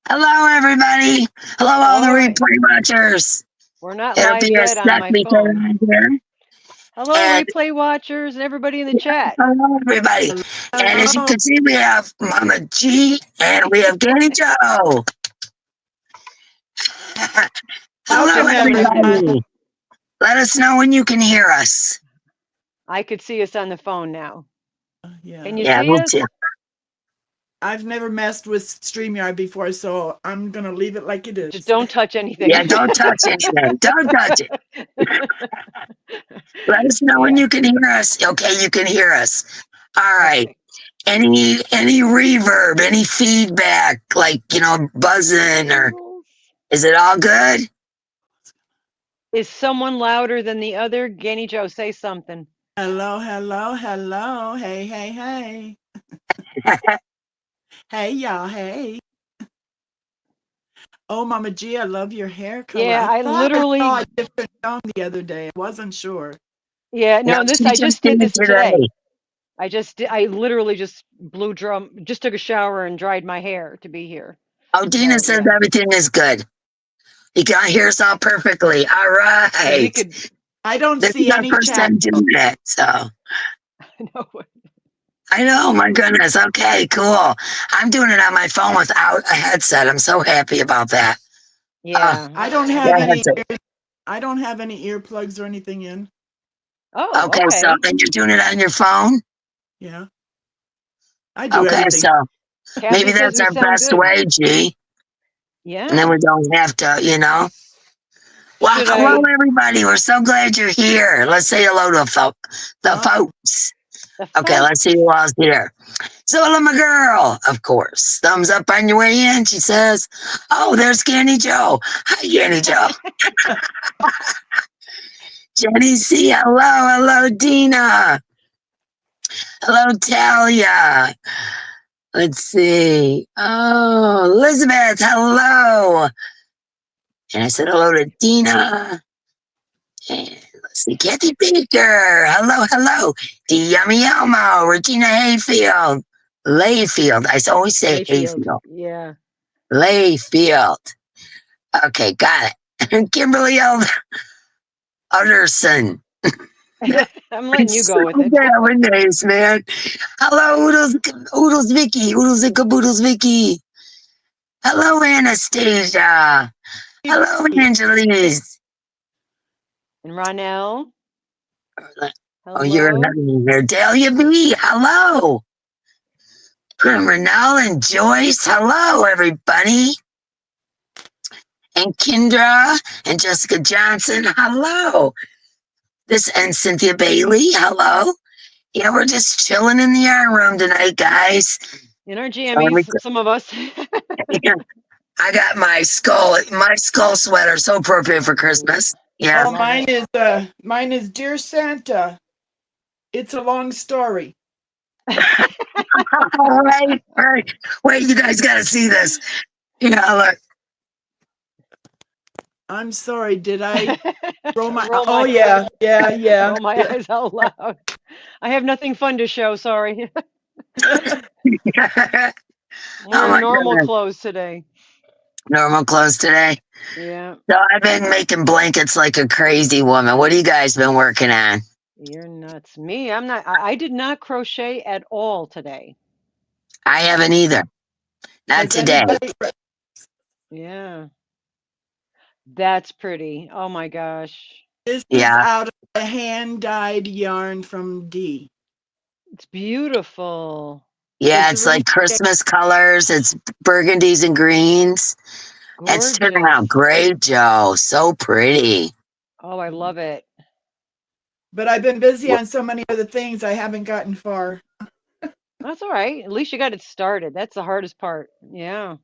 Hello, everybody. Hello, all the replay watchers. We're not It'll live be a yet on my phone. here. Hello, And replay watchers and everybody in the chat. hello, everybody. And as you can see, we have Mama G and we have Gannie Joe. Hello, everybody. Let us know when you can hear us. I could see us on the phone now. Yeah. Can you see us? Too. I've never messed with StreamYard before, so I'm going to leave it like it is. Just don't touch anything. Yeah, don't touch anything. Don't touch it. Let us know when you can hear us. Okay, you can hear us. All right. Okay. Any reverb, any feedback, like, buzzing, or is it all good? Is someone louder than the other? Gannie Joe, say something. Hello, hello, hello. Hey, hey, hey. Hey, y'all, hey. Oh, Mama G, I love your hair color. Yeah, I literally saw a different tone the other day. I wasn't sure. Yeah, no, I just did this today. I literally just just took a shower and dried my hair to be here. Oh, Dina says everything is good. You can hear us all perfectly. All right. I don't see any first time doing that, so. No. I know, my goodness. Okay, cool. I'm doing it on my phone without a headset. I'm so happy about that. Yeah. I don't have any earplugs or anything in. Oh, okay. So then you're doing it on your phone? Yeah. I do everything. So maybe that's our best way, G. Yeah. And then we don't have to, Well, hello, everybody. We're so glad you're here. Let's say hello to the folks. Okay, let's see who all's here. Zola, my girl, of course. Thumbs up on your way in. She says, oh, there's Gannie Joe. Hi, Gannie Joe. Jenny C, hello, Dina. Hello, Talia. Let's see. Oh, Elizabeth, hello. And I said hello to Dina. And let's see, Kathy Baker. Hello. D. Yummy Elmo. Regina Hayfield. Layfield. I always say Hayfield. Yeah. Layfield. Okay, got it. Kimberly Utterson. I'm letting you go with it. Nowadays, man. Hello, Oodles Vicky. Oodles and Caboodles Vicky. Hello, Anastasia. Hello, Angelise. And Ronell. Oh, you're having here. Dahlia B. Hello. Renelle and Joyce. Hello, everybody. And Kendra and Jessica Johnson. Hello. And Cynthia Bailey. Hello. Yeah, we're just chilling in the yarn room tonight, guys. In our jammies, some of us. I got my skull sweater, so appropriate for Christmas. Yeah. Oh, mine is Dear Santa. It's a long story. Right. Wait, you guys got to see this. Yeah, look. I'm sorry. Did I roll my? yeah. Roll my eyes out loud. I have nothing fun to show. Sorry. We're normal clothes today. Normal clothes today. Yeah. So I've been making blankets like a crazy woman. What have you guys been working on? You're nuts. Me, I'm not. I did not crochet at all today. I haven't either. Not today. Yeah. That's pretty. Oh my gosh. This is out of a hand-dyed yarn from D. It's beautiful. Yeah, it's like Christmas colors. It's burgundies and greens. Gorgeous. It's turning out great, Joe. So pretty. Oh, I love it. But I've been busy on so many other things, I haven't gotten far. That's all right. At least you got it started. That's the hardest part. Yeah.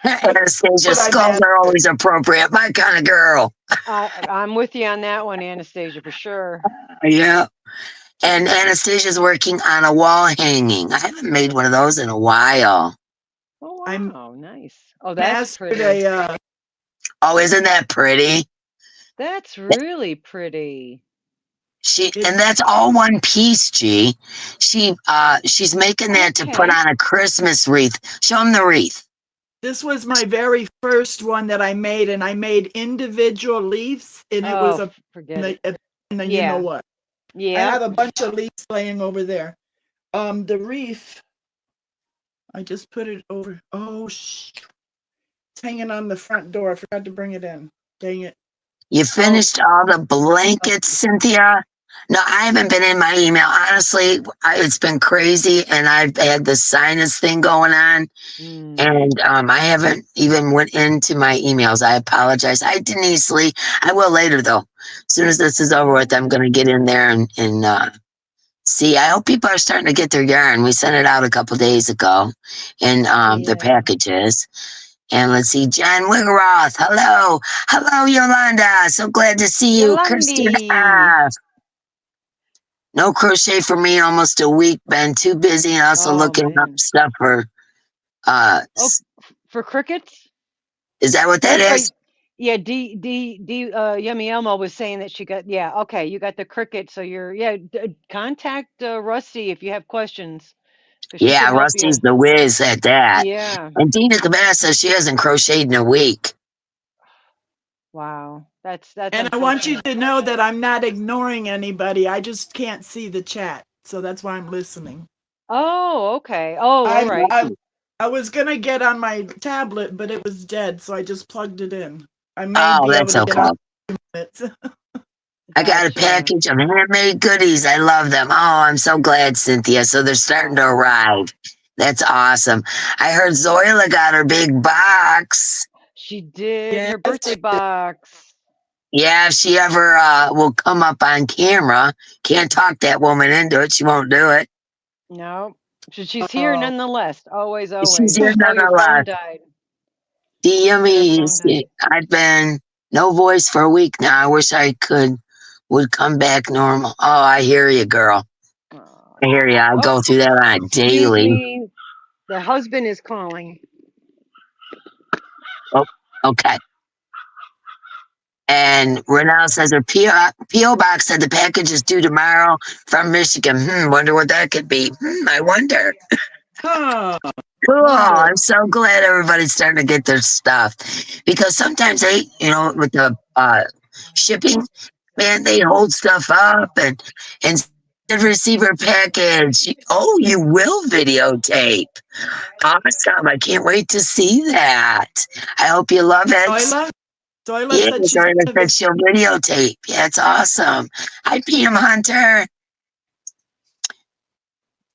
Anastasia, skulls are always appropriate. My kind of girl. I'm with you on that one, Anastasia, for sure. Yeah. And Anastasia's working on a wall hanging. I haven't made one of those in a while. Oh, wow. Nice. Oh, that's pretty. Oh, isn't that pretty? That's really pretty. And that's all one piece, G. She's making that to put on a Christmas wreath. Show them the wreath. This was my very first one that I made, and I made individual leaves, and it was Oh, a forget it. and then you know Yeah. what? I Yeah. have a bunch of leaves laying over there. The wreath, I just put it over. Oh, it's hanging on the front door. I forgot to bring it in. Dang it. You finished all the blankets, Cynthia? No, I haven't been in my email. Honestly, it's been crazy, and I've had the sinus thing going on, and I haven't even went into my emails. I apologize. Hi, Denise Lee. I will later, though. As soon as this is over with, I'm going to get in there and see. I hope people are starting to get their yarn. We sent it out a couple days ago in their packages. And let's see, John Wiggeroth. Hello. Hello, Yolanda. So glad to see you. Kirsten Yolandi. F. No crochet for me almost a week. Been too busy and also Oh looking up man. stuff for Oh, for crickets? is that what that Oh, is? yeah. Yummy Elmo was saying that she got. Yeah. Okay, you got the cricket. So contact Rusty if you have questions, because she could Yeah, help Rusty's you. the whiz at that. Yeah. And Dina Cabana says she hasn't crocheted in a week. Wow. That's And I want you unfortunate. to know that I'm not ignoring anybody. I just can't see the chat, so that's why I'm listening. Oh, okay. Oh, all I right. I, I was gonna get on my tablet, but it was dead, so I just plugged it in. I may Oh, be able that's to get on okay. it. I got a Gotcha. package of handmade goodies. I love them. Oh, I'm so glad, Cynthia. So they're starting to Awesome. arrive. That's awesome. I heard Zoila got her big box. She did Yes. her birthday box. Yeah, if she ever will come up on camera, can't talk that woman into it. She won't do it. No. She's here Oh, nonetheless. Always, She's always. here Oh, your phone nonetheless. died. Your phone DME. died. I've been no voice for a week now. I wish I would come back normal. Oh, I hear you, girl. I hear you. I Oh, go through that on a excuse daily. me. The husband is calling. Oh, okay. And Renelle says her PO box said the package is due tomorrow from Michigan. Wonder what that could be. I wonder. huh. Cool. Wonder. I'm so glad everybody's starting to get their stuff because sometimes they, with the shipping, man, they hold stuff up and receiver package. Oh, you will videotape. Awesome. I can't wait to see that. I hope you love it. Zoila Yeah, said she's Zoila gonna said she'll videotape. Yeah, it's awesome. Hi, PM Hunter.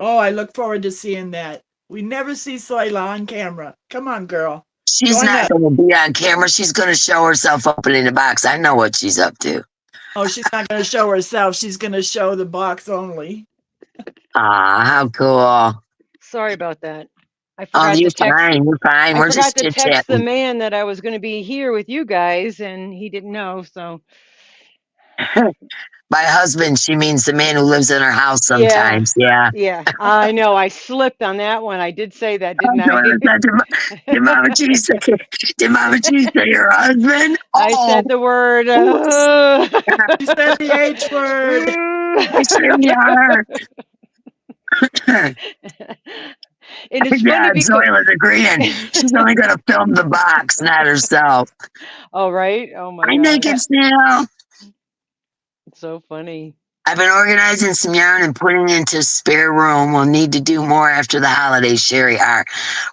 Oh, I look forward to seeing that. We never see Zoila on camera. Come on, girl. She's Join not us. going to be on camera. She's going to show herself opening the box. I know what she's up to. Oh, she's not going to show herself. She's going to show the box only. Ah, how cool. Sorry about that. I Oh, you're fine. You're fine. I We're forgot just to chit text the chatting. man that I was going to be here with you guys, and he didn't know. So My husband, she means the man who lives in her house yeah, sometimes. Yeah. yeah. I know. I slipped on that one. I did say that, didn't I? Did Mama G say your husband? I Oh, said the word. oops. She said the H word. I sure we are. And it's funny Yeah, because. Zoila's agreeing. She's only going to film the box, not herself. All right. Oh my I gosh. naked snail. It's so funny. I've been organizing some yarn and putting into spare room. We'll need to do more after the holidays, Sherry R.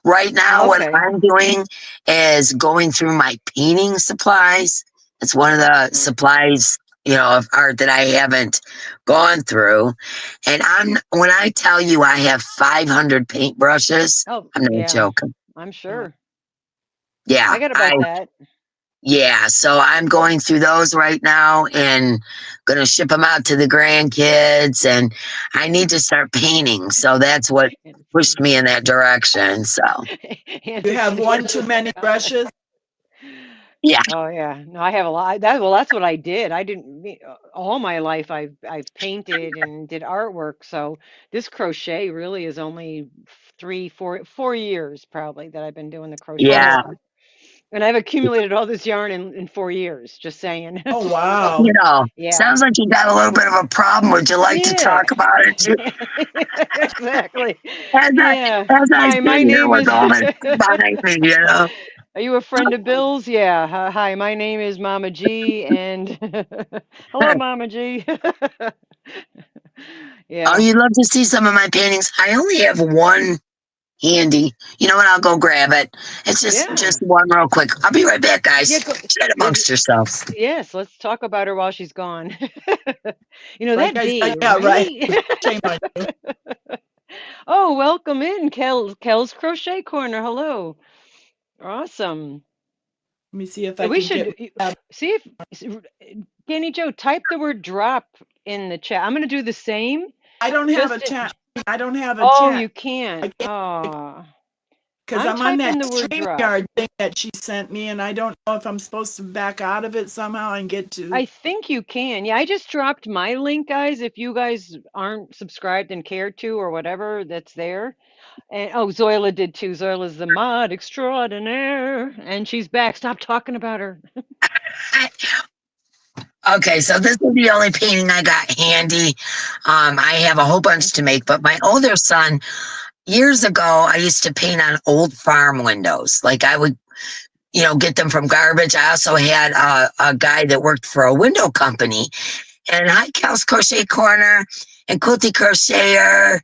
Right now, what Okay. I'm doing is going through my painting supplies. It's one of the supplies, of art that I haven't gone through. And when I tell you I have 500 paintbrushes, Oh I'm not yeah. joking. I'm sure. Yeah, I got about that. Yeah, so I'm going through those right now and going to ship them out to the grandkids. And I need to start painting. So that's what And pushed me in that direction. So, You have one too many brushes. yeah, Oh yeah, no, I have a lot. That's what I did. I didn't all my life. I've painted and did artwork. So this crochet really is only 4 years probably that I've been doing the crochet yeah. Oh, And I've accumulated all this yarn in 4 years, just saying. Oh, wow. You know, Yeah. sounds like you got a little bit of a problem. Would you like to talk about it? Exactly. As Yeah. I Hi, sit my here name with is. all this behind me, you know. Are you a friend of Bill's? Yeah. Hi, my name is Mama G, and hello, Mama G. Oh, Yeah. you'd love to see some of my paintings. I only have one handy. You know what? I'll go grab it. It's just Yeah. one real quick. I'll be right back, Yeah. guys. Chat amongst yourselves. Yes. Let's talk about her while she's gone. Like That I D, said, yeah, right. right? Shame on you. Oh, welcome in, Kel's Crochet Corner. Hello. Awesome. Let me see if I We can should see if Gannie Joe type the word drop in the chat. I'm going to do the same. I don't have a Just chat. I don't have a Oh, chat. you can't. Oh, Because I'm I'm on typing that the word drop. StreamYard thing that she sent me, and I don't know if I'm supposed to back out of it somehow and get to. I think you can. Yeah, I just dropped my link, guys. If you guys aren't subscribed and care to or whatever, that's there. And oh, Zoila did too. Zoila's the mod extraordinaire, and she's back. Stop talking about her. Okay, so this is the only painting I got handy. I have a whole bunch to make, but my older son, years ago, I used to paint on old farm windows. Like I would, get them from garbage. I also had a guy that worked for a window company. And hi, Cal's Crochet Corner and Quilty Crocheter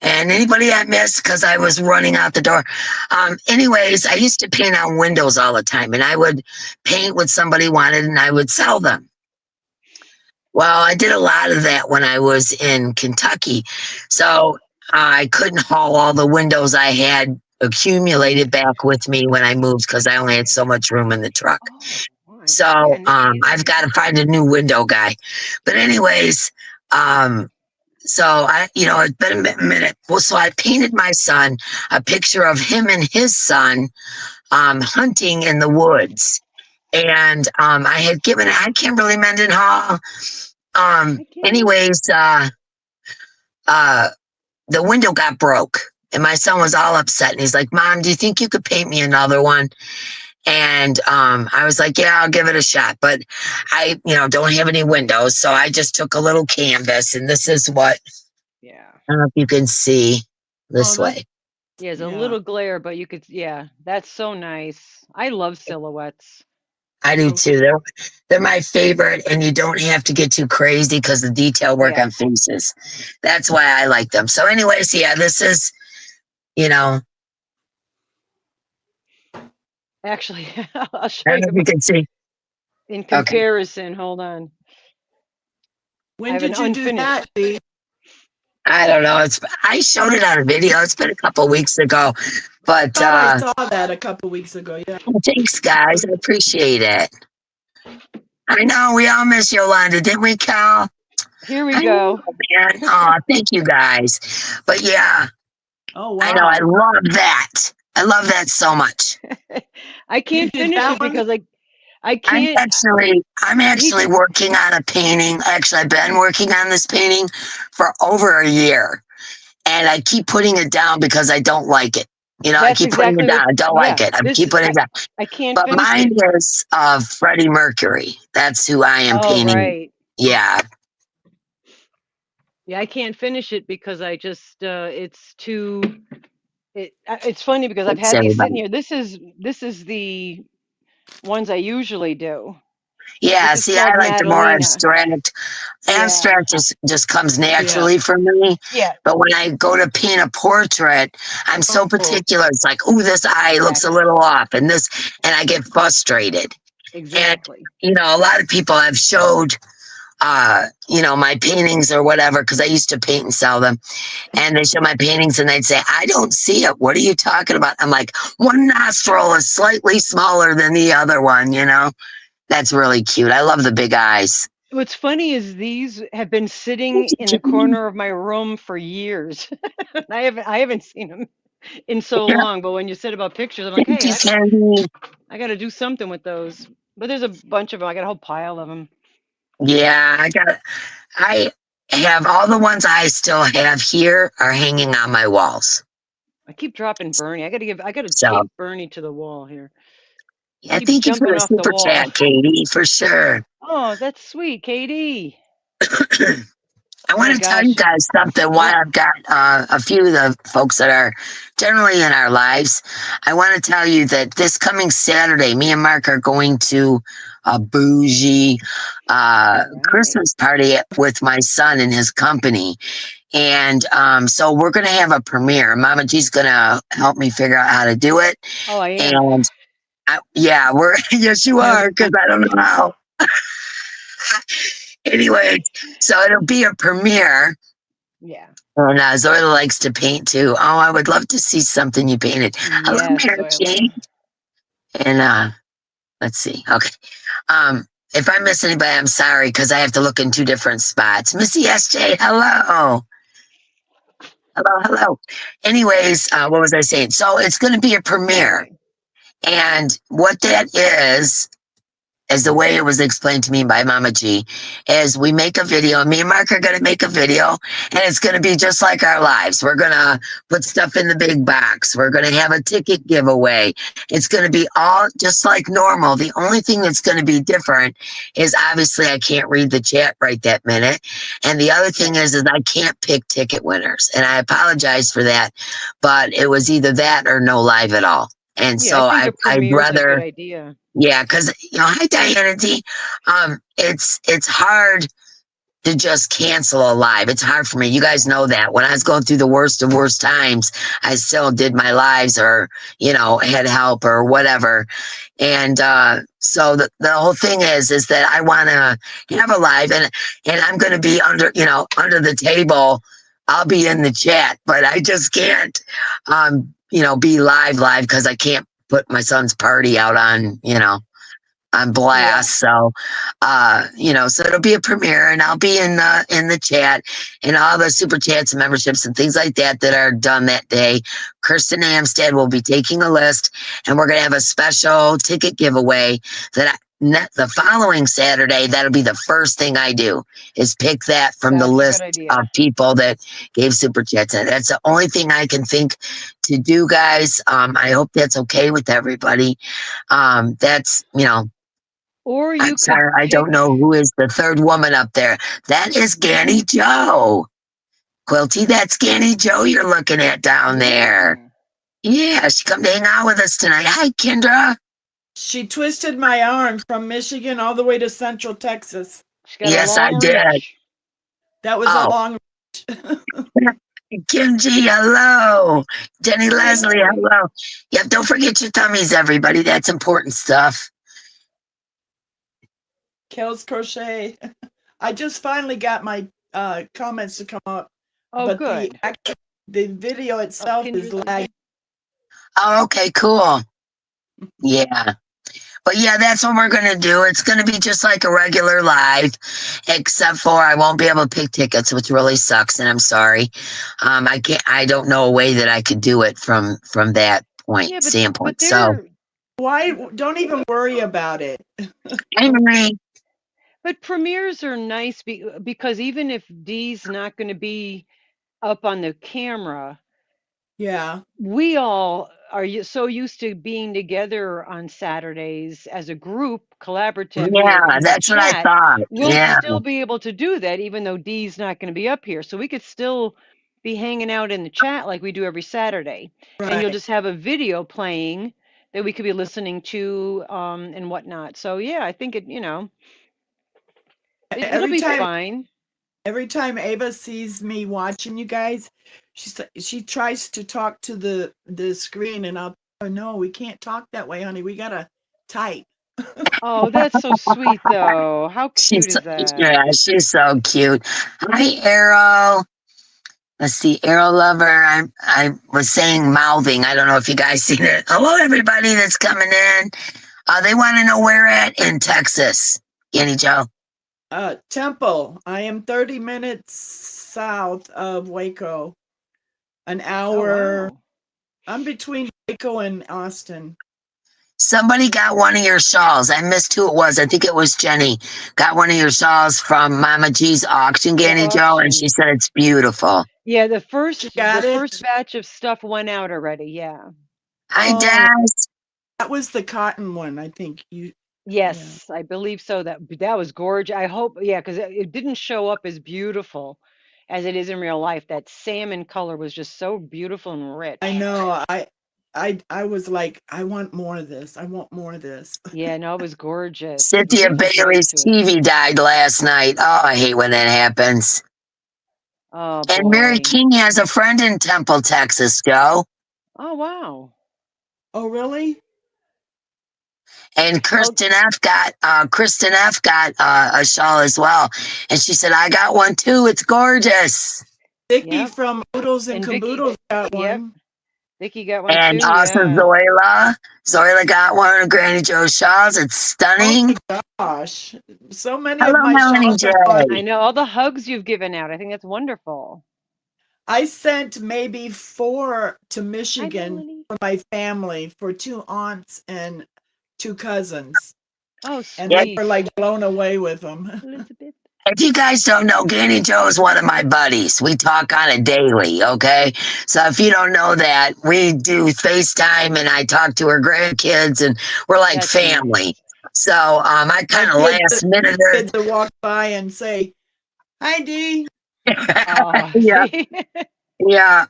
and anybody I missed because I was running out the door. Anyways, I used to paint on windows all the time, and I would paint what somebody wanted and I would sell them. Well, I did a lot of that when I was in Kentucky. So I couldn't haul all the windows I had accumulated back with me when I moved because I only had so much room in the truck. So I've got to find a new window guy. But anyways, so it's been a minute. Well, so I painted my son a picture of him and his son hunting in the woods. And I had given it, hi, Kimberly Mendenhall. Anyways, the window got broke and my son was all upset and he's like, Mom, do you think you could paint me another one? And I was like, yeah, I'll give it a shot. But I, don't have any windows. So I just took a little canvas and this is what, I don't know if you can see this way. Yeah, it's a little glare, but you could, that's so nice. I love silhouettes. I do too. They're my favorite, and you don't have to get too crazy because the detail work on faces. That's why I like them. So, anyways, this is, Actually, I'll show I don't know if you can see. In comparison, hold on. When did you do that, Dee? I don't know. I showed it on a video. It's been a couple weeks ago, but I saw that a couple weeks ago. Yeah. Thanks, guys. I appreciate it. I know we all miss Yolanda, didn't we, Cal? Here we go. Man. Oh, thank you, guys. But yeah. Oh wow. I know. I love that. I love that so much. I can't finish it because I can't. I'm actually working on a painting. Actually, I've been working on this painting for over a year, and I keep putting it down because I don't like it. I keep putting it down. I don't like it. I keep putting it down. I can't. But mine is Freddie Mercury. That's who I am painting. Right. Yeah. Yeah, I can't finish it because I just it's too. It's funny because I've had these sitting here. This is the ones I usually do. Yeah, see, I like the more abstract. Abstract just comes naturally for me. Yeah. But when I go to paint a portrait, I'm so particular. It's like, oh, this eye looks a little off, and I get frustrated. Exactly. And, a lot of people have showed, my paintings or whatever, because I used to paint and sell them. And they show my paintings and they'd say, I don't see it. What are you talking about? I'm like, one nostril is slightly smaller than the other one, That's really cute. I love the big eyes. What's funny is these have been sitting in the corner of my room for years. I haven't seen them in so long. But when you said about pictures, I'm like, hey, I got to do something with those. But there's a bunch of them. I got a whole pile of them. Yeah, I have all the ones I still have here are hanging on my walls. I keep dropping Bernie. I got to tape Bernie to the wall here. Yeah, Keeps thank you for jumping the off the super wall. chat, Katie, for sure. Oh, that's sweet, Katie. I want to tell you gosh. guys something while I've got a few of the folks that are generally in our lives. I want to tell you that this coming Saturday, me and Mark are going to a bougie Christmas party with my son and his company. And so we're going to have a premiere. Mama G's going to help me figure out how to do it. Oh, I am. And yeah, we're, yes, you are, because I don't know how. Anyways, so it'll be a premiere. Yeah. And Zoila likes to paint too. Oh, I would love to see something you painted. Hello, Yes, Mary Zoila. Jane. And let's see. Okay. If I miss anybody, I'm sorry because I have to look in two different spots. Missy SJ, hello. Hello. Anyways, what was I saying? So it's going to be a premiere. Okay. And what that is the way it was explained to me by Mama G, is we make a video. Me and Mark are going to make a video, and it's going to be just like our lives. We're going to put stuff in the big box. We're going to have a ticket giveaway. It's going to be all just like normal. The only thing that's going to be different is obviously I can't read the chat right that minute. And the other thing is I can't pick ticket winners. And I apologize for that, but it was either that or no live at all. And Yeah, so I think a I'd premiere is a good rather, idea. yeah, because hi Diana D. It's hard to just cancel a live. It's hard for me. You guys know that. When I was going through the worst of worst times, I still did my lives or, had help or whatever. And so the whole thing is that I want to have a live and I'm going to be under the table. I'll be in the chat, but I just can't, be live because I can't put my son's party out on blast. Yeah. So, so it'll be a premiere and I'll be in the chat and all the super chats and memberships and things like that are done that day. Kirsten Amstead will be taking a list and we're going to have a special ticket giveaway the following Saturday. That'll be the first thing I do is pick that from the list of people that gave super chats. And that's the only thing I can think to do, guys. I hope that's okay with everybody. That's, Or you I'm sorry, I don't know who is the third woman up there. That is Gannie Joe. Quilty, that's Gannie Joe you're looking at down there. Yeah, she come to hang out with us tonight. Hi, Kendra. She twisted my arm from Michigan all the way to Central Texas. Yes, I did. That was a long reach. Kim G, hello. Jenny Leslie, hello. Yeah, don't forget your tummies, everybody. That's important stuff. Kels Crochet. I just finally got my comments to come up. Oh, but good. The video itself is lagging. Oh, okay, cool. Yeah. But yeah, that's what we're going to do. It's going to be just like a regular live, except for I won't be able to pick tickets, which really sucks. And I'm sorry. I don't know a way that I could do it from that standpoint. So why don't even worry about it. But premieres are nice because even if Dee's not going to be up on the camera, yeah, we all are so used to being together on Saturdays as a group, collaborative. Yeah, that's what I thought. We'll still be able to do that, even though Dee's not going to be up here. So we could still be hanging out in the chat like we do every Saturday, and you'll just have a video playing that we could be listening to and whatnot. So yeah, I think it'll be fine. Every time Ava sees me watching you guys, she tries to talk to the screen, and I'll tell her, no, we can't talk that way, honey. We gotta type. Oh, that's so sweet, though. How cute is that? Yeah, she's so cute. Hi, Arrow. Let's see, Arrow Lover. I was saying mouthing. I don't know if you guys seen it. Hello, everybody that's coming in. They want to know where at in Texas. Gannie Joe. Temple. I am 30 minutes south of Waco. An hour. Oh, wow. I'm between Waco and Austin. Somebody got one of your shawls. I missed who it was. I think it was Jenny. Got one of your shawls from Mama G's auction, Gannie Joe, and she said it's beautiful. Yeah, the first batch of stuff went out already. Yeah. Hi, Des. That was the cotton one, I think. Yes, I believe so. That was gorgeous. I hope, yeah, because it didn't show up as beautiful as it is in real life. That salmon color was just so beautiful and rich. I know. I was like, I want more of this. I want more of this. Yeah, no, it was gorgeous. Cynthia Bailey's TV died last night. Oh, I hate when that happens. Oh And Mary boy. King has a friend in Temple, Texas, Joe. Oh wow. Oh, really? And Kristen F got a shawl as well, and she said, "I got one too. It's gorgeous." Vicky from Oodles and Caboodles got one. Vicky got one And too. also Yeah. Zoila got one of Granny Joe's shawls. It's stunning. Oh my gosh, so many Hello, of my Melanie shawls are on. I know all the hugs you've given out. I think that's wonderful. I sent maybe 4 to Michigan for my family, for 2 aunts and 2 cousins. Oh, sweet. And they were like blown away with them. Elizabeth. If you guys don't know, Gannie Joe is one of my buddies. We talk on it daily, okay? So if you don't know that, we do FaceTime and I talk to her grandkids and we're like family. Nice. So I kind of last minute kids to walk by and say, "Hi, Dee." Yeah. Yeah.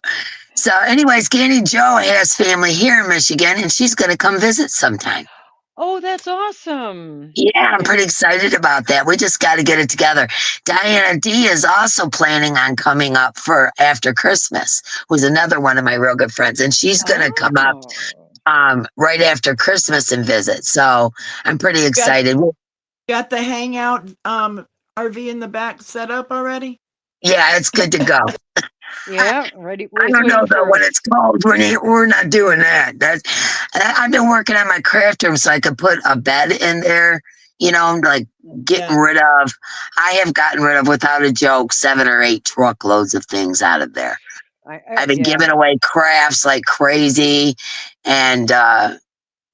So anyways, Gannie Joe has family here in Michigan and she's going to come visit sometime. Oh, that's awesome. Yeah, I'm pretty excited about that. We just got to get it together. Diana D is also planning on coming up for after Christmas, who's another one of my real good friends. And she's going to come up right after Christmas and visit. So I'm pretty excited. Got the hangout RV in the back set up already? Yeah, it's good to go. Yeah, ready. I don't know though when it's cold. We're not doing that. I've been working on my craft room so I could put a bed in there. You know, like getting rid of. I have gotten rid of, without a joke, 7 or 8 truckloads of things out of there. I've been giving away crafts like crazy, and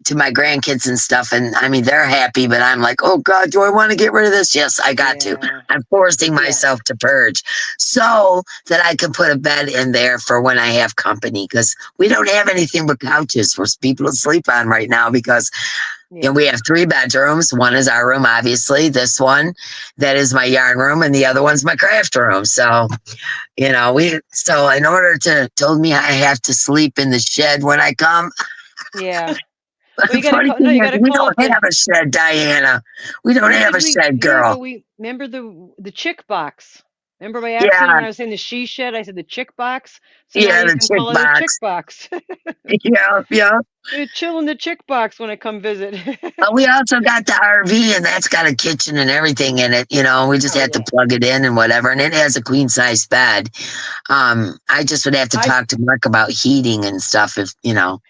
to my grandkids and stuff. And I mean, they're happy, but I'm like, oh God, do I want to get rid of this? Yes, I got to. I'm forcing myself to purge so that I can put a bed in there for when I have company, because we don't have anything but couches for people to sleep on right now, because you know, we have 3 bedrooms. One is our room, obviously. This one, that is my yarn room, and the other one's my craft room. So, you know, so in order told me I have to sleep in the shed when I come. Yeah. Well, we don't have a shed, Diana. We don't have a shed, girl. Yeah, but we remember the chick box. Remember by accident when I was saying the she shed, I said the chick box. So now you can call it a chick box. Yeah. You're chilling the chick box when I come visit. We also got the RV, and that's got a kitchen and everything in it. You know, we just have to plug it in and whatever. And it has a queen size bed. I just would have to talk to Mark about heating and stuff, if you know.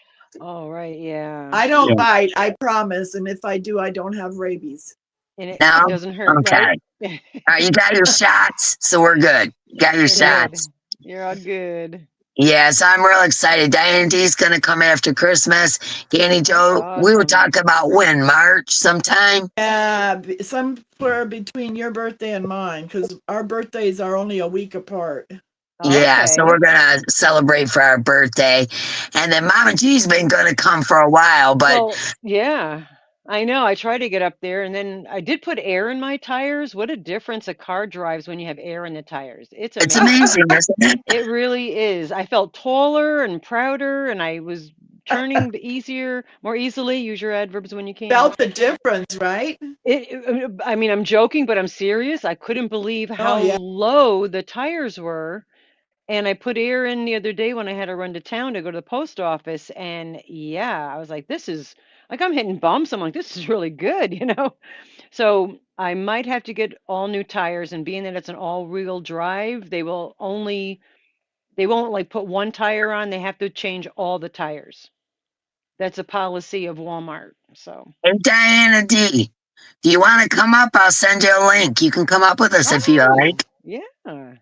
Oh, right, yeah. I don't bite, I promise. And if I do, I don't have rabies. And it doesn't hurt, right? All right, you got your shots, so we're good. You got your shots. You're all good. Yeah, so I'm real excited. Diana D's going to come after Christmas. Gannie Joe, we were talking about when? March sometime? Yeah, somewhere between your birthday and mine, because our birthdays are only a week apart. Yeah, so we're gonna celebrate for our birthday, and then Mama G's been gonna come for a while, but yeah, I know. I tried to get up there, and then I did put air in my tires. What a difference a car drives when you have air in the tires! It's amazing, isn't it? It really is. I felt taller and prouder, and I was turning more easily. Use your adverbs when you can. Felt the difference, right? I mean, I'm joking, but I'm serious. I couldn't believe how low the tires were. And I put air in the other day when I had to run to town to go to the post office. And yeah, I was like, this is like, I'm hitting bumps. I'm like, this is really good, you know? So I might have to get all new tires, and being that it's an all-wheel drive, they won't like put one tire on. They have to change all the tires. That's a policy of Walmart. So. Hey, Diana D, do you want to come up? I'll send you a link. You can come up with us if you like. Yeah.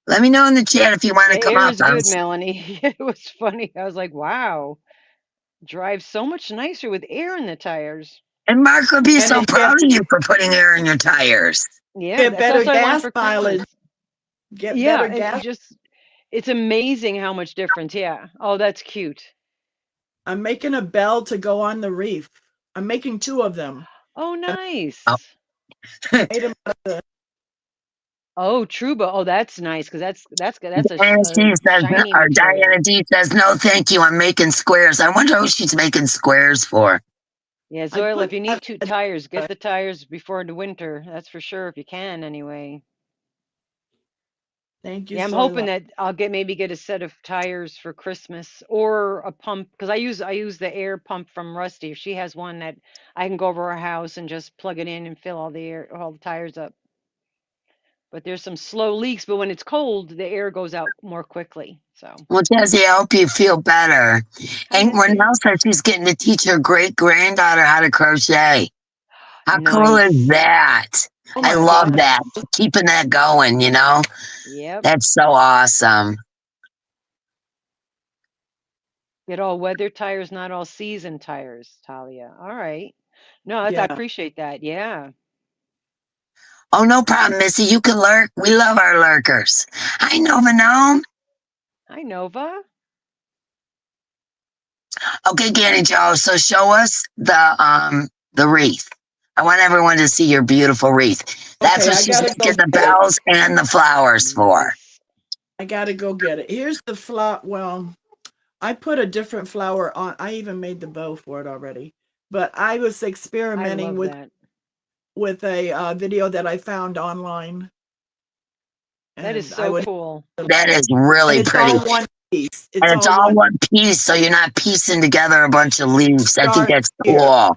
Let me know in the chat if you want to come up. It was good, Melanie. It was funny. I was like, wow, drives so much nicer with air in the tires. And Mark would be so proud of you for putting air in your tires. Yeah, get better gas mileage. Get better gas. It's amazing how much difference. Yeah. Oh, that's cute. I'm making a bell to go on the wreath. I'm making 2 of them. Oh, nice. Oh. Made 'em out of the Oh, Truba. Oh, that's nice because that's a Diana C says, shiny or material. Diana D says, no, thank you. I'm making squares. I wonder who she's making squares for. Yeah, I Zoila, put if you need that 2 tires, get the tires before the winter. That's for sure, if you can anyway. Thank you, Yeah, I'm hoping Soila. that I'll maybe get a set of tires for Christmas or a pump because I use the air pump from Rusty. If she has one that I can go over her house and just plug it in and fill all the tires up. But there's some slow leaks, but when it's cold, the air goes out more quickly. So Well, Jesse, I hope you feel better. hi, And Missy. Renelle says she's getting to teach her great granddaughter how to crochet. How cool is Nice. that? Oh I my love God. that. Keeping that going, you know? Yep. That's so awesome. Get all weather tires, not all season tires, Talia. All right. No, I Yeah. appreciate that. Yeah. Oh, no problem, Missy. You can lurk. We love our lurkers. Hi, Nova Gnome. Hi, Nova. Okay, Gannie Joe. So show us the wreath. I want everyone to see your beautiful wreath. That's Okay, what I she's gotta go making the get it. bells and the flowers for. Nice. I gotta go get it. Here's the flower. Well, I put a different flower on. I even made the bow for it already. But I was I experimenting love that. with a video that I found online, That is and I so would. cool. That is And really it's pretty. all one piece. It's And it's all all one one piece, so you're not piecing together a bunch of leaves. I think start that's here. cool.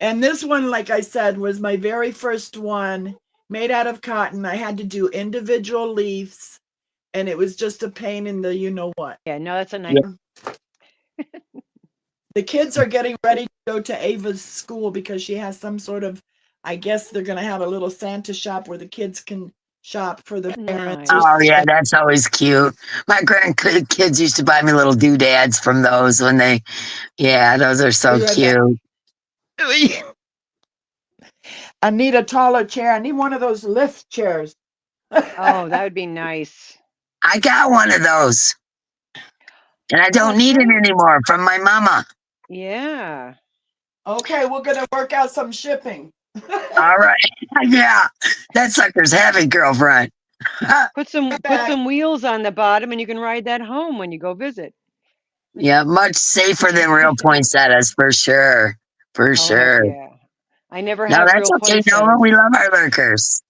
And this one, like I said, was my very first one made out of cotton. I had to do individual leaves, and it was just a pain in the you know what. Yeah, no, that's a nice. Yeah. The kids are getting ready to go to Ava's school because she has some sort of, I guess they're going to have a little Santa shop where the kids can shop for the parents. Nice. Oh yeah, that's always cute. My grandkids used to buy me little doodads from those when they, yeah, those are so cute. I need a taller chair. I need one of those lift chairs. Oh, that would be nice. I got one of those, and I Oh, don't that's need it right. anymore from my mama. Yeah. Okay, we're going to work out some shipping. All right, yeah, that sucker's heavy, girlfriend. Put some wheels on the bottom and you can ride that home when you go visit. Yeah, much safer than real poinsettias for sure, for Oh, heck sure. yeah. I never No, have that's real okay, Noah. poinsettias. We love our lurkers.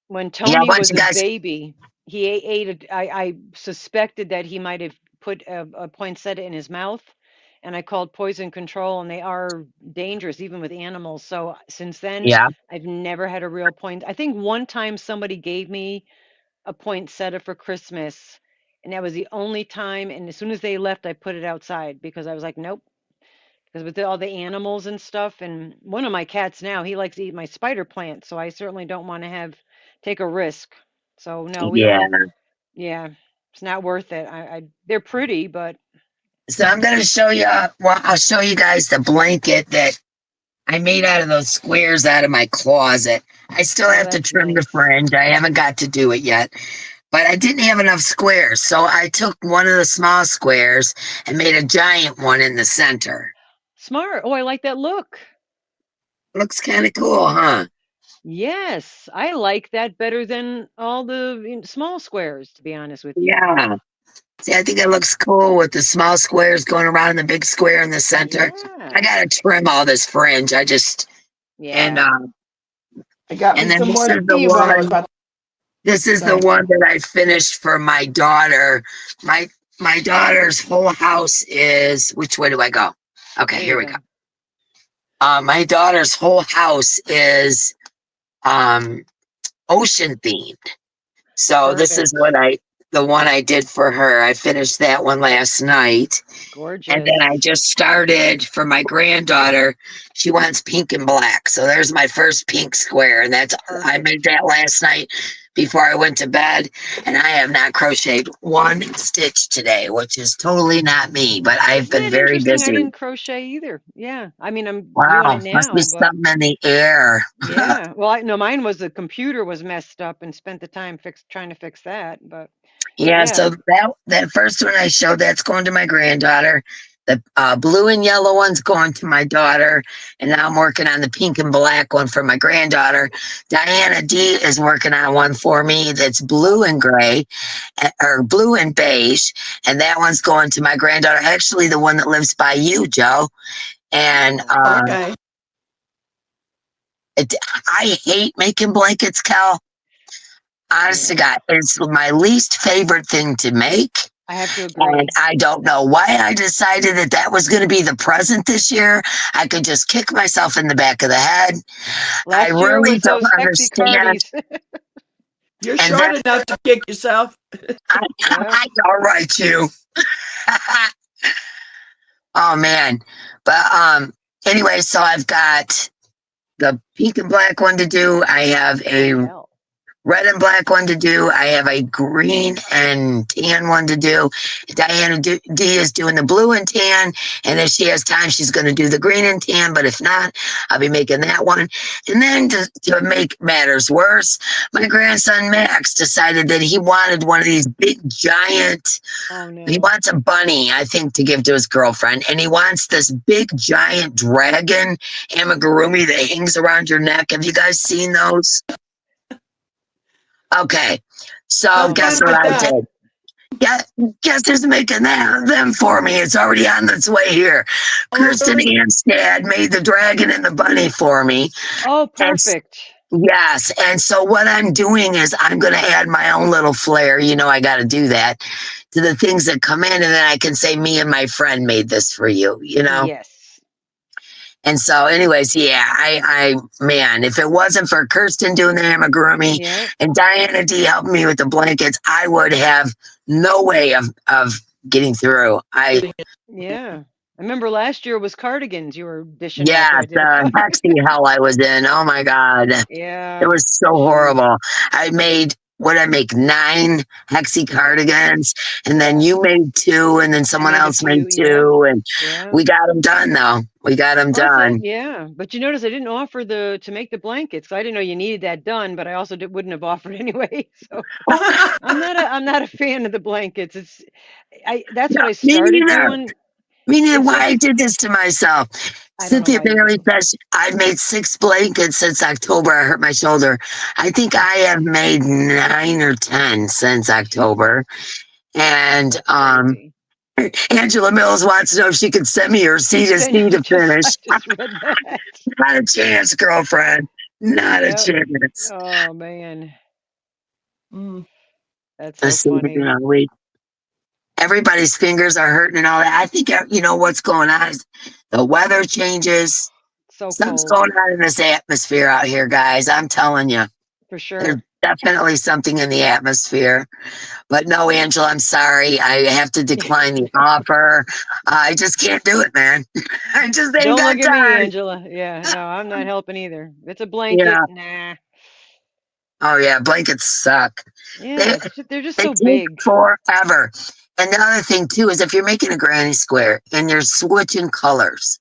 When Yeah, a Tony bunch was of a guys. baby, he ate I suspected that he might have put a poinsettia in his mouth, and I called poison control, and they are dangerous even with animals. So since then, Yeah, I've never had a real point. I think one time somebody gave me a poinsettia for Christmas, and that was the only time. And as soon as they left, I put it outside because I was like, nope. Because with all the animals and stuff, and one of my cats now, he likes to eat my spider plant, so I certainly don't want to take a risk. So no, we yeah. don't. Yeah, it's not worth it. They're pretty, but So I'm gonna show you. Well, I'll show you guys the blanket that I made out of those squares out of my closet. I still oh, have to that's trim the nice. fringe. I haven't got to do it yet, but I didn't have enough squares, so I took one of the small squares and made a giant one in the center. Smart. Oh, I like that look. Looks kind of cool, huh? Yes, I like that better than all the small squares, to be honest with you. Yeah. See, I think it looks cool with the small squares going around the big square in the center. I Yeah. gotta trim all this fringe. And Yeah. I got and me then some this more is the tea when I was one. about This is the to. one that I finished for my daughter. My daughter's whole house is, which way do I go? Okay, There here you we go. go. My daughter's whole house is um ocean themed. So this is Perfect. the one I did for her. I finished that one last night. And Gorgeous. then I just started for my granddaughter. She wants pink and black. So there's my first pink square. And I Perfect. made that last night before I went to bed, and I have not crocheted one stitch today, which is totally not me, but I've Isn't been that very interesting? I busy. didn't crochet either. Yeah. I mean, I'm doing Wow, it must be now, but something in the air. yeah. Well, I know mine was the computer was messed up and spent the time trying to fix that. But Yeah, yeah. so that first one I showed, that's going to my granddaughter. The blue and yellow one's going to my daughter, and now I'm working on the pink and black one for my granddaughter. Diana D is working on one for me that's blue and gray, or blue and beige, and that one's going to my granddaughter. Actually, the one that lives by you, Joe. And Oh, Okay. I hate making blankets, Cal. Honest to yeah. God, it's my least favorite thing to make. I have to And agree. I don't know why I decided that that was going to be the present this year. I could just kick myself in the back of the head. I Last year really was don't those hexy understand. cardies. You're And then short enough to kick yourself. Yep. I all right, you. Oh man. But anyway, so I've got the pink and black one to do. I have Holy a hell. red and black one to do. I have a green and tan one to do. Diana D is doing the blue and tan. And if she has time, she's going to do the green and tan. But if not, I'll be making that one. And then to make matters worse, my grandson Max decided that he wanted one of these big giant, Oh he no. wants a bunny, I think, to give to his girlfriend. And he wants this big giant dragon amigurumi that hangs around your neck. Have you guys seen those? Okay, so Have guess fun what with I that. did? Guess who's making them for me? It's already on its way here. Oh, Kirsten really? Anstad made the dragon and the bunny for me. Oh, And perfect. yes, and so what I'm doing is I'm going to add my own little flair. You know, I got to do that to the things that come in, and then I can say, me and my friend made this for you, you know? Yes. And so, anyways, yeah, man, if it wasn't for Kirsten doing the amigurumi Yep. and Diana D helping me with the blankets, I would have no way of getting through. Yeah. I remember last year was cardigans you were dishing out that Yeah, I did. the hexy hell I was in. Oh my God. It Yeah. was so Shoot. horrible. I made, what I make, 9 hexy cardigans, and then Yeah. you made 2, and then I someone made a else made few. Yep. 2, and Yeah. we got them done though. We got them Worth it. done. Yeah. But you notice I didn't offer to make the blankets. I didn't know you needed that done, but I also wouldn't have offered anyway. So I'm not a fan of the blankets. That's No, what I me started neither. doing. Meaning It's why just I did this to myself. I don't know Cynthia how you Bailey do. says I've made 6 blankets since October. I hurt my shoulder. I think I have made 9 or 10 since October. And That's crazy. Angela Mills wants to know if she could send me her C to C I to just I finish. just read that. Not a chance, girlfriend. Not a Yep. chance. Oh man, Mm. that's so Let's see. funny. Everybody's fingers are hurting and all that. I think you know what's going on is the weather changes. So Something's cold going on in this atmosphere out here, guys. I'm telling you. for There's sure. definitely something in the atmosphere. But no, Angela, I'm sorry. I have to decline the offer. I just can't do it, man. I just ain't Don't got look at me, time. Angela. Yeah, no, I'm not helping either. If it's a blanket, Yeah. nah. Oh, yeah. Blankets suck. They, Yeah, they're just they so take big. forever. And the other thing, too, is if you're making a granny square and you're switching colors,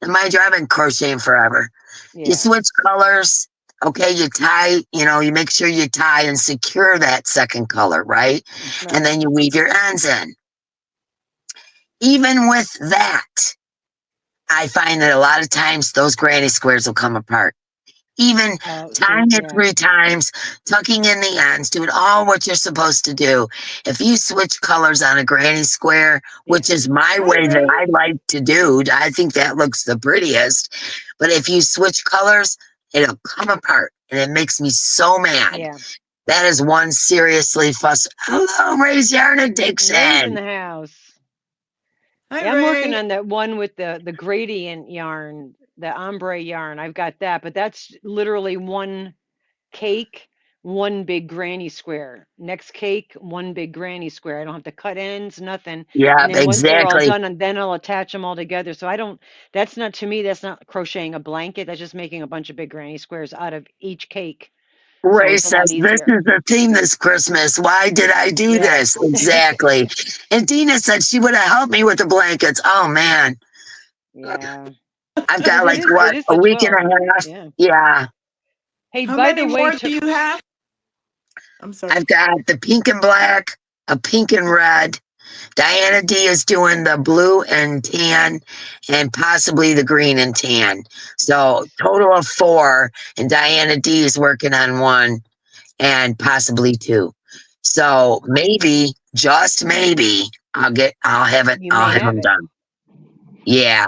and mind you, I've been crocheting forever. You Yeah, switch colors. Okay, you tie, you make sure you tie and secure that second color, right? And right. then you weave your ends in. Even with that, I find that a lot of times those granny squares will come apart. Even Oh, see, tying it yeah, 3 times, tucking in the ends, doing all what you're supposed to do. If you switch colors on a granny square, which yeah. is my Hi, way that Ray. I like to do, I think that looks the prettiest. But if you switch colors, it'll come apart and it makes me so mad. Yeah. That is one seriously fuss. Hello, Ray's Yarn Ray's in Addiction. the house. Hi, Yeah, I'm working Ray. on that one with the gradient yarn, the ombre yarn. I've got that, but that's literally one cake, one big granny square. Next cake, one big granny square. I don't have to cut ends, nothing. Yeah, And then once they're all exactly. done, and then I'll attach them all together. So I don't, that's not, to me, that's not crocheting a blanket. That's just making a bunch of big granny squares out of each cake. Ray it's a lot says, this easier. is the theme this Christmas. Why did I do this? Yes. Exactly. And Dina said she would have helped me with the blankets. Oh, man. Yeah. I've got 'Cause like, it what, is a the week and 12th. a half? Yeah. Yeah. Hey, How by many the way, more do you have? I'm sorry. I've got the pink and black, a pink and red. Diana D is doing the blue and tan and possibly the green and tan. So nice. total of 4, and Diana D is working on 1 and possibly 2. So maybe, just maybe, I'll have You may have them it. done. Yeah.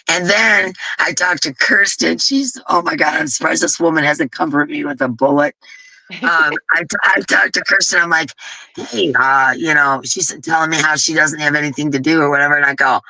And then I talked to Kirsten. She's, oh my God, I'm surprised this woman hasn't covered me with a bullet. I talked to Kirsten. I'm like, hey, she's telling me how she doesn't have anything to do or whatever. And I go,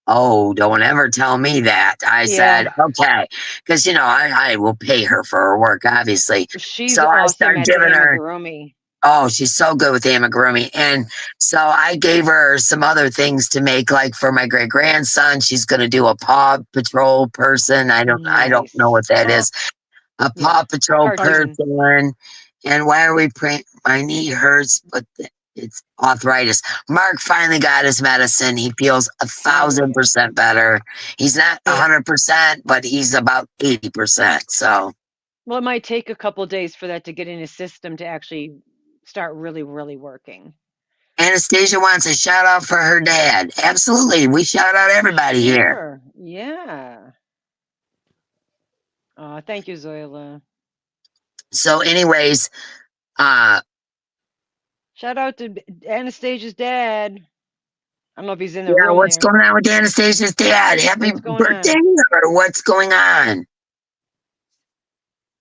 oh, don't ever tell me that. I said, Yeah. okay. Because, I will pay her for her work, obviously. She's So I awesome started at the giving her, amigurumi. oh, she's so good with the amigurumi. And so I gave her some other things to make, like for my great grandson, she's going to do a Paw Patrol person. I don't know Nice. what that Oh, is. A Yeah. Paw Patrol Cartoon. person. And why are we praying? My knee hurts, but it's arthritis. Mark finally got his medicine. He feels Oh, good. 1,000% better. He's not good. 100%, but he's about 80%. So Well, it might take a couple days for that to get in his system to actually start really, really working. Anastasia wants a shout out for her dad. Absolutely. We shout out everybody here. Sure. Yeah. Thank you, Zoila. So, anyways, uh, Shout out to Anastasia's dad. I don't know if he's in the yeah, room what's there. going on with Anastasia's dad? Happy What's going birthday, on? or what's going on?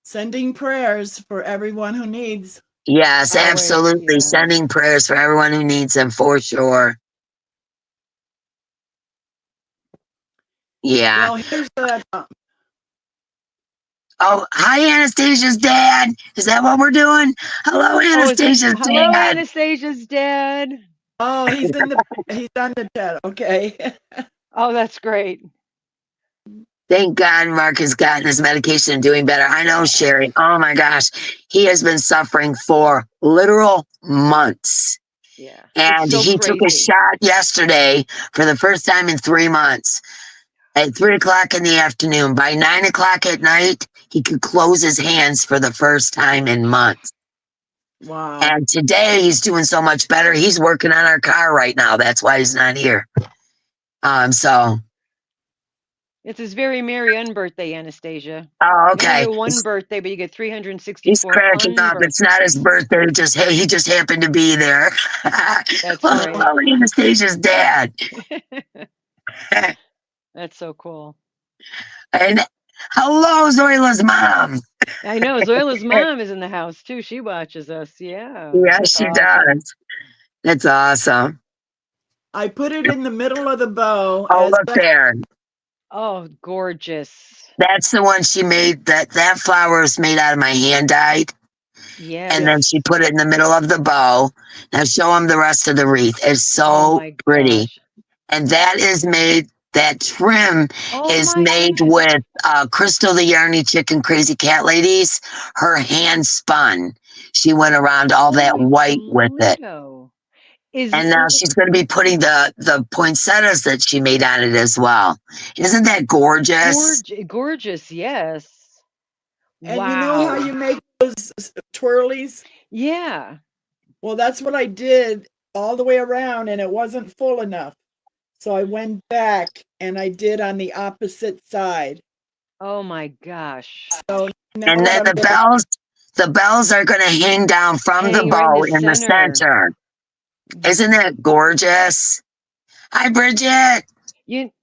Sending prayers for everyone who needs. Yes, Always, absolutely. yeah. Sending prayers for everyone who needs them for sure. Yeah. Well, here's the. Oh, hi, Anastasia's dad. Is that what we're doing? Hello, Oh, is it? Anastasia's Hello, dad. Anastasia's dad. Oh, he's on the chat. Okay. Oh, that's great. Thank God Mark has gotten his medication and doing better. I know, Sherry. Oh my gosh. He has been suffering for literal months. Yeah. It's And so he took a crazy. shot yesterday for the first time in 3 months at 3 o'clock in the afternoon. By 9 o'clock at night, he could close his hands for the first time in months. Wow. And today he's doing so much better. He's working on our car right now. That's why he's not here. So. It's his very merry unbirthday, Anastasia. Oh, You only okay. get one birthday, but you get He's 364 cracking up. It's not his unbirthdays. birthday. He just happened to be there. That's Well, great. hello, Anastasia's dad. That's so cool. And hello, Zoila's mom. I know Zoila's mom is in the house too. She watches us. Yeah. Yes, That's she awesome. does. That's awesome. I put it in the middle of the bow Oh, as look there. Oh, gorgeous. That's the one she made. That flower is made out of my hand dyed. Yes. And then she put it in the middle of the bow. Now show him the rest of the wreath. It's Oh so my pretty. gosh. And that trim Oh is my made goodness. with Crystal the Yarny Chicken Crazy Cat Ladies. Her hand spun. She went around all that Holy white with it. Toledo. Is And now she's going to be putting the poinsettias that she made on it as well. Isn't that gorgeous? gorgeous, yes. And you know how Wow. you make those twirlies? Yeah. Well, that's what I did all the way around, and it wasn't full enough. So I went back and I did on the opposite side. Oh my gosh. So now And what then I'm doing, the bells are going to hang down from the Hang right in bow the in the center. center. Isn't that gorgeous? Hi, Bridget.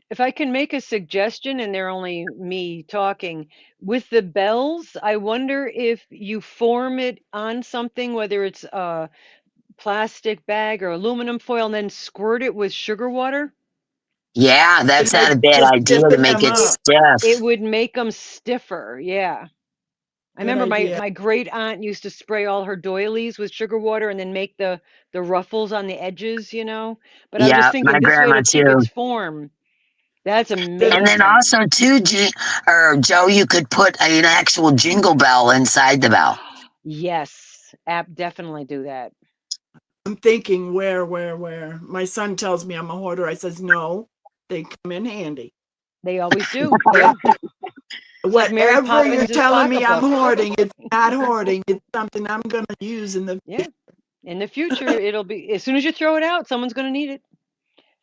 If I can make a suggestion, and they're only me talking, with the bells, I wonder if you form it on something, whether it's a plastic bag or aluminum foil, and then squirt it with sugar water. Yeah, that's not a bad just idea to stiffen make them it up. stiff. It would make them stiffer. Yeah. I Good remember idea. my great aunt used to spray all her doilies with sugar water and then make the ruffles on the edges, But I was just Yeah, my thinking this way grandma to keep too. its form. That's And then amazing. also too, Joe, you could put an actual jingle bell inside the bell. Yes, app definitely do that. I'm thinking where. My son tells me I'm a hoarder. I says, no, they come in handy. They always do. Yeah. It's like Mary Whatever you're Poppins' telling me I'm pocketbook. hoarding, it's not hoarding. It's something I'm going to use in the Yeah. In the future, it'll be as soon as you throw it out, someone's going to need it.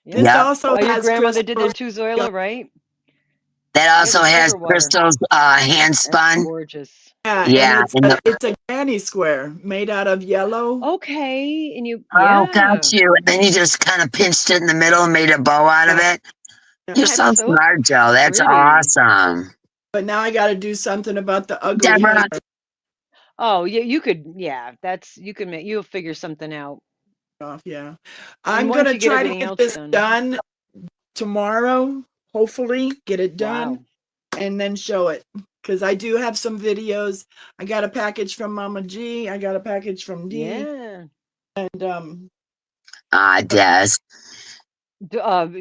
Yeah. This Yep. also Oh, your has grandmother did crystals. that too, Zoila, right? That Yeah, also the has sugar water. crystals, hand That's spun. gorgeous. Yeah, and Yeah. it's a Gannie square made out of yellow. Okay, and you, Oh, yeah, got you. And then you just kind of pinched it in the middle and made a bow out of it. You're that's so so smart, Joe. That's pretty. awesome. But now I got to do something about the ugly hair Deborah. Oh, yeah, you could, yeah, you can make, you'll figure something out. off. Yeah, And I'm once gonna you get try to everything get else this done. done tomorrow. Hopefully, get it done Wow. and then show it. Because I do have some videos. I got a package from Mama G. I got a package from D. Yeah. And Des.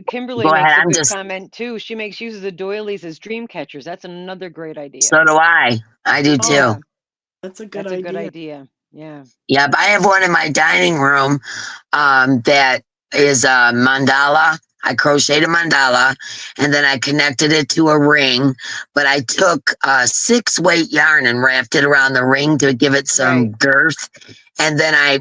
Kimberly Go makes ahead. a I'm good just, comment too. She makes use of the doilies as dream catchers. That's another great idea. so do I. I do too. Yeah, that's a good that's a idea. good idea. Yeah. Yep. I have one in my dining room that is a mandala. I crocheted a mandala and then I connected it to a ring, but I took 6-weight yarn and wrapped it around the ring to give it some Right. girth. And then I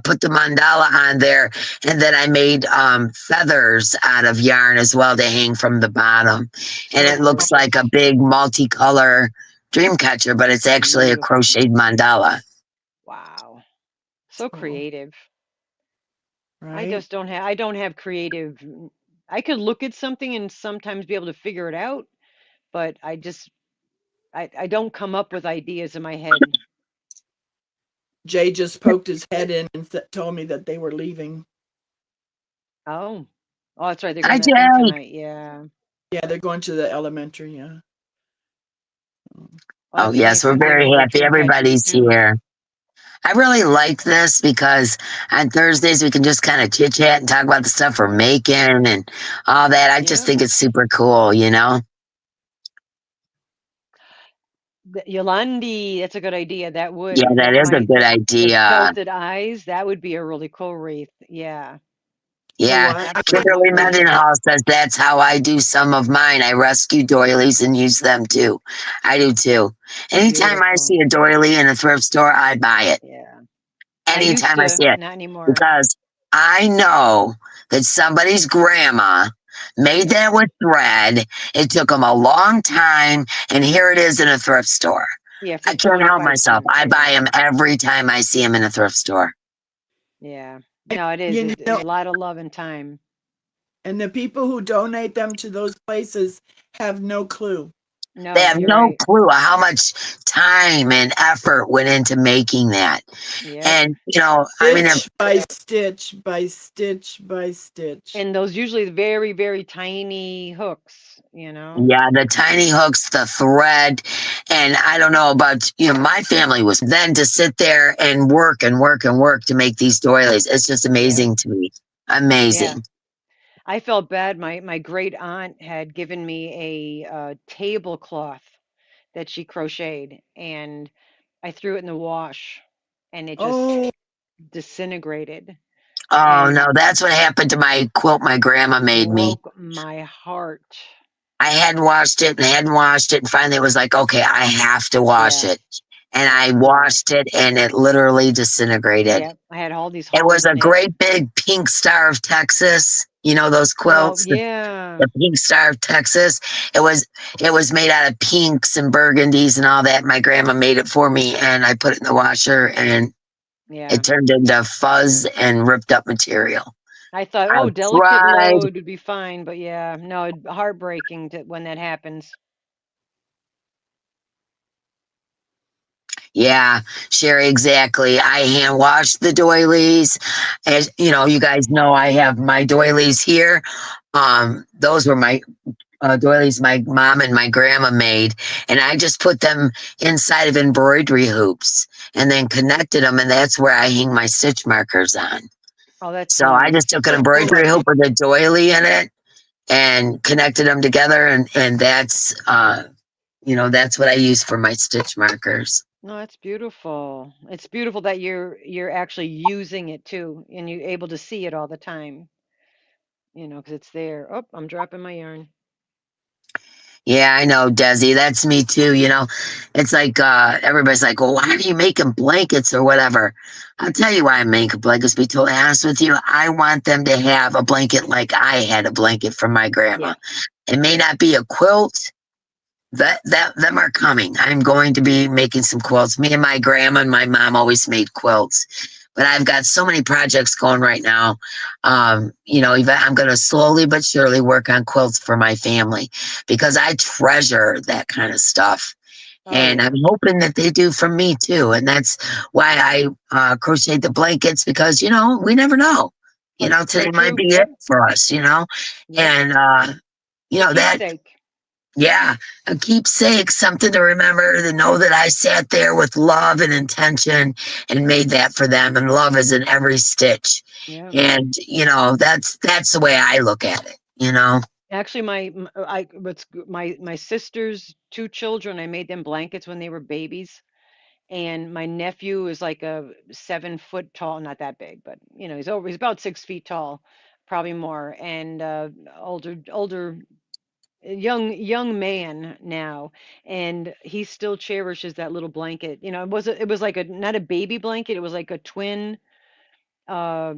put the mandala on there, and then I made feathers out of yarn as well to hang from the bottom. And So it looks like a gorgeous. big multicolor dream catcher, but it's actually a Beautiful. crocheted mandala. Wow. So So, creative. I right? just don't have, I don't have creative. I could look at something and sometimes be able to figure it out, but I don't come up with ideas in my head. Jay just poked his head in and told me that they were leaving. Oh. Oh, that's right. They're Hi, going to that thing Jay. tonight. Yeah. Yeah, they're going to the elementary. Yeah. Oh, Oh, that's yes, nice we're to be very able to happy. dream catchers Everybody's too. here. I really like this because on Thursdays we can just kind of chit chat and talk about the stuff we're making and all that. I just Yeah. think it's super cool, you know? Yolandi, that's a good idea. That would, Yeah, that is a good the idea. felted eyes, that would be a really cool wreath. Yeah, The Yeah, what? Kimberly absolutely. Mendenhall says that's how I do some of mine. I rescue doilies and use them too. I do too. Anytime I Beautiful. see a doily in a thrift store, I buy it. Yeah. I used Anytime I to, see it, not anymore. because I know that somebody's grandma made that with thread. It took them a long time, and here it is in a thrift store. Yeah, for I can't help 25 myself. cents. I buy Yeah. them every time I see them in a thrift store. Yeah. No, it is. You It's know, a lot of love and time. and the people who donate them to those places have no clue. They No, have you're no right. clue how much time and effort went into making that. Yep. And, you know, I mean, Stitch by stitch by stitch by stitch. And those usually very, very tiny hooks, you know? yeah, the tiny hooks, the thread, and I don't know about, you know, my family was then to sit there and work and work and work to make these doilies. It's just Yeah. amazing to me. Yeah. Amazing. I felt bad. My great aunt had given me a tablecloth that she crocheted, and I threw it in the wash, and it just Oh, disintegrated Oh and no, that's what happened to my quilt my grandma made me. broke my heart. I hadn't washed it and hadn't washed it, and finally it was like, okay, I have to wash Yeah, it. And yeah, I yeah, washed it and it literally disintegrated. yeah. I had all these It was holes a in it. great big pink Star of Texas. You know those Oh, quilts, yeah, the pink Star of Texas. It was made out of pinks and burgundies and all that. My grandma made it for me, and I put it in the washer, and yeah. it turned into fuzz and ripped up material. I thought, I oh, delicate tried. load would be fine, but yeah, no, heartbreaking when that happens. Yeah, Sherry, exactly. I hand wash the doilies. As you know, you guys know I have my doilies here. Those were my doilies my mom and my grandma made, and I just put them inside of embroidery hoops and then connected them, and that's where I hang my stitch markers on. Oh, that's So I just nice. took an embroidery lucky. hoop with a doily in it and connected them together, and that's you know, that's what I use for my stitch markers. No, that's beautiful. It's beautiful that you're actually using it too, and you're able to see it all the time, because it's there. Oh, I'm dropping my yarn. Yeah, I know, Desi. That's me too. It's like everybody's like, "Well, why are you making blankets or whatever?" I'll tell you why I'm making blankets. To be totally honest with you, I want them to have a blanket like I had a blanket from my grandma. Yeah. It may not be a quilt. That them are coming. I'm going to be making some quilts. Me and my grandma and my mom always made quilts, but I've got so many projects going right now. Even I'm going to slowly but surely work on quilts for my family because I treasure that kind of stuff. Oh And yeah. I'm hoping that they do from me too. And that's why I crochet the blankets because, we never know. So Today might true. be it Yep. for us, Yep. and, It's a that keepsake. yeah, a keepsake, something to remember, to know that I sat there with love and intention and made that for them. And love is in every stitch. Yeah. And, that's the way I look at it. Actually, my sister's two children, I made them blankets when they were babies. And my nephew is like a 7 foot tall, not that big, but he's about 6 feet tall, probably more, and older young man now, and he still cherishes that little blanket. It was like a not a baby blanket, it was like a twin, uh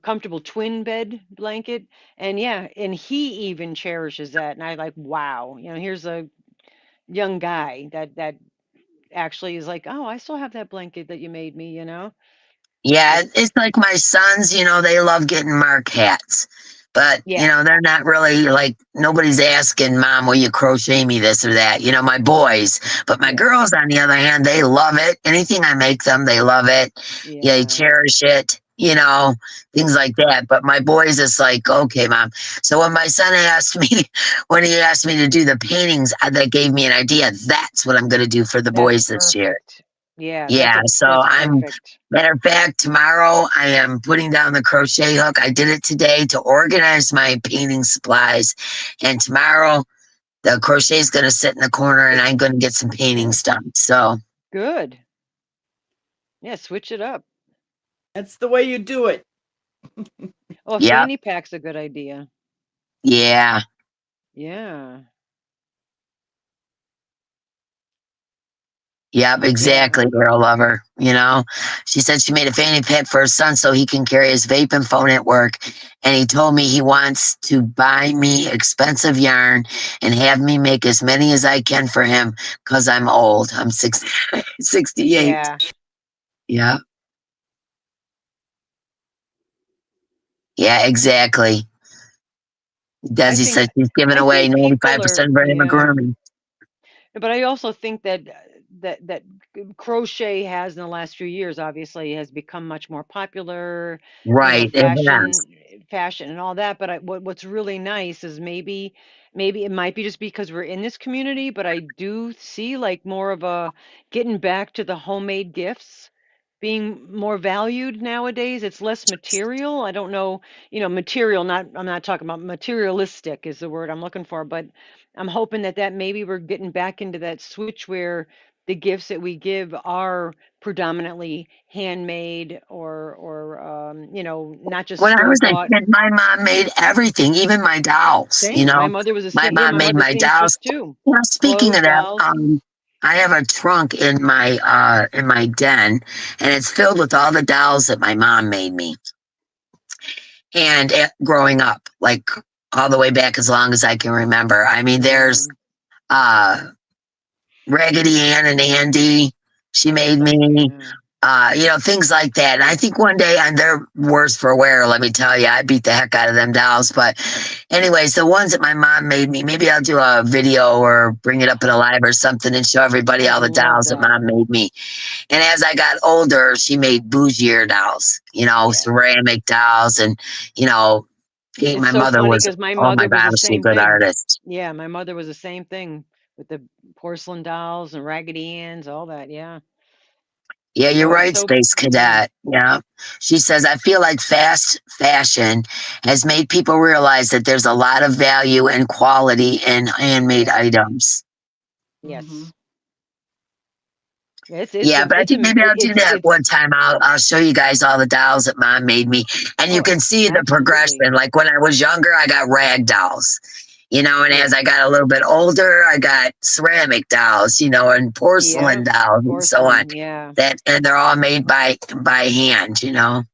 comfortable twin bed blanket. And yeah, and he even cherishes that, and I like, wow, here's a young guy that actually is like, oh, I still have that blanket that you made me. Yeah, It's it's like my sons, they love getting mark hats. But, Yeah, they're not really like, nobody's asking, Mom, will you crochet me this or that? My boys. But my yeah, girls, on the other hand, they love it. Anything I make them, they love it. Yeah, they yeah, cherish it, things like that. But my boys, it's like, okay, Mom. So when my son asked me, when he asked me to do the paintings, that gave me an idea. That's what I'm going to do for the that's boys this year. perfect. Yeah, Yeah, so that's I'm, perfect. matter of fact, tomorrow I am putting down the crochet hook. I did it today to organize my painting supplies. And tomorrow the crochet is going to sit in the corner and I'm going to get some paintings done. So, Good. Yeah, switch it up. That's the way you do it. Oh, a yep, fanny pack's a good idea. yeah, Yeah, yep, yeah, exactly, girl lover. She said she made a fanny pack for her son so he can carry his vape and phone at work. And he told me he wants to buy me expensive yarn and have me make as many as I can for him because I'm old. I'm 68. yeah. Yeah. Yeah, exactly. I Desi think said she's giving I away think people are, 95% of her yeah. amigurumi. But I also think that crochet has, in the last few years, obviously has become much more popular, Right. It has. fashion and all that. But what's really nice is maybe it might be just because we're in this community, but I do see like more of a getting back to the homemade gifts being more valued nowadays. It's less material. I don't know, material, I'm not talking about materialistic is the word I'm looking for, but I'm hoping that maybe we're getting back into that switch where the gifts that we give are predominantly handmade, or not just When I store was a bought. kid, my mom made everything, even my dolls, Same. My mother was the My same. Yeah, mom my made mother my dolls. seamstress too. Speaking Clothes, of that, dolls. I have a trunk in my den, and it's filled with all the dolls that my mom made me. And growing up, like all the way back as long as I can remember. I mean, Yeah. there's uh Raggedy Ann and Andy. She made Oh me, yeah. things like that. And I think one day, and they're worse for wear, let me tell you, I beat the heck out of them dolls. But, anyways, the ones that my mom made me, maybe I'll do a video or bring it up in a live or something and show everybody I'd all the love dolls that that. mom made me. And as I got older, she made bougier dolls, Yeah. ceramic dolls, and, you know, It's my so mother funny was, because my oh my mother was God, the was she a same good thing. artist. Yeah, my mother was the same thing with the porcelain dolls and Raggedy Anns, all that. Yeah. Yeah, you're Oh, it's right, so, Space yeah. Cadet. Yeah. She says, I feel like fast fashion has made people realize that there's a lot of value and quality in handmade Yeah. items. Mm-hmm. Yes. Yeah, but I think maybe I'll do that one time. I'll show you guys all the dolls that Mom made me, and you can see the progression. Like when I was younger, I got rag dolls, you know, and as I got a little bit older, I got ceramic dolls, you know, and porcelain dolls and so on. Yeah. And they're all made by hand, you know.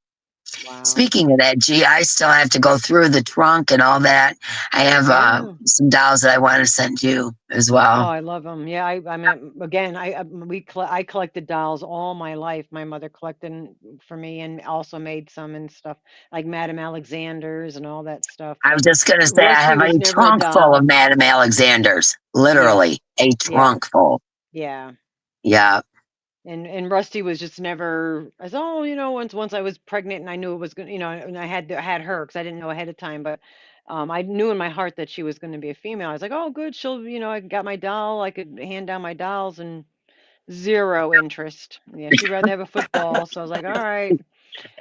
Wow. Speaking of that, G, I still have to go through the trunk and all that. I have some dolls that I want to send you as well. Oh, I love them. Yeah, I mean, again, I collected dolls all my life. My mother collected for me and also made some and stuff like Madame Alexander's and all that stuff. I was just gonna say I have a trunk full of Madame Alexander's, literally a trunk full. Yeah. Yeah. And Rusty was just never. I said, oh, you know, once I was pregnant and I knew it was gonna, you know, and I had her because I didn't know ahead of time, but I knew in my heart that she was going to be a female. I was like, oh, good, she'll, you know, I got my doll, I could hand down my dolls, and zero interest. Yeah, she'd rather have a football. So I was like, all right.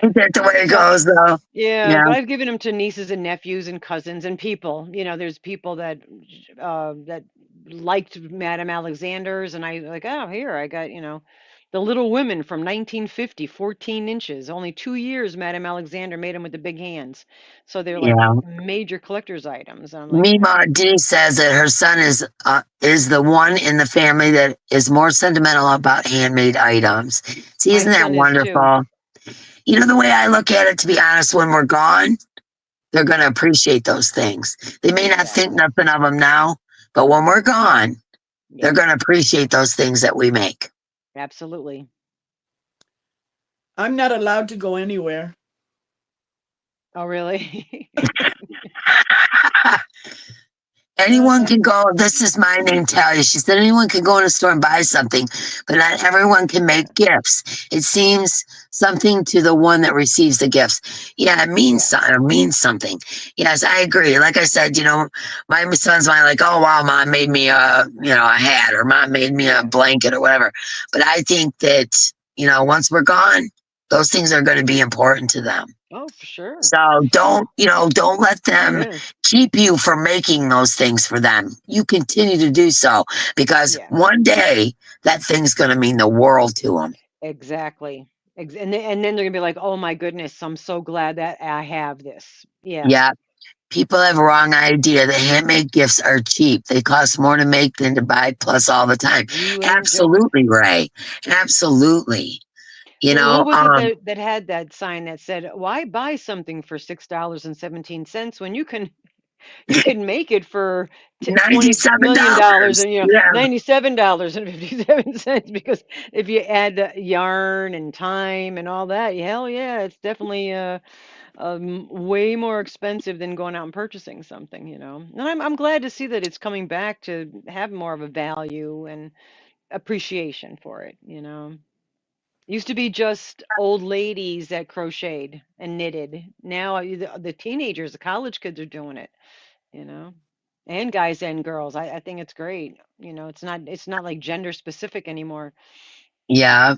That's the way it goes, though. Yeah, but I've given them to nieces and nephews and cousins and people. You know, there's people that liked Madame Alexander's, and I like, oh, here I got, you know, the Little Women from 1950, 14 inches, only 2 years. Madame Alexander made them with the big hands, so they're like major collector's items. I'm like, Mima D says that her son is the one in the family that is more sentimental about handmade items. See, isn't that wonderful? You know, the way I look at it, to be honest, when we're gone, they're going to appreciate those things. They may not think nothing of them now, but when we're gone, they're going to appreciate those things that we make. Absolutely. I'm not allowed to go anywhere. Oh, really? Anyone can go. This is my name, Talia. She said anyone can go in a store and buy something, but not everyone can make gifts. It seems something to the one that receives the gifts. Yeah, it means something. It means something. Yes, I agree. Like I said, you know, my son's like, oh wow, Mom made me a hat, or Mom made me a blanket, or whatever. But I think that, you know, once we're gone, those things are going to be important to them. Oh, for sure. So don't let them keep you from making those things for them. You continue to do so, because one day that thing's going to mean the world to them. Exactly. And then they're going to be like, oh my goodness, I'm so glad that I have this. Yeah. Yeah. People have a wrong idea that handmade gifts are cheap. They cost more to make than to buy, plus all the time. Absolutely, Ray. Absolutely. You know, who was it that had that sign that said, why buy something for $6.17 when you can make it for $20 million and, you know, $97.57, because if you add the yarn and time and all that, hell yeah, it's definitely way more expensive than going out and purchasing something, you know. And I'm glad to see that it's coming back to have more of a value and appreciation for it, you know. Used to be just old ladies that crocheted and knitted. Now the teenagers, the college kids are doing it, you know, and guys and girls. I think it's great. You know, it's not like gender specific anymore. Yeah.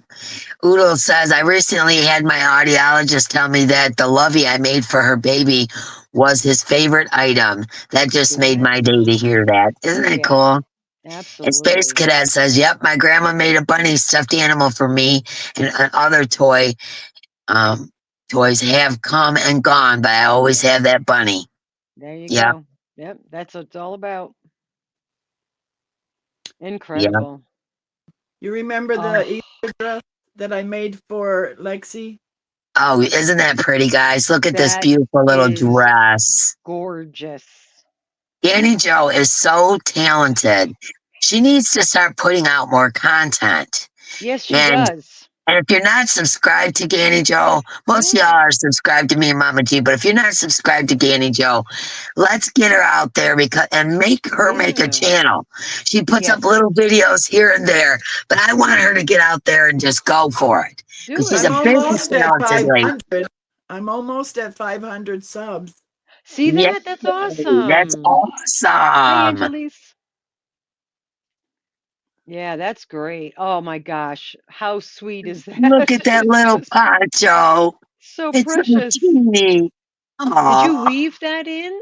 Oodle says, I recently had my audiologist tell me that the lovey I made for her baby was his favorite item. That just made my day to hear that. Isn't that cool? Absolutely. And Space Cadet says, yep, my grandma made a bunny stuffed animal for me, and other toys have come and gone, but I always have that bunny. There you go. Yep, that's what it's all about. Incredible. You remember the Easter dress that I made for Lexi? Oh, isn't that pretty, guys? Look at this beautiful little dress. Gorgeous. Gannie Jo is so talented. She needs to start putting out more content. Yes, she does. And if you're not subscribed to Gannie Jo, most of y'all are subscribed to me and Mama G, but if you're not subscribed to Gannie Jo, let's get her out there and make her make a channel. She puts up little videos here and there, but I want her to get out there and just go for it. Because she's a business talented lady. I'm almost at 500 subs. See that? That's awesome. That's awesome. Hi, Angelise. Yeah, that's great. Oh my gosh, how sweet is that? Look at that little poncho. So precious. So teeny. Did you weave that in?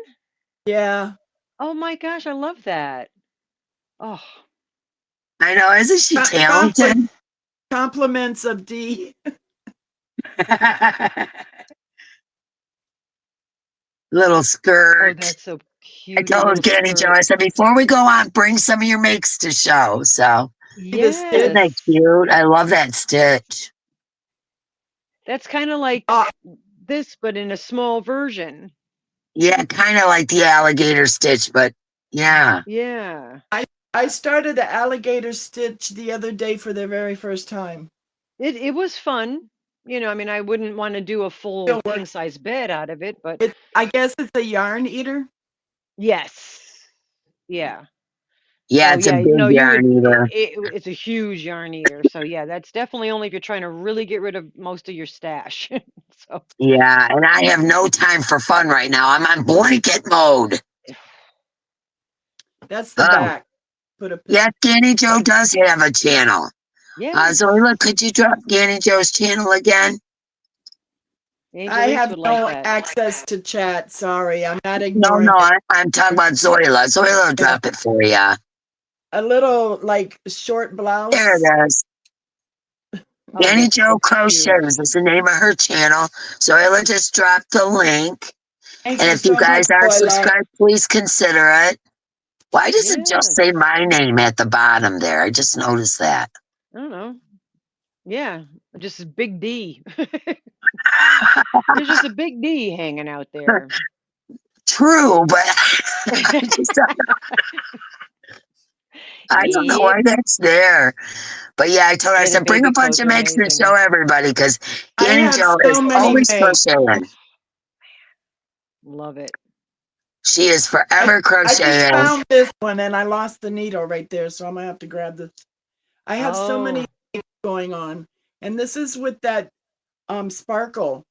Yeah. Oh my gosh, I love that. Oh. I know, isn't she talented? Compliments of Dee. Little skirt. Oh, that's so I cute. told Gannie Joe, I said, before we go on, bring some of your makes to show. So, isn't that Yes. cute? I love that stitch. That's kind of like this, but in a small version. Yeah, kind of like the alligator stitch, but yeah. Yeah. I started the alligator stitch the other day for the very first time. It was fun. You know, I mean, I wouldn't want to do a full king size bed out of it, but I guess it's a yarn eater. yes. Yeah. Yeah, So it's a yeah, big no, you would. yarn eater. It's a huge yarn eater. So yeah, that's definitely only if you're trying to really get rid of most of your stash. So Yeah, and I have no time for fun right now. I'm on blanket mode. That's the back. Yeah, Gannie Joe does have a channel. yeah. Zoila, could you drop Gannie Joe's channel again? I have would no like that. access to chat. Sorry, I'm not No, ignoring it. I'm talking about Zoila. Zoila will drop it for you. A little like short blouse. There it is. Gannie Joe Crochets is the name of her channel. Zoila just dropped the link. Thank and you if so you guys much, aren't Zoila. subscribed, please consider it. Why does it just say my name at the bottom there? I just noticed that. I don't know. Yeah, just a big D. There's just a big D hanging out there. True, but I don't know why that's there. But yeah, I told her, I said, bring a bunch of makes and show everybody because Gannie Joe is always crocheting. Love it. She is forever crocheting. I just found this one and I lost the needle right there, so I'm gonna have to grab this. I have so many things going on, and this is with that sparkle.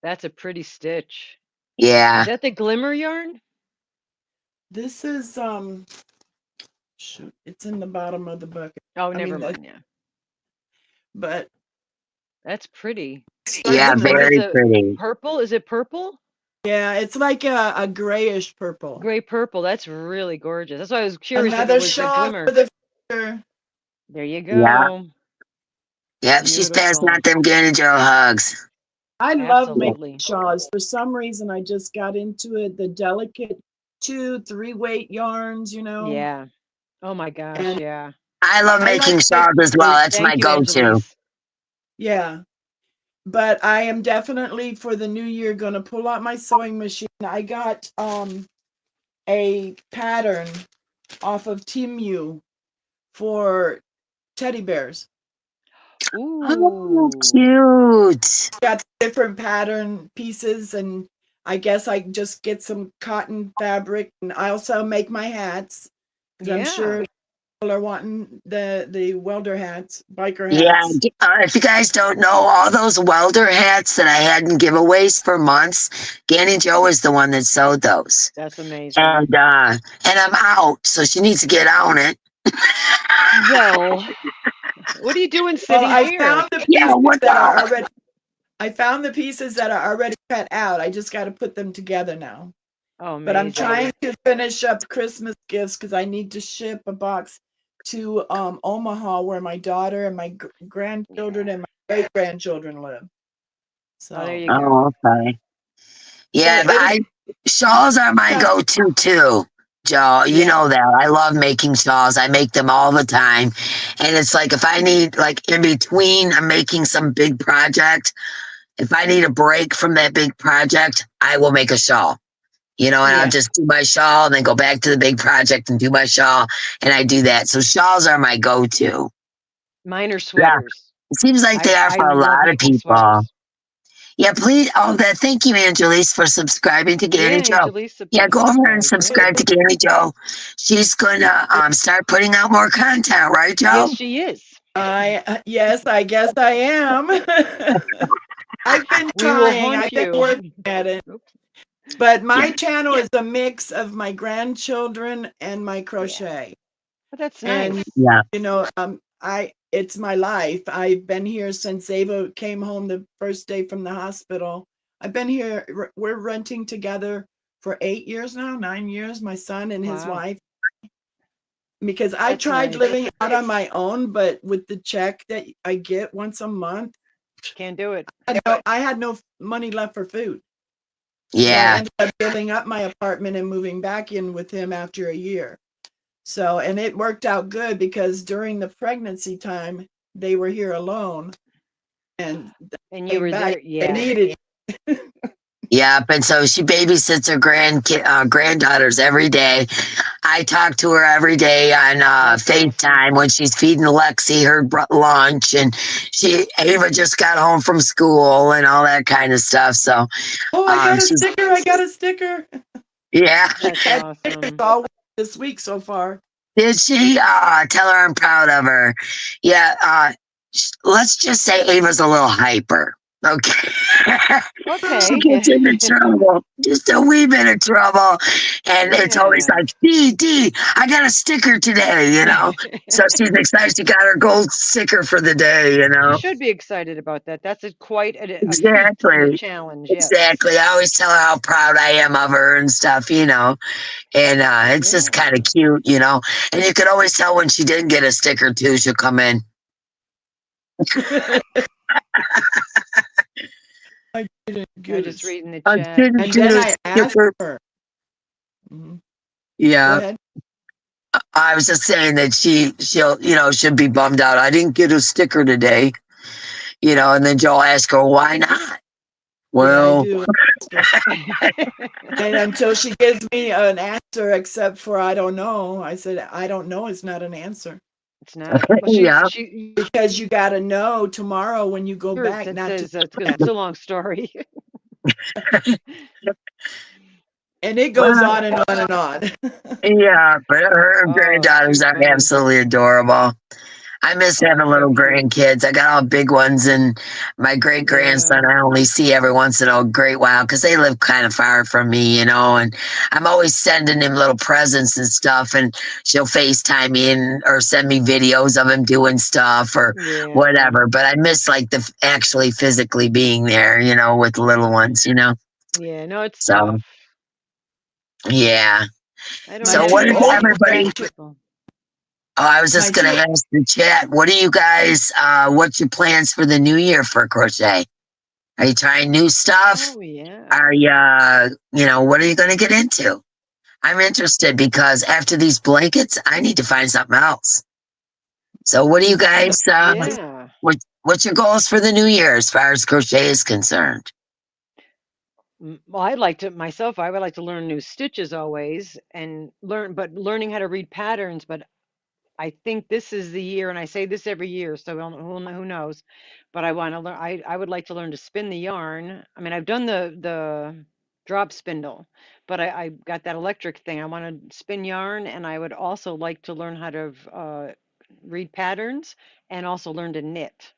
That's a pretty stitch. Yeah. Is that the glimmer yarn? This is shoot, it's in the bottom of the bucket. Oh, never mind. Yeah. But that's pretty. Yeah, very pretty. Purple? Is it purple? Yeah, it's like a grayish purple. Gray purple. That's really gorgeous. That's why I was curious Another if it was the glimmer. For the future. There you go. Yeah, she's passing out them Gannie Joe hugs. I love making shawls. For some reason, I just got into it. The delicate 2-3 weight yarns, you know. Yeah. Oh my gosh, yeah. I love making shawls as well. That's my go-to. Yeah. But I am definitely for the new year going to pull out my sewing machine. I got a pattern off of Temu for teddy bears. Ooh. Oh, cute. Got different pattern pieces, and I guess I just get some cotton fabric, and I also make my hats because I'm sure people are wanting the welder hats, biker hats. Yeah, if you guys don't know, all those welder hats that I had in giveaways for months, Gannie Joe is the one that sewed those. That's amazing. And I'm out, so she needs to get on it. Well, what are you doing sitting here? I found the pieces that are already cut out. I just got to put them together now. Oh, amazing. But I'm trying to finish up Christmas gifts because I need to ship a box to Omaha, where my daughter and my grandchildren and my great grandchildren live. So there you go. Okay. Yeah, but shawls are my go-to too, Joe. You know that. I love making shawls. I make them all the time. And it's like if I need, like in between, I'm making some big project. If I need a break from that big project, I will make a shawl. You know, and I'll just do my shawl and then go back to the big project and do my shawl. And I do that. So shawls are my go-to. Mine are sweaters. It seems like they are for a lot of people. Sweaters. Yeah, please. Oh, thank you, Angelise, for subscribing to Gannie Joe. Yeah, go over and subscribe to Gannie Joe. She's gonna start putting out more content, right, Joe? Yes, she is. Yes, I guess I am. I've been trying. I've been working at it. But my channel is a mix of my grandchildren and my crochet. Oh, that's nice. And you know, it's my life. I've been here since Ava came home the first day from the hospital. I've been here. We're renting together for 8 years now, 9 years. My son and his wife. because I That's tried nice. living out on my own, but with the check that I get once a month, Can't do it. I had no money left for food. So I Yeah. ended up giving up my apartment and moving back in with him after a year. So, and it worked out good because during the pregnancy time, they were here alone. And you were there, they yeah. needed. Yep, and so she babysits her granddaughters every day. I talk to her every day on That's FaceTime when she's feeding Lexi her lunch, and Ava just got home from school and all that kind of stuff. So, Oh, I got a she's sticker! I got a sticker! yeah. That's Had awesome. stickers all this week so far. Did she? Tell her I'm proud of her. Yeah. Let's just say Ava's a little hyper. Okay. She Okay. gets into trouble, just a wee bit of trouble. And it's always Yeah. like, D, I got a sticker today, you know? So she's excited she got her gold sticker for the day, you She know? should be excited about that. That's quite a feat and a Exactly. challenge. Yes. Exactly. I always tell her how proud I am of her and stuff, you know? And it's just Yeah. kind of cute, you know? And you could always tell when she didn't get a sticker, too. She'll come in. I didn't I'm get just it. reading the I chat. didn't And get then a I asked sticker. her. Mhm. Go Yeah. ahead. I was just saying that she'll be bummed out. I didn't get a sticker today, you know, and then Joel asked her, why not? Well, Yeah, I do. And until she gives me an answer, except for I don't know, I said, I don't know is not an answer. It's not. Well, yeah. Because you got to know tomorrow when you go back. That Not says to, because it's a long story. and it goes Well, on and on and on. yeah, but her Oh, too granddaughters are funny. absolutely adorable. I miss having Oh, so little cute. grandkids. I got all big ones, and my great grandson Yeah. I only see every once in a great while because they live kind of far from me, you know. And I'm always sending him little presents and stuff, and she'll FaceTime me or send me videos of him doing stuff or Yeah. whatever. But I miss like the actually physically being there, you know, with the little ones, you know. Yeah. No, it's So tough. yeah. I don't My So have what two is any oldest everybody? grandkids, people. Oh, I was my just gonna two, ask the chat. What are you guys? What's your plans for the new year for crochet? Are you trying new stuff? Oh, yeah. Are you know, what are you gonna get into? I'm interested because after these blankets, I need to find something else. So, what do you guys? Yeah. What's your goals for the new year as far as crochet is concerned? Well, I'd like to myself, I would like to learn new stitches always and learning how to read patterns. But I think this is the year, and I say this every year, so who knows? But I want to learn. I would like to learn to spin the yarn. I mean, I've done the drop spindle, but I got that electric thing. I want to spin yarn, and I would also like to learn how to read patterns and also learn to knit.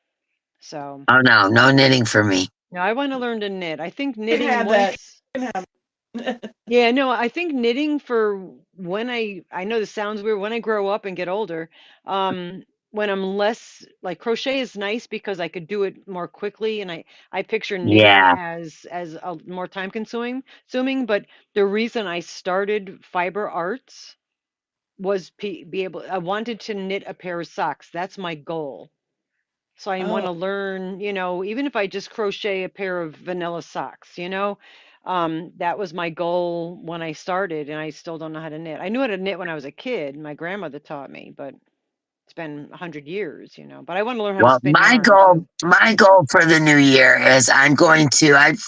So, Oh no, no knitting for me. now I want to learn to knit. I think can knitting have that. once. Can have. Yeah, no, I think knitting for when I know this sounds weird, when I grow up and get older, when I'm less like crochet is nice because I could do it more quickly and I picture knitting Yeah. as a more time consuming, but the reason I started fiber arts was be able I wanted to knit a pair of socks. That's my goal. So I want Oh, to learn, even if I just crochet a pair of vanilla socks, that was my goal when I started, and I still don't know how to knit. I knew how to knit when I was a kid. My grandmother taught me, but it's been 100 years, But I want to learn how to Well, spin yarn too. my goal for the new year is I've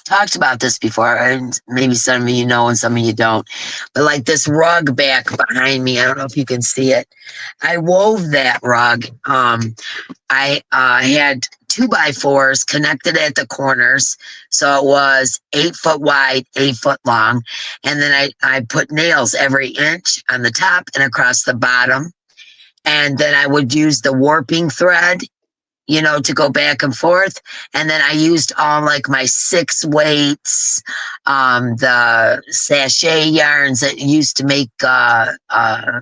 talked about this before, and maybe some of you know and some of you don't, but like this rug back behind me, I don't know if you can see it. I wove that rug. I had 2x4s connected at the corners. So it was 8 foot wide, 8 foot long. And then I put nails every inch on the top and across the bottom. And then I would use the warping thread, you know, to go back and forth. And then I used all like my 6 weights, the sachet yarns that you used to make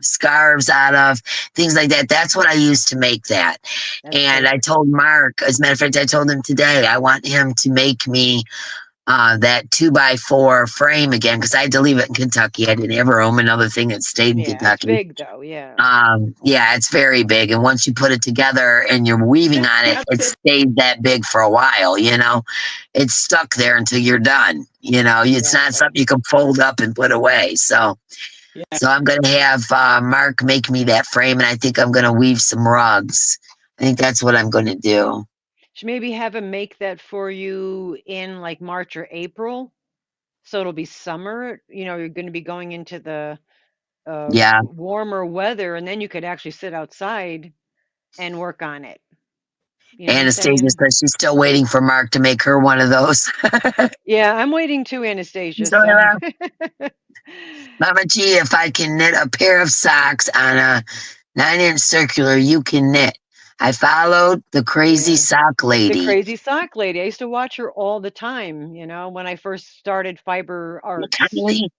scarves out of, things like that. That's what I used to make that. That's And cool. I told Mark, as a matter of fact, I told him today, I want him to make me that 2x4 frame again because I had to leave it in Kentucky. I didn't ever own another thing that stayed in Yeah, it's Kentucky. big though. Yeah. Yeah, it's very big, and once you put it together and you're weaving on it, it stays that big for a while. You know, it's stuck there until you're done. You know, it's not something you can fold up and put away. So, so I'm gonna have Mark make me that frame, and I think I'm gonna weave some rugs. I think that's what I'm gonna do. Should maybe have him make that for you in like March or April, so it'll be summer. You know, you're going to be going into the Yeah, warmer weather, and then you could actually sit outside and work on it. You know what I'm Anastasia saying? says she's still waiting for Mark to make her one of those. Yeah, I'm waiting too, Anastasia. So, So Mama G, if I can knit a pair of socks on a 9-inch circular, you can knit. I followed the crazy sock the lady. crazy sock lady. I used to watch her all the time, you know, when I first started fiber arts. Kylie?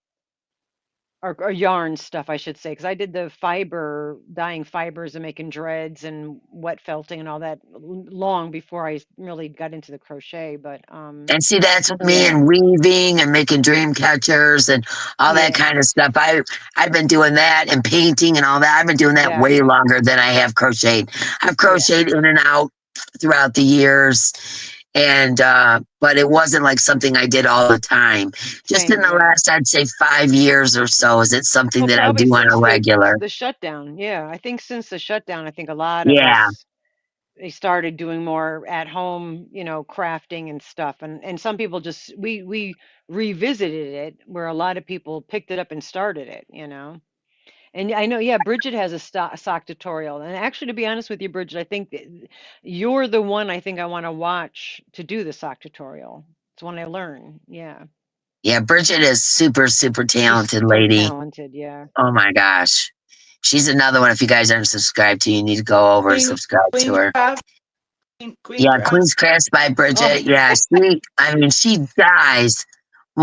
Or yarn stuff, I should say, because I did the fiber, dyeing fibers and making dreads and wet felting and all that long before I really got into the crochet. But And see, that's with me yeah, and weaving and making dream catchers and all that yeah, kind of stuff. I've been doing that and painting and all that. I've been doing that yeah, way longer than I have crocheted. I've yeah. crocheted in and out throughout the years. And but it wasn't like something I did all the time. Just in Same, the yeah. last, I'd say 5 years or so, is it something Well, that I probably do on a since regular? the shutdown. Yeah, I think since the shutdown, I think a lot of Yeah, us they started doing more at home, you know, crafting and stuff. And some people just we revisited it where a lot of people picked it up and started it, you know. And I know, yeah, Bridget has a sock tutorial. And actually, to be honest with you, Bridget, I think that you're the one I think I want to watch to do the sock tutorial. It's one I learn. Yeah. yeah. Bridget is super, super She's talented so lady. talented. Yeah. Oh my gosh. She's another one. If you guys aren't subscribed to, you need to go over and subscribe to her. Yeah, Queen's Crafts by Oh, Bridget. Yeah, she dies.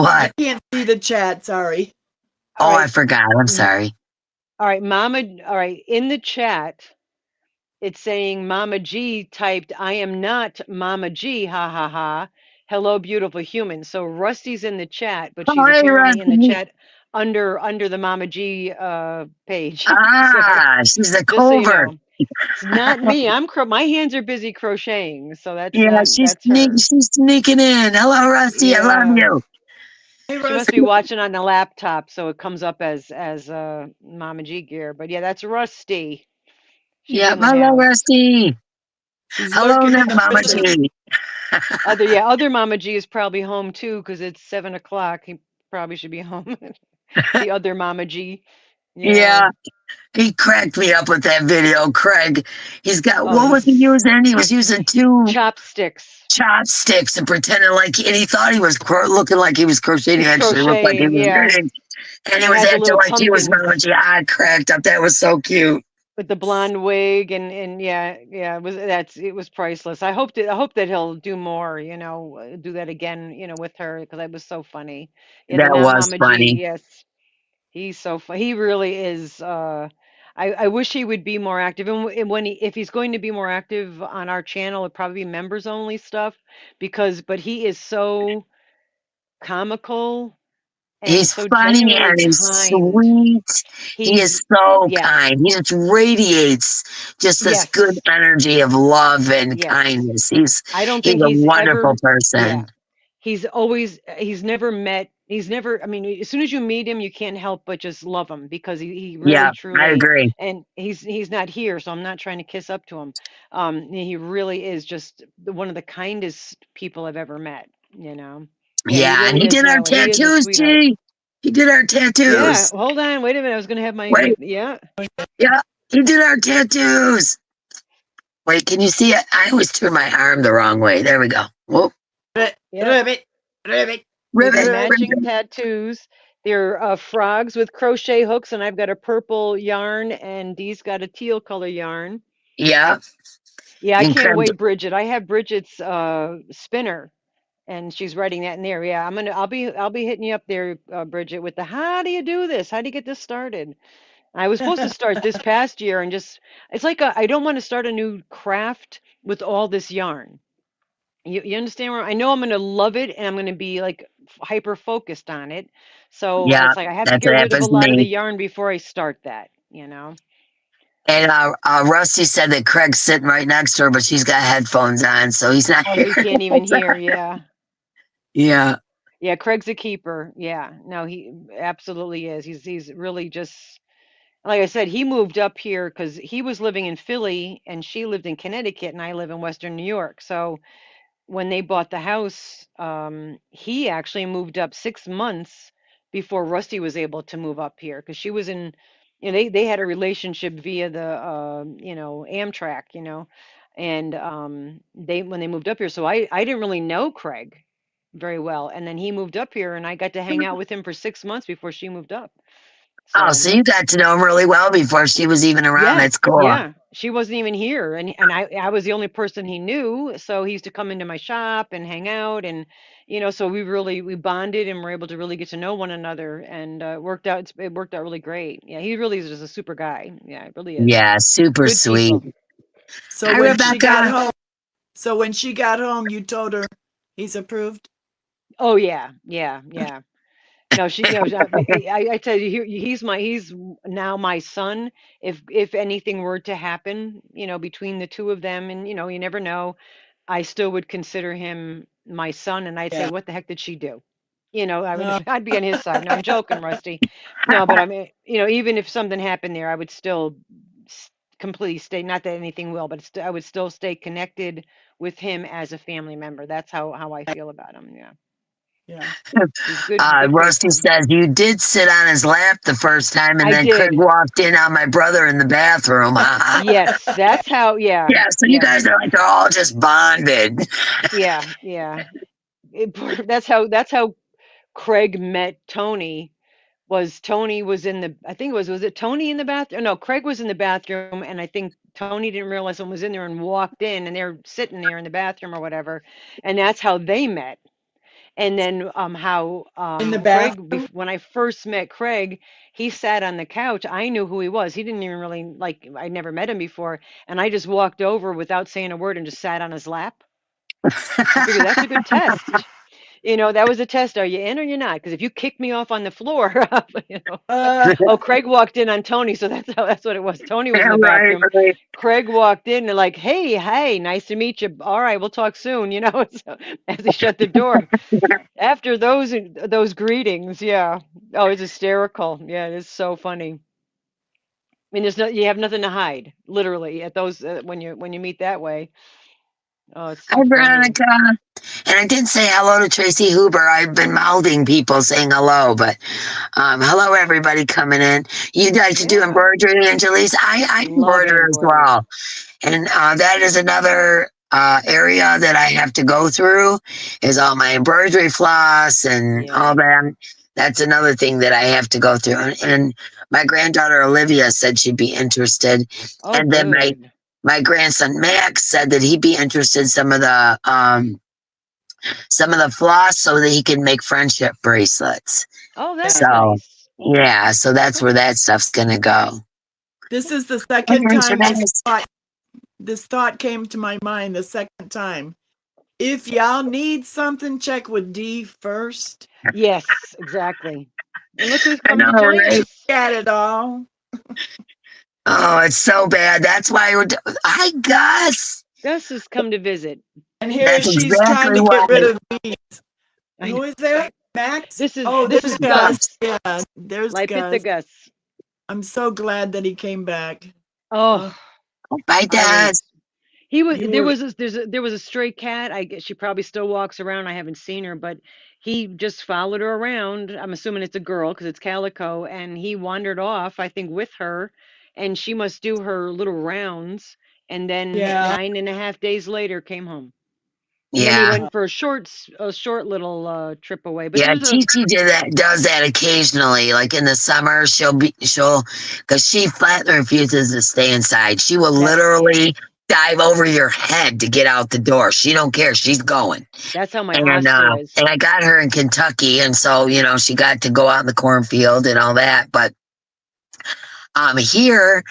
I What? can't see the chat. Sorry. all Oh, I right. forgot. I'm sorry. All right, Mama. All right. In the chat, it's saying Mama G typed, I am not Mama G. Ha ha ha. Hello, beautiful human. So Rusty's in the chat, but Oh, she's hey, apparently in the Rusty. chat under the Mama G page. So Ah, she's a just so you covert. know, it's not me. My hands are busy crocheting, so Yeah, that's her. she's sneaking in. Hello, Rusty. I love Yeah, you. Hey, she must Rusty. be watching on the laptop, so it comes up as Mama G gear. But yeah, that's Rusty. She's Yeah, in the hello, house. Rusty. She's Hello, lurking there, around. Mama G. Other Mama G is probably home too, because it's 7 o'clock. He probably should be home. The other Mama G. Yeah. Yeah, he cracked me up with that video, Craig. Oh, What was he using? He was using two chopsticks. chopsticks and pretending and he thought he was looking like he was crocheting. He's Actually looked like he crocheting, was yeah. knitting. And And he he was had the acting little like he was pumpkins Mama G. I cracked up. That was so cute. with the blonde wig and yeah, it was priceless. I hope that he'll do more, you know, do that again, you know, with her because that was so funny. Yeah, the That not was Mama G, funny. yes. He's so fun. He really is. I wish he would be more active. And if he's going to be more active on our channel, it'd probably be members only stuff but he is so comical and He's so funny genuinely and he's kind. sweet. He is He's, so yeah, kind. He just radiates just this good yes, energy of love and yes. kindness. I don't He's think a he's wonderful ever, yeah. person. He's never, I mean, as soon as you meet him, you can't help but just love him because he really Yeah, I truly, agree. and he's not here, so I'm not trying to kiss up to him. He really is just one of the kindest people I've ever met, you know. Yeah, he Yeah, and really he is. did our No, he is a tattoos, sweetheart. G. He did our Yeah, tattoos. hold on, wait a minute. I was gonna have Wait, yeah. yeah, he did our tattoos. Wait, can you see it? I always turn my arm the wrong way. There we go. Whoop. Yep. We have the Ribbit, matching ribbit. tattoos. They're frogs with crochet hooks, and I've got a purple yarn, and Dee's got a teal color yarn. Yeah, Yeah, I can't incredible. wait, Bridget. I have Bridget's spinner, and she's writing that in there. Yeah, I'll be hitting you up there, Bridget, with the how do you do this? How do you get this started? I was supposed to start this past year, and just it's like I don't want to start a new craft with all this yarn. You understand where I know I'm going to love it and I'm going to be like hyper focused on it. So Yeah, it's like I have to that's get what rid of a happens to lot of the me. yarn before I start that, you know? And Rusty said that Craig's sitting right next to her, but she's got headphones on, so he's not Oh, he hearing can't even what's hear. on. Yeah. Yeah. Yeah. Craig's a keeper. Yeah. No, he absolutely is. He's really just, like I said, he moved up here because he was living in Philly and she lived in Connecticut and I live in Western New York. So when they bought the house, he actually moved up 6 months before Rusty was able to move up here because she was in, they had a relationship via the, Amtrak, and when they moved up here, so I didn't really know Craig very well, and then he moved up here, and I got to hang out with him for 6 months before she moved up. Oh, So so you got to know him really well before she was even around. yeah, That's cool. yeah. She wasn't even here, and I was the only person he knew, so he used to come into my shop and hang out, and so we bonded and were able to really get to know one another, and it worked out really great. Yeah, he really is just a super guy. Yeah, it really is. Yeah, super Good sweet. people. So Hi, when she got Rebecca. home, you told her he's approved? Oh yeah, yeah, yeah. No, she knows. I tell you, he's now my son. If anything were to happen, between the two of them, and you never know, I still would consider him my son, and I'd say, Yeah. what the heck did she do? I would, Uh, I'd be on his side. No, I'm joking, Rusty. No, but I mean, even if something happened there, I would still completely stay. Not that anything will, but I would still stay connected with him as a family member. That's how I feel about him. Yeah, yeah. he's good Rusty person. says you did sit on his lap the first time, and I then Craig did. walked in on my brother in the bathroom. Yes, that's how. Yeah, Yeah, so you yeah, guys are like they're all just bonded. yeah, yeah. That's how Craig met Tony. Tony was in the, I think was it Tony in the bathroom? No, Craig was in the bathroom, and I think Tony didn't realize someone was in there and walked in, and they're sitting there in the bathroom or whatever, and that's how they met. And then how In the Craig, bathroom? when I first met Craig, he sat on the couch. I knew who he was. He didn't even really like. I never met him before, and I just walked over without saying a word and just sat on his lap. I figured that's a good test. That was a test. Are you in or you're not? Because if you kick me off on the floor, you know. Uh, Oh, Craig walked in on Tony, so that's what it was. Tony was Yeah, in the right, bathroom. right. Craig walked in and like, hey, nice to meet you. All right, we'll talk soon. So, as he shut the door. After those greetings, yeah. Oh, it's hysterical. Yeah, it's so funny. I mean, you have nothing to hide, literally, at those when you meet that way. Oh, it's Hi, so funny. Veronica. And I did say hello to Tracy Huber. I've been mouthing people saying hello, but hello, everybody coming in. You'd like to do Yeah, embroidery, Angelise? I love embroider as embroidery. well. And that is another area that I have to go through is all my embroidery floss and all Yeah. that. That's another thing that I have to go through. And my granddaughter Olivia said she'd be interested. Oh, And then good. my grandson Max said that he'd be interested in some of the floss so that he can make friendship bracelets. Oh, that's So nice. yeah, so that's where that stuff's gonna go. this is the Oh, second thanks for time that. this thought came to my mind the second time. If y'all need something, check with Dee first. Yes, exactly. And look who's I come know, to join right? us. At it all. Oh, it's so bad. That's why hi Gus. Gus has come to visit. And here That's she's trying exactly to why. get rid of these. I know. Who is there? Max? This is Oh, this there's is Gus. Gus. Yeah, there's Lipita Gus. Gus. I'm so glad that he came back. Oh, Uh, Bye, I Dad. was. He was you there were was there was a stray cat. I guess she probably still walks around. I haven't seen her, but he just followed her around. I'm assuming it's a girl because it's calico, and he wandered off. I think with her, and she must do her little rounds, and then yeah. 9.5 days later came home. And then he Yeah. went for a short little trip away. But Yeah, there's a Chi does that occasionally. Like in the summer, because she flatly refuses to stay inside. She will yeah. literally dive over your head to get out the door. She don't care. She's going. That's how my And Oscar is. and I got her in Kentucky, and so she got to go out in the cornfield and all that. But here,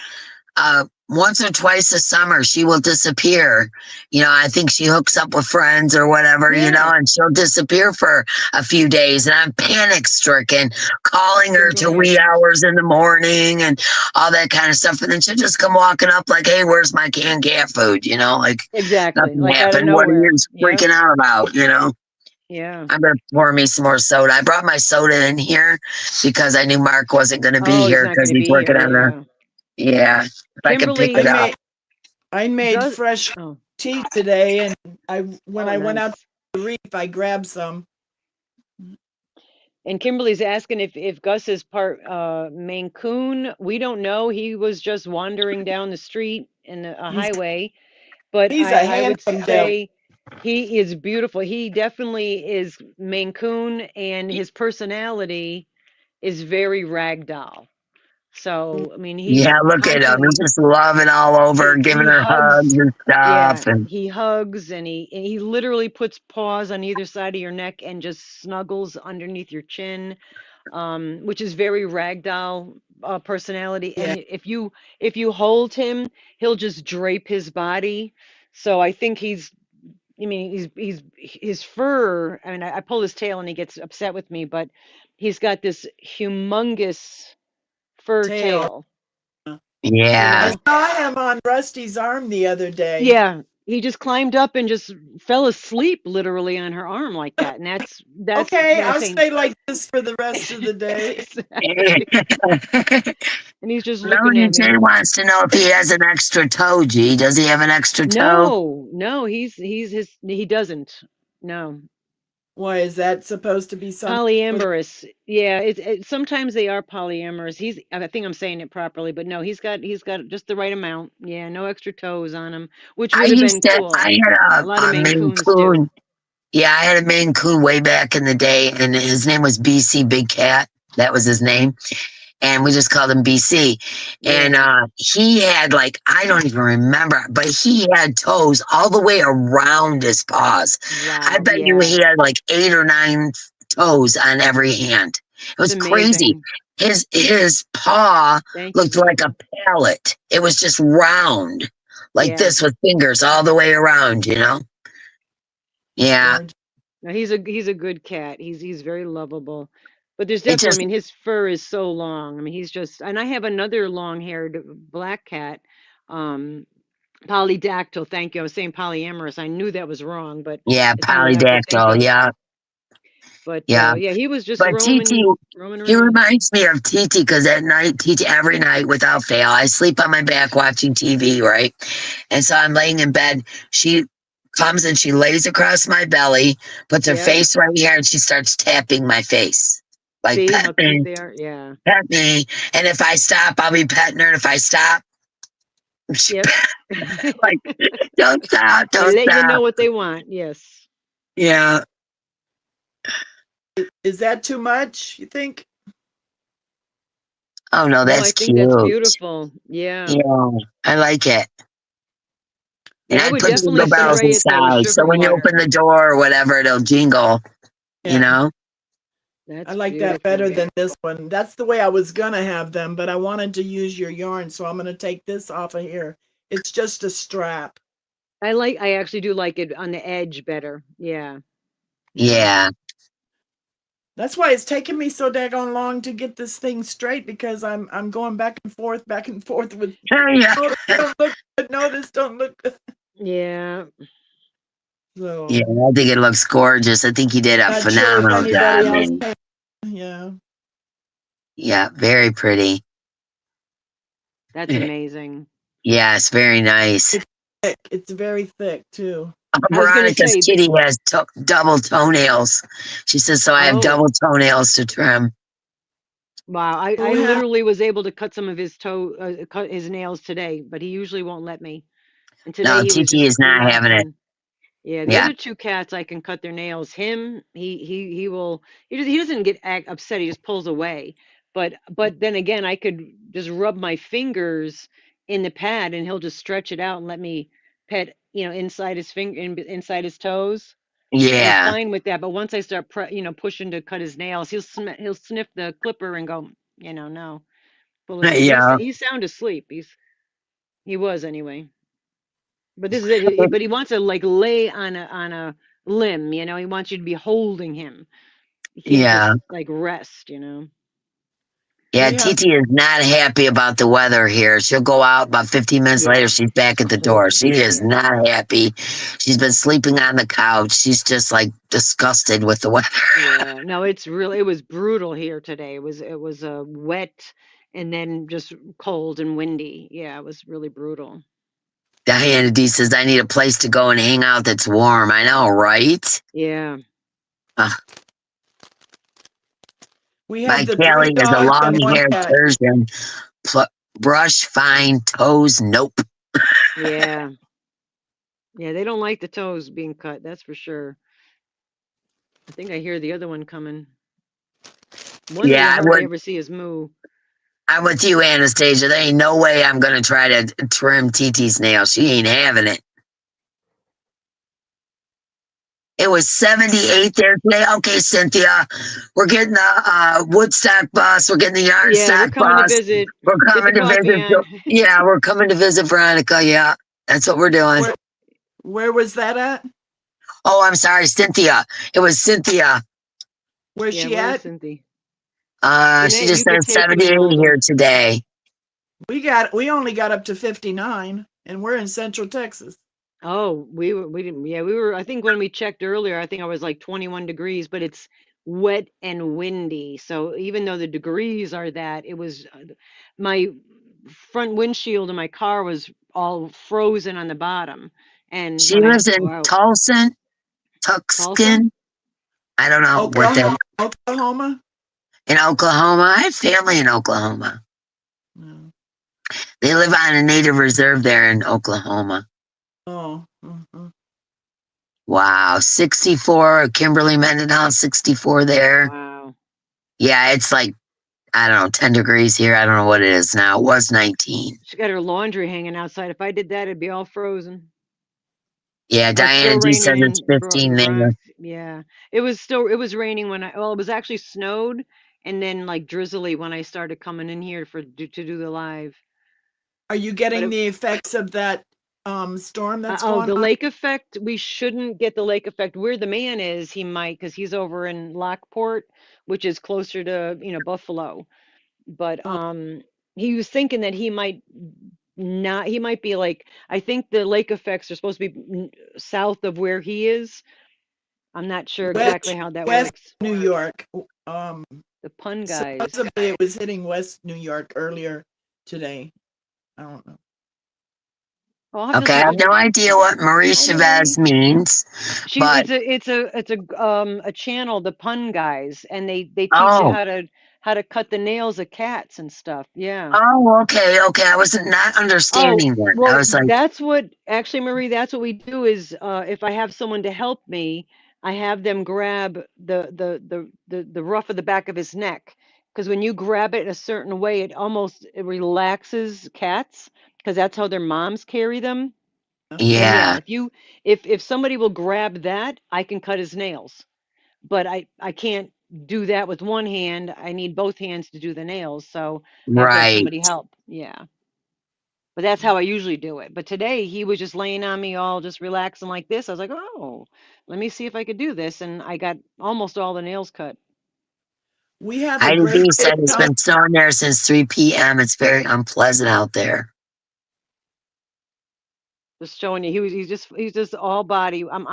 once or twice a summer, she will disappear. I think she hooks up with friends or whatever, Yeah. and she'll disappear for a few days. And I'm panic stricken, calling her to wee hours in the morning and all that kind of stuff. And then she'll just come walking up like, hey, where's my canned cat food? Like Exactly. nothing Like out of happened. What are you nowhere. Yep. freaking out about, Yeah. I'm going to pour me some more soda. I brought my soda in here because I knew Mark wasn't going to be Oh, he's here not going because to he's be working here. on Yeah. yeah, if I could pick Kimberly it up. I made does. fresh Oh, tea today, and when I went out nice. to the reef, I grabbed some. And Kimberly's asking if Gus is part Maine Coon. We don't know. He was just wandering down the street in a He's highway, but he's a I would handsome devil. say he is beautiful. He definitely is Maine Coon, and his personality is very ragdoll. So I mean, he Yeah, look at him. He's constantly just loving all over, giving he her hugs hugs. and Yeah, stuff. And he hugs and he literally puts paws on either side of your neck and just snuggles underneath your chin, which is very ragdoll personality. Yeah, And if you hold him, he'll just drape his body. So I think I mean, he's his fur. I mean, I pull his tail and he gets upset with me, but he's got this humongous fur tail. tail. You yeah, I know? saw him on Rusty's arm the other day. Yeah, he just climbed up and just fell asleep literally on her arm like that. And that's Okay, what I'm I'll saying. stay like this for the rest of the day. Exactly. And he's just looking Melanie at J me. wants to know if he has an extra toe. G, does he have an extra toe? No, he doesn't. No. Why is that supposed to be something for Polyamorous. Yeah, sometimes they are polyamorous. I think I'm saying it properly, but no, he's got just the right amount. Yeah, no extra toes on him, which would have been cool. I had A lot of a Maine Maine Coons do. Coon. Yeah, I had a Maine Coon way back in the day, and his name was BC Big Cat. That was his name. And we just called him BC. And Yeah. he had I don't even remember, but he had toes all the way around his paws. I Wow. bet you Yeah. he had 8 or 9 toes on every hand. It It's was crazy. amazing. His paw Thank you, looked like sweetie. a palette. It was just round, like Yeah. this with fingers all the way around. Yeah. gorgeous? No, he's a good cat. He's very lovable. But there's It definitely, I just mean, his fur is so long. I mean, and I have another long-haired black cat, um, polydactyl. Thank you. I was saying polyamorous. I knew that was wrong, but yeah, it's not what I was polydactyl. thinking. Yeah. But Yeah. yeah, he was just But TT, roaming he around. reminds me of TT because at night, TT, every night without fail, I sleep on my back watching TV, right? And so I'm laying in bed. She comes and she lays across my belly, puts her Yep. face right here, and she starts tapping my face. Like, See how pet cute me, they are? Yeah. pet me. And if I stop, I'll be petting her. And if I stop, she, Yep. like, don't stop, They don't let you know stop. what they want. Yes. Yeah. Is that too much, you think? Oh, no, No, I that's think that's cute. beautiful. Yeah. Yeah, I like it. And Yeah, I I would put definitely jingle bells spray it though with inside. So sugar when you water. open the door or whatever, it'll jingle, you Yeah. know? I That's like that better beautiful. than this one. That's the way I was gonna have them, but I wanted to use your yarn, so I'm gonna take this off of here. It's just a strap. I actually do like it on the edge better. Yeah. Yeah. Yeah. That's why it's taking me so daggone long to get this thing straight because I'm going back and forth with Yeah. no, this don't look good. No, this don't look good. Yeah. So Yeah, I think it looks gorgeous. I think you did a not sure if phenomenal anybody job, else man. can. Yeah. Yeah, very pretty. That's amazing. Yes, very nice. Thick. It's very thick too. I was gonna Veronica's say, kitty has double toenails. She says, so I have oh, double toenails to trim. wow. I Who have literally was able to cut some of cut his nails today, but he usually won't let me. And today No, he was TT just is not having it. laughing. Yeah, the Yeah. other two cats I can cut their nails. Him, he will. He doesn't get upset. He just pulls away. But then again, I could just rub my fingers in the pad, and he'll just stretch it out and let me pet, inside his inside his toes, and he's Yeah. fine with that. But once I start, pushing to cut his nails, he'll sniff the clipper and go, no, pull it away. But Yeah. he's sound asleep. He was anyway. But this is it. But he wants to like lay on a limb, you know. He wants you to be holding him. He can't Yeah. just like rest, you know. Yeah, We have Titi is not happy about the weather here. She'll go out about 15 minutes later. Yeah, She's back it's at the door. cold. She is Yeah. not happy. She's been sleeping on the couch. She's just like disgusted with the weather. Yeah. No, it's really it was brutal here today. It was wet and then just cold and windy. Yeah, it was really brutal. Diana D says, I need a place to go and hang out that's warm. I know, right? Yeah. Uh, we my have the 3 Callie is a dogs and 1 long-haired cat. Persian. Brush fine, toes, nope. Yeah. Yeah, they don't like the toes being cut, that's for sure. I think I hear the other one coming. One that you Yeah, hardly ever see is moo. I'm with you, Anastasia. There ain't no way I'm going to try to trim TT's nails. She ain't having it. It was 78 there today. Okay, Cynthia, we're getting the Woodstock bus. We're getting the Yeah, we're Yarnstock coming to bus. visit. We're Get the coming to coffee visit. on. Yeah, we're coming to visit Veronica. Yeah, that's what we're doing. Where was that at? Oh, I'm sorry, Cynthia. It was Cynthia. Where's Yeah, she where is at? Cynthia? She Jeanette, just you could said take me 78 home. here today. We only got up to 59 and we're in Central Texas. Oh, we didn't. Yeah, we were. I think when we checked earlier, I think I was like 21 degrees, but it's wet and windy. So even though the degrees are that, it was my front windshield of my car was all frozen on the bottom. And She when I had lives to go in out, Tulsa, Tulsa? Tuxkin. I don't know what that Oklahoma? in Oklahoma. I have family in Oklahoma. No. They live on a native reserve there in Oklahoma. Oh. Mm-hmm. Wow, 64. Kimberly Mendenhall, 64 there. Wow. Yeah, it's like, I don't know, 10 degrees here. I don't know what it is now. It was 19. She got her laundry hanging outside. If I did that, it'd be all frozen. Yeah, Oh, it's still Diana D says raining it's in 15 the there. Bronx. Yeah, it was raining when well, it was actually snowed and then like drizzly when I started coming in here to do the live. Are you But getting the effects of that storm that's oh, going the on? lake effect. We shouldn't get the lake effect. Where the man is, he might because he's over in Lockport, which is closer to Buffalo. But Oh, he was thinking that he might not. He might be like I think the lake effects are supposed to be south of where he is. I'm not sure exactly how that West works. New York. Um, The pun guys. Supposedly it was hitting West New York earlier today. I don't know. Oh, I'll have to Okay, I see. have no idea what Marie Hi, Chavez Marie. means, but It's a channel, the pun guys, and they teach you oh, how to cut the nails of cats and stuff. Yeah. okay. I wasn't not Oh, understanding that. I well, was like, that's what actually, Marie, that's what we do is if I have someone to help me, I have them grab the ruff of the back of his neck. Because when you grab it a certain way, it relaxes cats because that's how their moms carry them. And yeah, yeah, if somebody will grab that, I can cut his nails. But I can't do that with one hand. I need both hands to do the nails, so I have to have right. somebody help. Yeah. But that's how I usually do it. But today he was just laying on me all just relaxing like this. I was like, "Oh, let me see if I could do this." And I got almost all the nails cut. We have a Heidi great B big said it's been snowing there since 3 p.m. It's very unpleasant out there. Just showing you he's just all body. I'm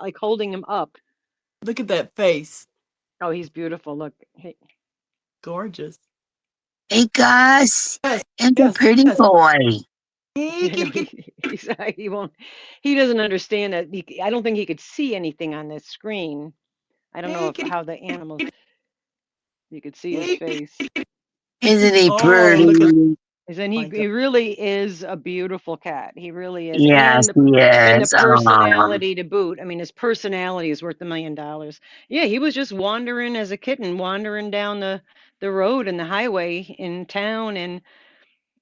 like holding him up. look at that face. Oh, he's beautiful. Look. Hey. Gorgeous. Hey, Gus, Yes, and the yes, pretty yes. boy. Hey, Yeah, no, kitty, kitty. he won't. He doesn't understand that. I don't think he could see anything on this screen. I don't know Hey, if kitty, how the animals. kitty. You could see his Hey, kitty. face. Isn't he Oh, look at pretty? Is and my God. he really is a beautiful cat. He really is. Yes, he And the is. personality to boot. I mean, his personality is worth $1 million. Yeah, he was just wandering as a kitten, wandering down the road and the highway in town. And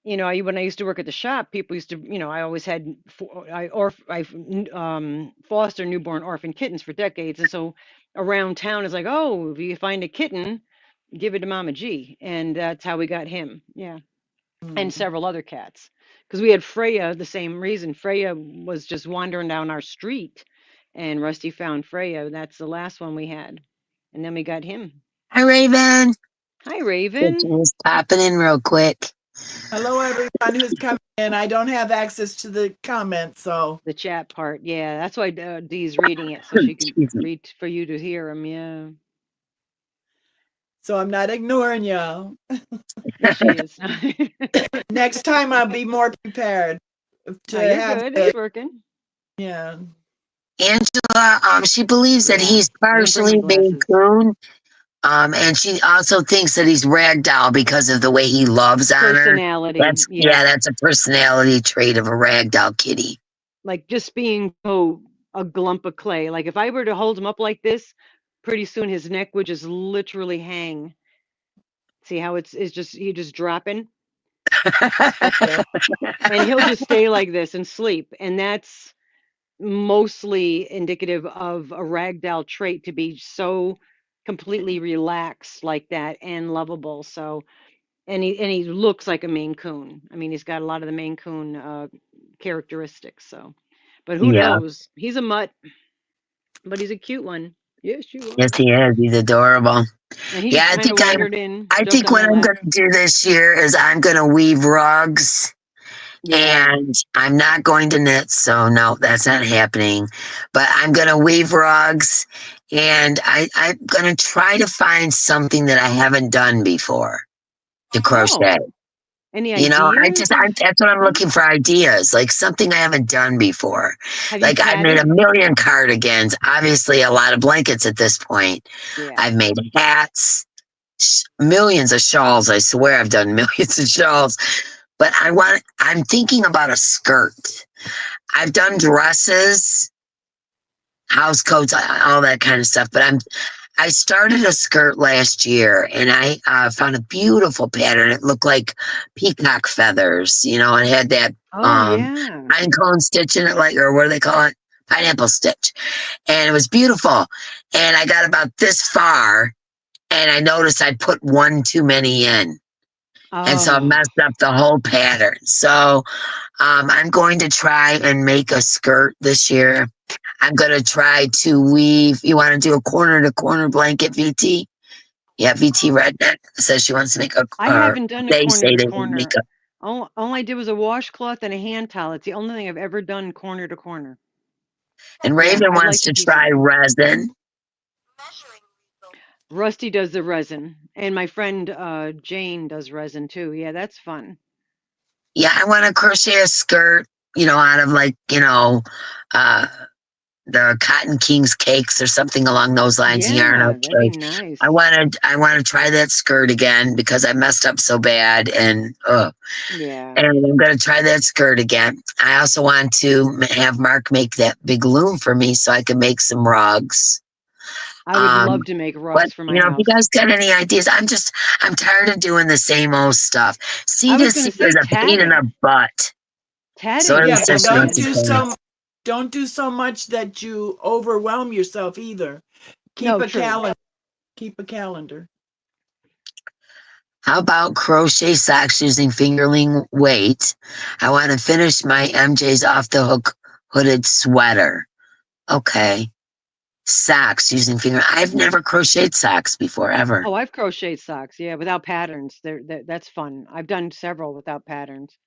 when I used to work at the shop, people used to, I always had foster newborn orphan kittens for decades, and so around town is like, oh, if you find a kitten, give it to Mama G, and that's how we got him. Yeah. and several other cats. Because we had Freya, the same reason. Freya was just wandering down our street, and Rusty found Freya. That's the last one we had. And then we got him. Hi, Raven. Hi, Raven. Just popping in real quick. Hello, everyone who's coming in. I don't have access to the comments, so. The chat part, yeah. That's why Dee's reading it, so she can read for you to hear them, yeah. So I'm not ignoring y'all. She is. Next time I'll be more prepared to you're have good. It's working. Yeah. Angela, she believes that he's partially Maine Coon. And she also thinks that he's ragdoll because of the way he loves on personality. Her. That's a personality trait of a ragdoll kitty. Like just being a glump of clay. Like if I were to hold him up like this, pretty soon his neck would just literally hang. See how it's just he just dropping? That's it. And he'll just stay like this and sleep. And that's mostly indicative of a ragdoll trait, to be so completely relaxed like that and lovable. So and he looks like a Maine Coon. I mean, he's got a lot of the Maine Coon characteristics. So, but who knows? He's a mutt, but he's a cute one. Yes, you are. Yes, he is. He's adorable. And he just kind of wandered in. I think what I'm going to do this year is I'm going to weave rugs. Yeah. And I'm not going to knit, so no, that's not happening. But I'm going to weave rugs, and I'm going to try to find something that I haven't done before to crochet. Any ideas? That's what I'm looking for, ideas, like something I haven't done before. Like I've made a million cardigans, obviously a lot of blankets at this point. Yeah. I've made hats, millions of shawls. I swear I've done millions of shawls. But I'm thinking about a skirt. I've done dresses, house coats, all that kind of stuff. But I started a skirt last year, and I found a beautiful pattern. It looked like peacock feathers, it had that pine cone stitch in it, or what do they call it? Pineapple stitch. And it was beautiful. And I got about this far, and I noticed I put one too many in. And so I messed up the whole pattern. So I'm going to try and make a skirt this year. I'm going to try to weave. You want to do a corner-to-corner blanket, VT? Yeah, VT Redneck says she wants to make a. I haven't done a corner-to-corner. All I did was a washcloth and a hand towel. It's the only thing I've ever done corner-to-corner. And Raven wants to try resin. Rusty does the resin, and my friend Jane does resin too. Yeah, that's fun. Yeah, I want to crochet a skirt, out of the Cotton King's cakes or something along those lines. Yeah, that'd be nice. I want to try that skirt again because I messed up so bad, and and I'm going to try that skirt again. I also want to have Mark make that big loom for me so I can make some rugs. I would love to make rugs for my house. If you guys got any ideas, I'm tired of doing the same old stuff. C2C is a pain in the butt. Tatting. Don't do so much that you overwhelm yourself either. Keep a calendar. How about crochet socks using fingerling weight? I want to finish my MJ's off the hook hooded sweater. Okay. Socks using finger. I've never crocheted socks before, ever. Oh, I've crocheted socks, yeah, without patterns. That's fun. I've done several without patterns.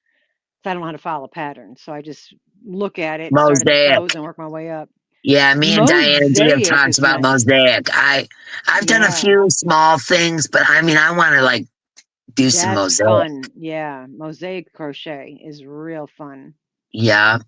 I don't know how to follow patterns, so I just look at it, start at the toes, and work my way up. Yeah, me and Diana D have talked about mosaic. I've done a few small things, but I want to do some mosaic. Fun. Yeah, mosaic crochet is real fun. Yeah.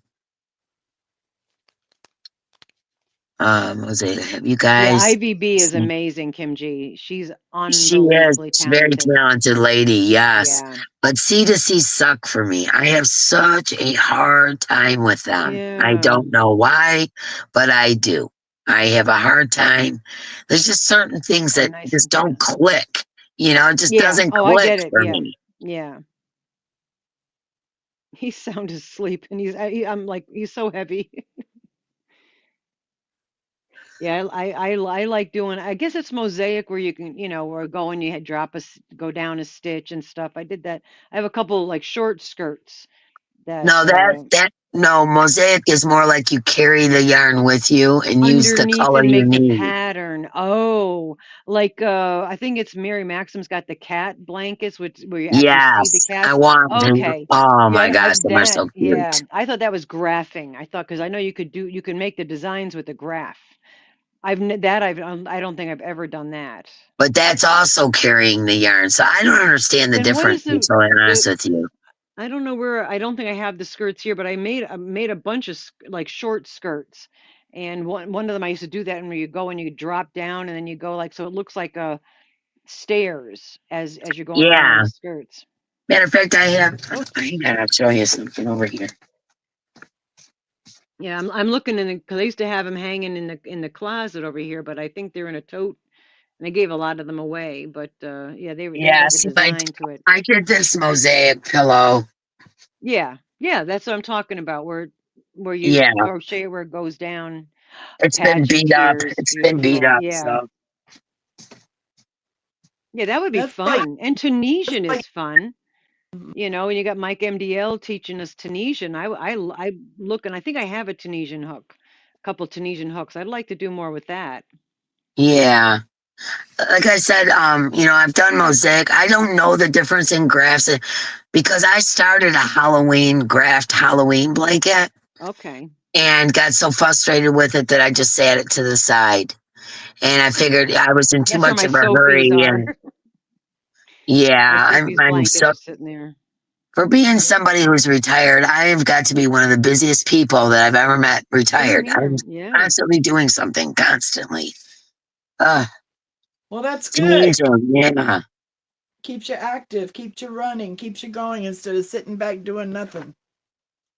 Mosaic, have you guys? Yeah, IVB is amazing, Kim G. She's unbelievably talented. She's a very talented lady, yes. Yeah. But C2C suck for me. I have such a hard time with them. Yeah. I don't know why, but I do. I have a hard time. There's just certain things that just don't click. It just doesn't click for me. Yeah. He's sound asleep, and he's so heavy. Yeah, I like doing. I guess it's mosaic where you can, or go and you go down a stitch and stuff. I did that. I have a couple like short skirts that No, no, mosaic is more like you carry the yarn with you and use the underneath color and you make the need. pattern. Oh, like I think it's Mary Maxim's got the cat blankets, which where you actually see the Yes, I cats. want to. Okay. Oh my Yeah, gosh, they are so yeah. cute. I thought that was graphing. I thought because I know you can make the designs with the graph. I don't think I've ever done that. But that's also carrying the yarn. So I don't understand the Then what difference, is to be totally honest the with you. I don't know where I don't think I have the skirts here, but I made a bunch of like short skirts. And one of them I used to do that and where you go and you drop down and then you go like so it looks like stairs as you're going down Yeah. the skirts. Matter of fact, I have. Oh, hang on, I'll show you something over here. Yeah, I'm looking in because I used to have them hanging in the closet over here, but I think they're in a tote and I gave a lot of them away. But yeah, they have Yeah, like a see, like design to it. I did this mosaic pillow. Yeah, yeah, that's what I'm talking about. Where you Yeah, crochet where it goes down a it's been patch of beat up. tiers. It's been beat Beautiful. up. Yeah. So Yeah, that would be That's like fun. And that's Tunisian like is fun. And you got Mike MDL teaching us Tunisian. I look and I think I have a Tunisian hook, a couple Tunisian hooks. I'd like to do more with that. yeah, like I said, I've done mosaic. I don't know the difference in grafts because I started a Halloween blanket Okay. and got so frustrated with it that I just sat it to the side. And I figured I was in too That's where much my of a hurry. Sophies are. And My yeah, Sophie's I'm blankets so are sitting there. for being somebody who's retired, I've got to be one of the busiest people that I've ever met Same retired. I'm here. Yeah. constantly doing something, constantly. Uh, well, that's good. Tunisia, yeah. Keeps you active, keeps you running, keeps you going instead of sitting back doing nothing.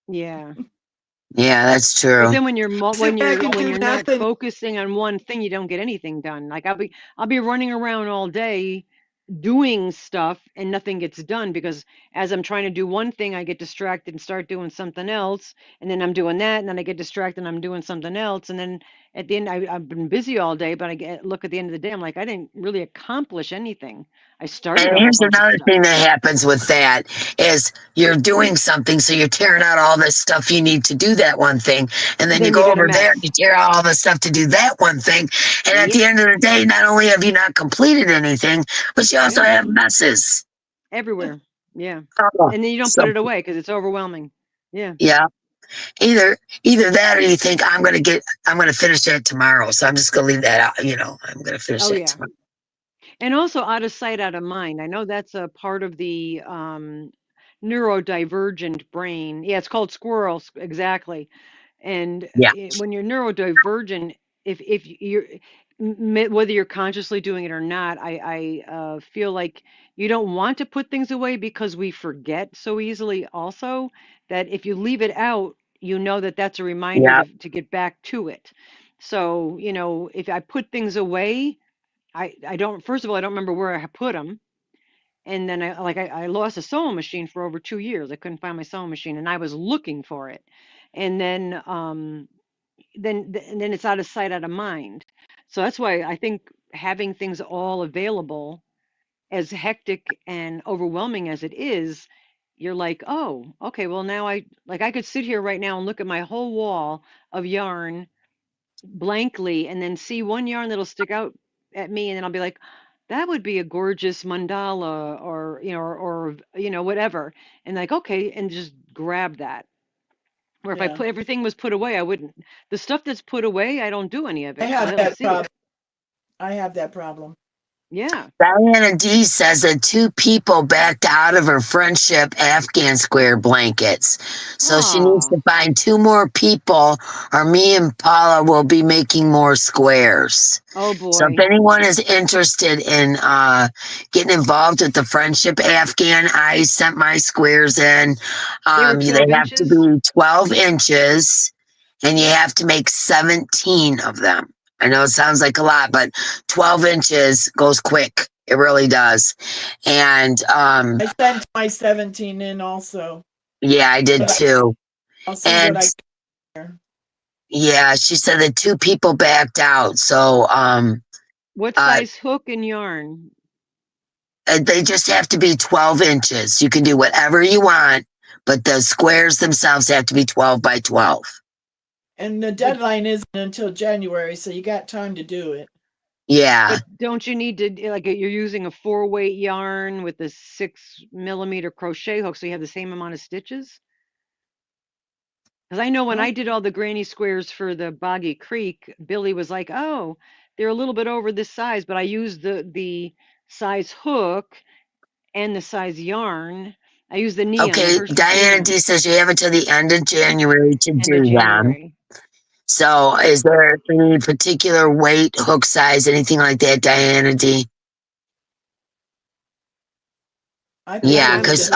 Yeah. Yeah, that's But true. then Sit back and when do you're not nothing. focusing on one thing, you don't get anything done. Like I'll be running around all day doing stuff and nothing gets done because as I'm trying to do one thing, I get distracted and start doing something else, and then I'm doing that, and then I get distracted and I'm doing something else, and then at the end I've been busy all day, but look at the end of the day, I'm like I didn't really accomplish anything. I And started a whole here's bunch of another stuff. thing that happens with that is you're doing something, so you're tearing out all this stuff you need to do that one thing, and then you Then you go got a over there and mess. you tear out all the stuff to do that one thing, and at Yep. the end of the day, not only have you not completed anything, but you also Yeah. have messes. Everywhere. Yeah. Oh, And then you don't put so it away because it's overwhelming. Yeah. yeah, either that or you think I'm gonna finish that tomorrow, so I'm just gonna leave that out. I'm gonna finish Oh that yeah. tomorrow. And also out of sight, out of mind. I know that's a part of the neurodivergent brain. Yeah, it's called squirrels, exactly. And Yeah, when you're neurodivergent, if you're whether you're consciously doing it or not, I feel like you don't want to put things away because we forget so easily. Also, that if you leave it out, you know that that's a reminder yeah, to get back to it. So if I put things away, I don't. First of all, I don't remember where I put them. And then I lost a sewing machine for over 2 years. I couldn't find my sewing machine, and I was looking for it. And then it's out of sight, out of mind. So that's why I think having things all available, as hectic and overwhelming as it is, you're like, oh, okay, well now I could sit here right now and look at my whole wall of yarn blankly and then see one yarn that'll stick out at me and then I'll be like, that would be a gorgeous mandala or whatever. And like, okay, and just grab that. Or if I Yeah. put everything was put away, I wouldn't. The stuff that's put away, I don't do any of I it because I have don't that see it. problem. I have that problem. Yeah. Diana D says that two people backed out of her friendship Afghan square blankets. So she needs Oh, to find two more people, or me and Paula will be making more squares. oh So if boy. anyone is interested in getting involved with the friendship Afghan, I sent my squares in. They were They 12 have to inches. be 12 inches and you have to make 17 of them. I know it sounds like a lot, but 12 inches goes quick. It really does. And I sent my 17 in also. yeah, I did But too. I'll see what And I can. Yeah, she said that 2 people backed out. So, What size hook and yarn? they just have to be 12 inches. You can do whatever you want, but the squares themselves have to be 12 by 12. And the deadline isn't until January, so you got time to do it. Yeah. But don't you need to, like, you're using a 4-weight yarn with a 6mm crochet hook, so you have the same amount of stitches? Because I know when I did all the granny squares for the Boggy Creek, Billy was like, "Oh, they're a little bit over this size," but I used the size hook and the size yarn. I used the neon, the Okay, Hershey's Diana neon, D says you have until the end of January to end of do them. January. So, is there any particular weight, hook size, anything like that, Diana D? Yeah, because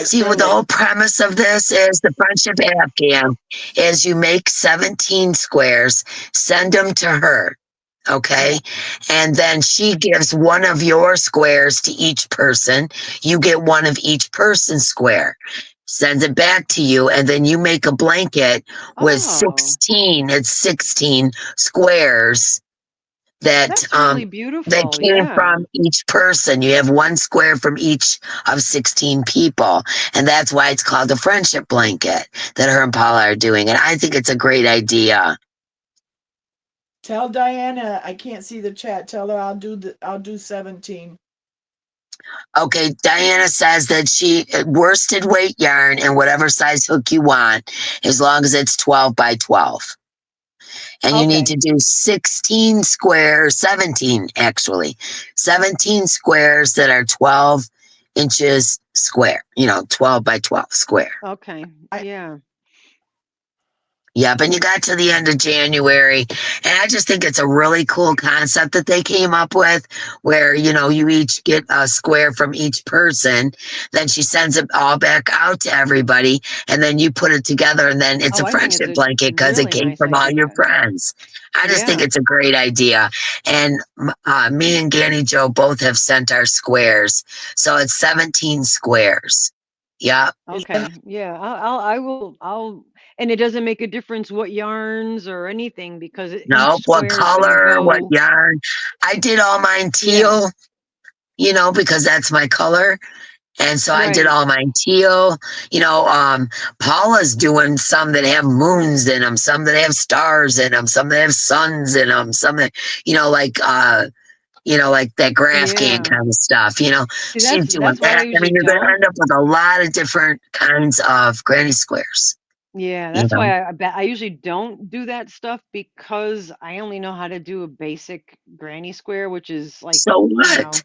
see, what the whole premise of this is the friendship Afghan is you make 17 squares, send them to her, okay, and then she gives one of your squares to each person. You get one of each person's square, sends it back to you, and then you make a blanket with Oh, 16. It's 16 squares that that's really that beautiful. came Yeah. from each person. You have one square from each of 16 people, and that's why it's called a friendship blanket that her and Paula are doing. And I think it's a great idea. Tell Diana I can't see the chat. Tell her I'll do 17. Okay, Diana says that she worsted weight yarn and whatever size hook you want, as long as it's 12 by 12. And you need to do 16 squares, 17 actually, 17 squares that are 12 inches square, 12 by 12 square. Okay. Yeah. Yep, and you got to the end of January, and I just think it's a really cool concept that they came up with, where you each get a square from each person. Then she sends it all back out to everybody, and then you put it together, and then it's a Oh, I think it's friendship a blanket because it really came nice from all your idea. friends. I just think Yeah. it's a great idea, and me and Gannie Joe both have sent our squares, so it's 17 squares. Yep. Okay. Yeah. I'll, and it doesn't make a difference what yarns or anything because each Nope. What square is going to color? What go. yarn? I did all mine Yeah. teal, because that's my color. And so I did Right. all mine teal. Paula's doing some that have moons in them, some that have stars in them, some that have suns in them, some that, like that graph can Yeah. kind of stuff. See, She's doing that's why I that. I usually mean, you're going to don't. end up with a lot of different kinds of granny squares. Yeah, that's why I usually don't do that stuff because I only know how to do a basic granny square, which is like, So what?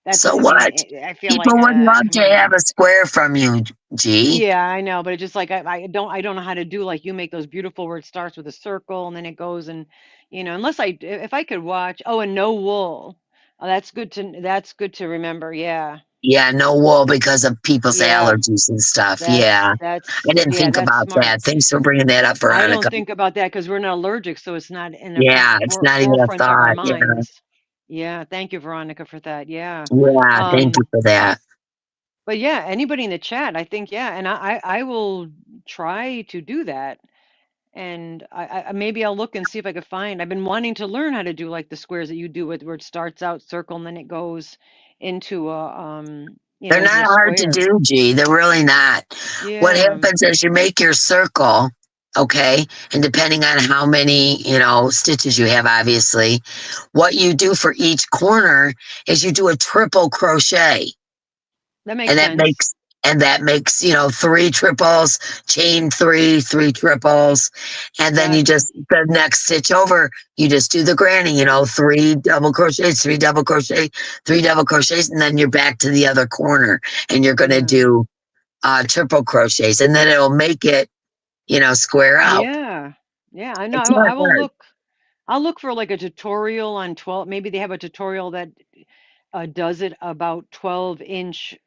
that's, So I mean, what? I feel like, People would love come to have on. a square from you, G. Yeah, I know, but it's just like I don't know how to do like you make those beautiful where it starts with a circle and then it goes and unless if I could watch. Oh, and no wool. Oh, that's good to remember. Yeah. Yeah, no wool because of people's Yeah. allergies and stuff. Yeah. I didn't Yeah, think that's about smart. that. Thanks for bringing that up, I don't Veronica. think about that because we're not allergic, so it's not in the Yeah, it's not even a forefront of our thought. Yeah. minds. Yeah, thank you, Veronica, for that. Yeah. Yeah, thank you for that. But yeah, anybody in the chat, I think, yeah, and I will try to do that. And maybe I'll look and see if I could find. I've been wanting to learn how to do like the squares that you do with where it starts out circle and then it goes into They're into not a hard to square. do, G. They're really not. What Yeah. happens is you make your circle, okay? And depending on how many, stitches you have, obviously, what you do for each corner is you do a triple crochet. That makes and that sense. makes and that makes 3 triples, chain 3, 3 triples, and then you Gotcha. just the next stitch over you just do the granny, 3 double crochets, 3 double crochet, 3 double crochets, and then you're back to the other corner and you're going to Yeah. do triple crochets, and then it'll make it square out. Yeah. Yeah, I know. It's not I will hard. look. I'll look for like a tutorial on 12. Maybe they have a tutorial that does it about 12-inch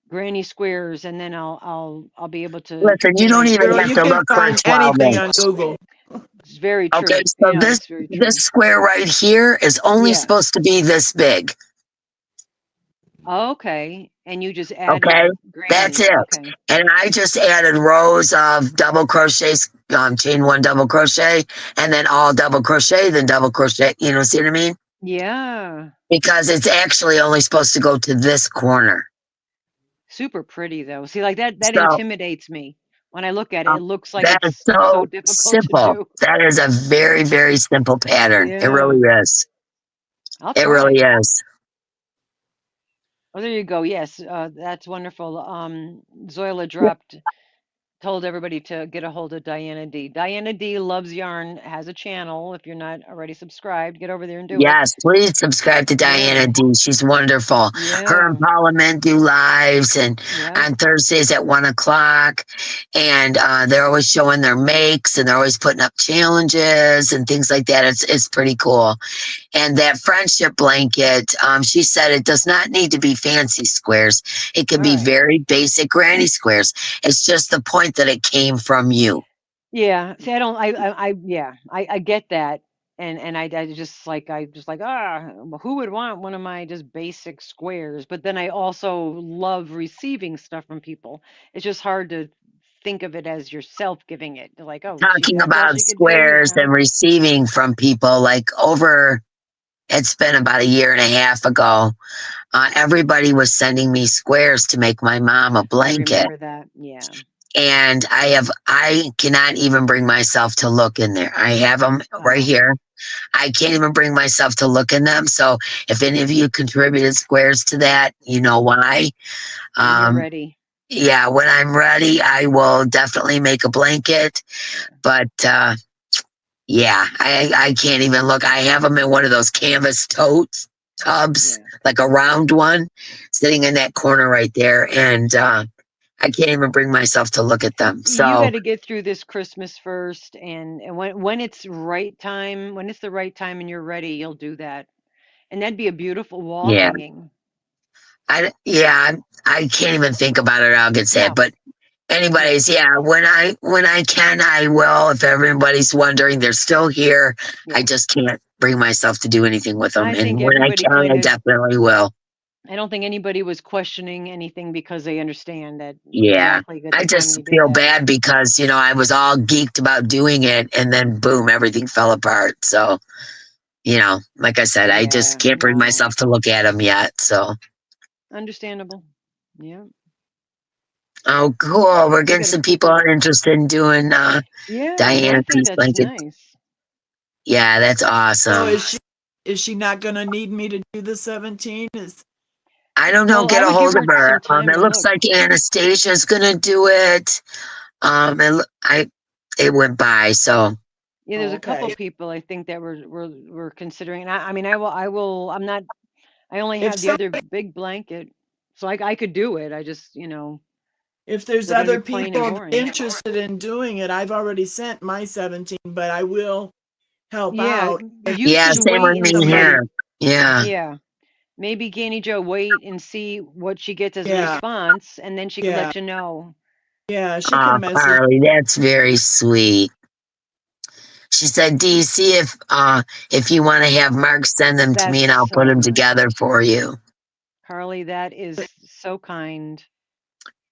granny squares, and then I'll be able to, Listen, you don't even Girl, have you to can look for find 12 anything on inch. Google. It's very Okay, true. so this It's very this true. square right here is only Yeah. supposed to be this big. Okay. And you just Okay, added that's grannies. it. Okay. And I just added rows of double crochets, chain one double crochet, and then all double crochet, then double crochet. You know, see what I mean? Yeah. Because it's actually only supposed to go to this corner. Super pretty though. See, like that So intimidates me. When I look at it, um, it looks like that is it's so so difficult to simple. do. That is a very, very simple pattern. It Yeah. really is. I'll It really try. is. Oh, there you go. Yes, that's wonderful. Zoila told everybody to get a hold of Diana D. Diana D loves yarn, has a channel. If you're not already subscribed, get over there and do it. Yes, please subscribe to Yeah. Diana D. She's wonderful. Her and Yeah. Paula Men do lives and Yep. on Thursdays at 1 o'clock. And they're always showing their makes and they're always putting up challenges and things like that. It's pretty cool. And that friendship blanket, she said it does not need to be fancy squares. It could All be right. very basic granny squares. It's just the point that it came from you. Yeah. See, I don't. Yeah. I get that, and I just like well, who would want one of my just basic squares? But then I also love receiving stuff from people. It's just hard to think of it as yourself giving it. Like, oh, Talking that's all about she could do, you squares and know? receiving from people, like it's been about a year and a half ago. Everybody was sending me squares to make my mom a I blanket. remember that. Yeah. And I cannot even bring myself to look in there. I have them right Wow. here. I can't even bring myself to look in them. So if any of you contributed squares to that, you know why. When you're Um, ready. yeah, when I'm ready, I will definitely make a blanket. Yeah. But yeah, I can't even look. I have them in one of those canvas tubs, Yeah. like a round one, sitting in that corner right there. And I can't even bring myself to look at them. You So got to get through this Christmas first, and when it's right time, when it's the right time and you're ready, you'll do that. And that'd be a beautiful wall yeah, hanging. I can't even think about it. I'll get sad. No. But Yeah. anyways, yeah, when I can, I will. If everybody's wondering, they're still here. I Yeah. just can't bring myself to do anything with them. I And think when I everybody can, kind I of definitely will. I don't think anybody was questioning anything because they understand that Yeah. exactly at I the time when just you do feel that. bad because, I was all geeked about doing it and then boom, everything fell apart. So, like I said, I just Yeah. can't bring No. myself to look at them yet. So, Understandable. Yeah. oh, cool. We're We getting got to some keep people it. are interested in doing Yeah. Well, I Diana think Peace that's Blanket. nice. Yeah, that's So awesome. is she not gonna need me to do the 17? Is I don't know. Well, I Get a would give hold of her her. some time It to looks look. like Anastasia's gonna do it. It went by. So Yeah, there's oh, a couple okay. people I think that were considering. And I mean, I will. I'm not. I only If have the some other big blanket, so I could do it. I just, if there's they're going to be other plain and people boring. interested in doing it, I've already sent my 17, but I will help Yeah, out if you yeah, should same wait with and me see. somebody. here. Yeah. Yeah, maybe Gannie Joe wait and see what she gets as a Yeah, response, and then she could yeah, let you know. yeah. She Oh, can message. Carly, that's very sweet. She said, "D, see if you want to have Mark send them to me, That's and I'll put so them nice, together for you." Carly. That is so kind.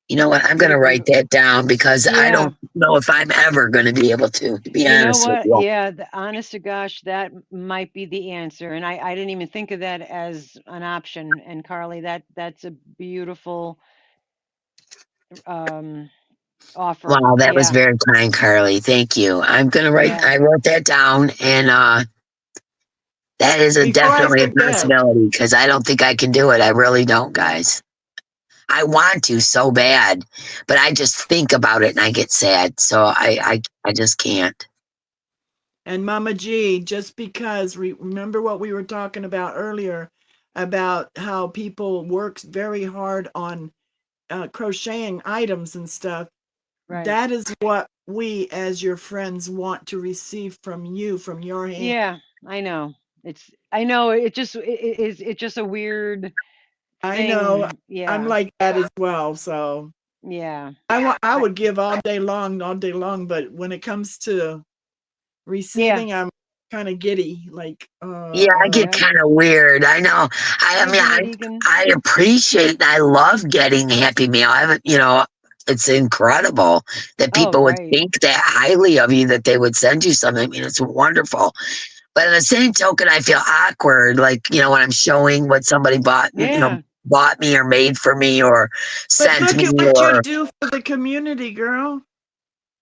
You know what? I'm What a gonna write beautiful. that down because I Yeah, don't know if I'm ever gonna be able to be you know honest with what? you. Yeah, honest to gosh, that might be the answer. And I didn't even think of that as an option. And Carly, that's a beautiful um offer. Wow, that was Yeah, very kind, Carly. Thank you. yeah. I wrote that down, and that is Before I definitely a forget, possibility because I don't think I can do it. I really don't, Yeah. guys. I want to so bad, but I just think about it and I get sad. So I just can't. and Mama G, just because remember what we were talking about earlier about how people work very hard on crocheting items and stuff. Right. That is what we, as your friends, want to receive from you, from your hand. Yeah, I know. I know it's just a weird I know thing. I'm Yeah. like that as well. So Yeah. I I would give all day long, but when it comes to yeah. receiving, kind of giddy, like Yeah, I get kind of weird. I know. I appreciate and I love getting Happy Meal. I haven't, it's incredible that people would think that highly of you, that they would send you something. I mean, it's wonderful. But in the same token, I feel awkward, like, when I'm showing what somebody bought me or made for me or sent look me. At what you do for the community, girl.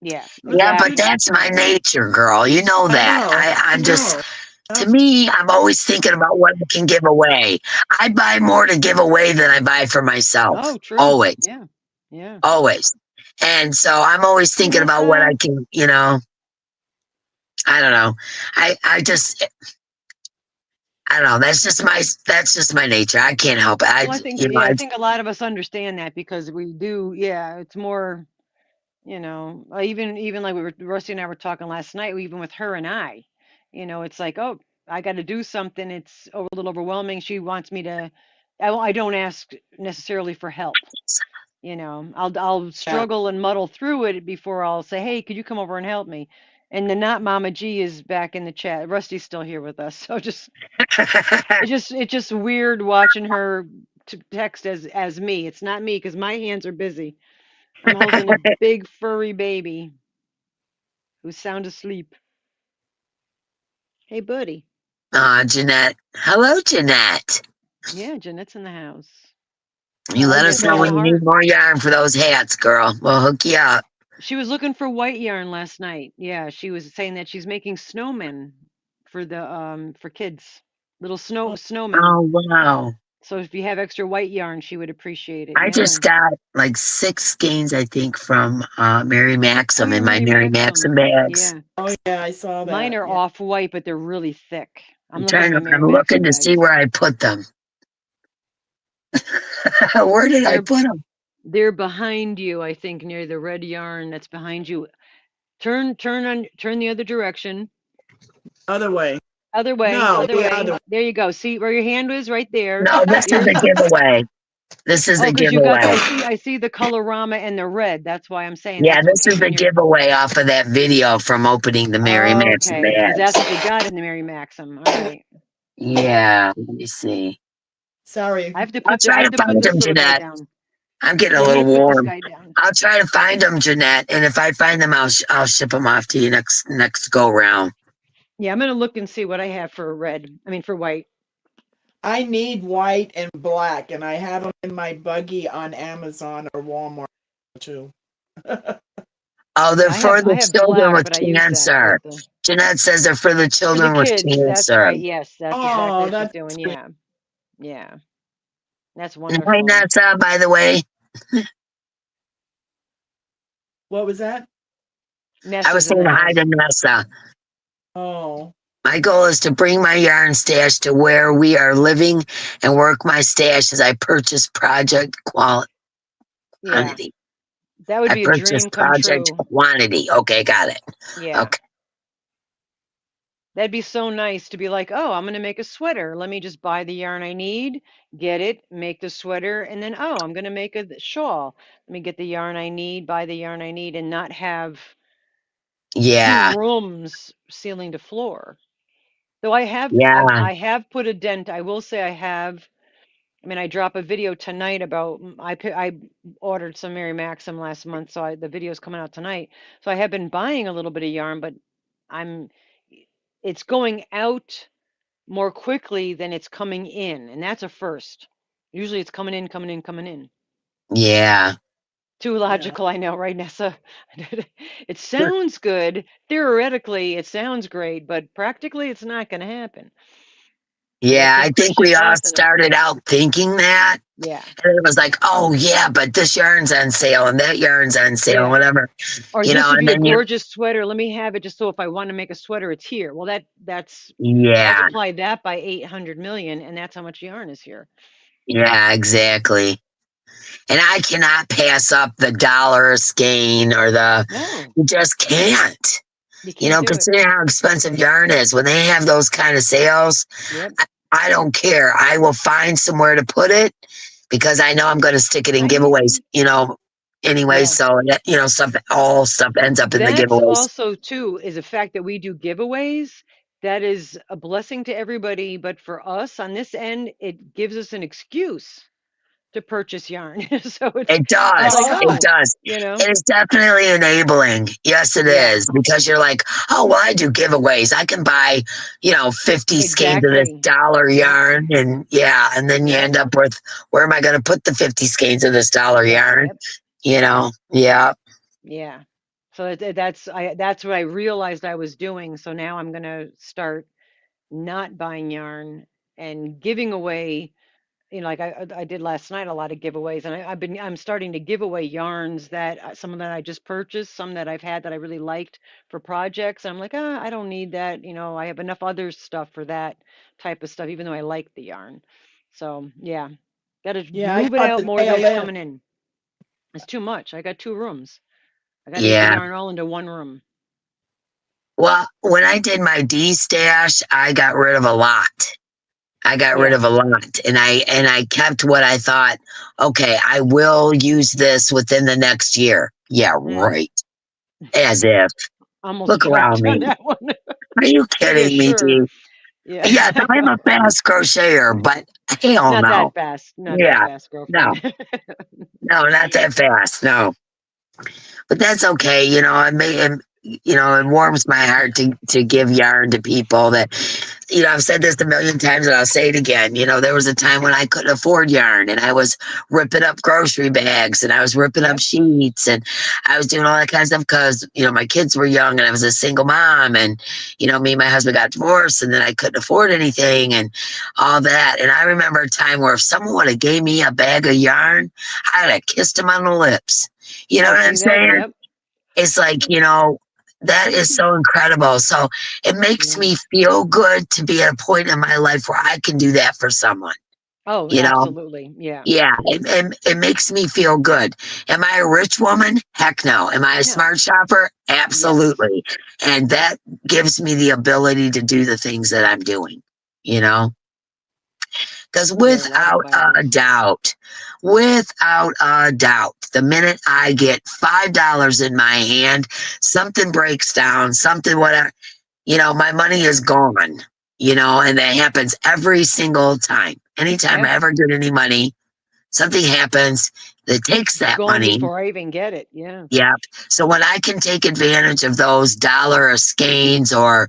Yeah. Yeah, but that's my nature, girl. You know that. I'm just, to me, I'm always thinking about what I can give away. I buy more to give away than I buy for myself. Oh, true. Always. Yeah. Yeah. Always. And so I'm always thinking about what I can, I don't know. I don't know. That's just my nature. I can't help it. Well, I think I think a lot of us understand that because we do. Yeah, it's more, even like Rusty and I were talking last night, even with her and I, it's like, oh, I got to do something. It's a little overwhelming. She wants me to. I don't ask necessarily for help. I'll struggle and muddle through it before I'll say, hey, could you come over and help me? And the not Mama G is back in the chat. Rusty's still here with us, so it's just weird watching her text as me. It's not me because my hands are busy. I'm holding a big furry baby who's sound asleep. Hey, buddy. Jeanette. Hello, Jeanette. Yeah, Jeanette's in the house. You let us know when you need more yarn for those hats, girl. We'll hook you up. She was looking for white yarn last night. Yeah, she was saying that she's making snowmen for the for kids, little snowmen. Oh wow! So if you have extra white yarn, she would appreciate it. I just got like 6 skeins, I think, from Mary Maxim in my Mary Maxim bags. Yeah. Oh yeah, I saw that. Mine are off white, but they're really thick. I'm looking to see where I put them. Where did I put them? They're behind you, I think, near the red yarn that's behind you. Turn the other direction. Other way. Other way. No, other way. There you go. See where your hand was right there. No, this is a giveaway. This is a giveaway. I see the colorama and the red. That's why I'm saying. Yeah, this is a giveaway off of that video from opening the Mary Maxim bags. That's what you got in the Mary Maxim. All right. Yeah, let me see. Sorry. I have to I'll try to find them, Jeanette. I'm getting a little warm. I'll try to find them, Jeanette, and if I find them, I'll ship them off to you next go round. Yeah, I'm gonna look and see what I have for for white. I need white and black, and I have them in my buggy on Amazon or Walmart too. Oh, they're for the children with cancer. Jeanette says they're for the children with cancer. That's right. Yes, that's exactly what she's doing. Yeah, yeah. That's wonderful. Hi, Nessa, by the way. What was that? I was saying hi to Nessa. Oh. My goal is to bring my yarn stash to where we are living and work my stash as I purchase project quantity. That would be a dream come project true. Quantity. Okay, got it. Yeah. Okay. That'd be so nice to be like, oh, I'm going to make a sweater. Let me just buy the yarn I need, get it, make the sweater, and then, oh, I'm going to make a shawl. Let me get the yarn I need, buy the yarn I need, and not have 2 rooms ceiling to floor. Though I have put a dent. I will say I drop a video tonight about, I ordered some Mary Maxim last month, so the video's coming out tonight. So I have been buying a little bit of yarn, but it's going out more quickly than it's coming in, and that's a first. Usually it's coming in. Yeah. Too logical, I know, right, Nessa? It sounds good. Theoretically, it sounds great, but practically it's not going to happen. Yeah, I think we all started out thinking that. Yeah. And it was like, oh, yeah, but this yarn's on sale and that yarn's on sale and whatever. Or this would be a gorgeous sweater. Let me have it just so if I want to make a sweater, it's here. Well, that's multiply that by 800 million, and that's how much yarn is here. Yeah, exactly. And I cannot pass up the dollar skein or you just can't. Considering how expensive yarn is, when they have those kind of sales, I don't care. I will find somewhere to put it because I know I'm going to stick it in giveaways, anyway. So, stuff ends up in the giveaways. Also, too, is the fact that we do giveaways. that is a blessing to everybody, but for us on this end, it gives us an excuse to purchase yarn. So It it's does. like, Oh, It oh, does. you know, It is definitely enabling. Yes, it yeah, is. Because you're like, oh, well, I do giveaways. I can buy, 50 skeins of this exactly. dollar Yep, yarn. And yeah, and then you yep, end up with, where am I going to put the 50 skeins of this dollar yep, yarn? yep, Yeah. yeah. So that's what I realized I was doing. So now I'm gonna start not buying yarn and giving away, like I did last night, a lot of giveaways, and I'm starting to give away yarns that some of that I just purchased, some that I've had that I really liked for projects. I'm like, I don't need that. I have enough other stuff for that type of stuff, even though I like the yarn. So yeah, got to yeah, I move it got out the more than it's JLN. coming in. It's too much. I got 2 rooms. I got to get the Yeah. yarn all into one room. Well, when I did my D stash, I got rid of a lot. I got rid Yeah. of a lot, and I kept what I thought, okay, I will use this within the next year. Yeah, Mm. right. As if. Almost Look around dropped on me. that one. Are you Yeah, kidding me, sure. Dee? Yeah. Yes, I'm a fast crocheter, but hell Not that no. fast. Not that Yeah, fast, no, girlfriend. no, not that fast. No. But that's okay. It warms my heart to give yarn to people that, I've said this a million times and I'll say it again. There was a time when I couldn't afford yarn and I was ripping up grocery bags and I was ripping up Yep. sheets and I was doing all that kind of stuff because, my kids were young and I was a single mom and, me and my husband got divorced and then I couldn't afford anything and all that. And I remember a time where if someone would have gave me a bag of yarn, I'd have kissed him on the lips. You know Oh, what I'm see that? saying? Yep. It's like, that is so incredible. So it makes Yeah. me feel good to be at a point in my life where I can do that for someone, Oh, you know? absolutely. Yeah. Yeah, it makes me feel good. Am I a rich woman? Heck no. Am I a No. smart shopper? Yes. Absolutely. And that gives me the ability to do the things that I'm doing, you know? Because Yeah, a lot of fibers. without a doubt, the minute I get $5 in my hand, something breaks down, something, whatever, my money is gone, and that happens every single time. Anytime Yep. I ever get any money, something happens that takes It's that gone money. before I even get it. Yeah. Yep. So when I can take advantage of those dollar skeins or,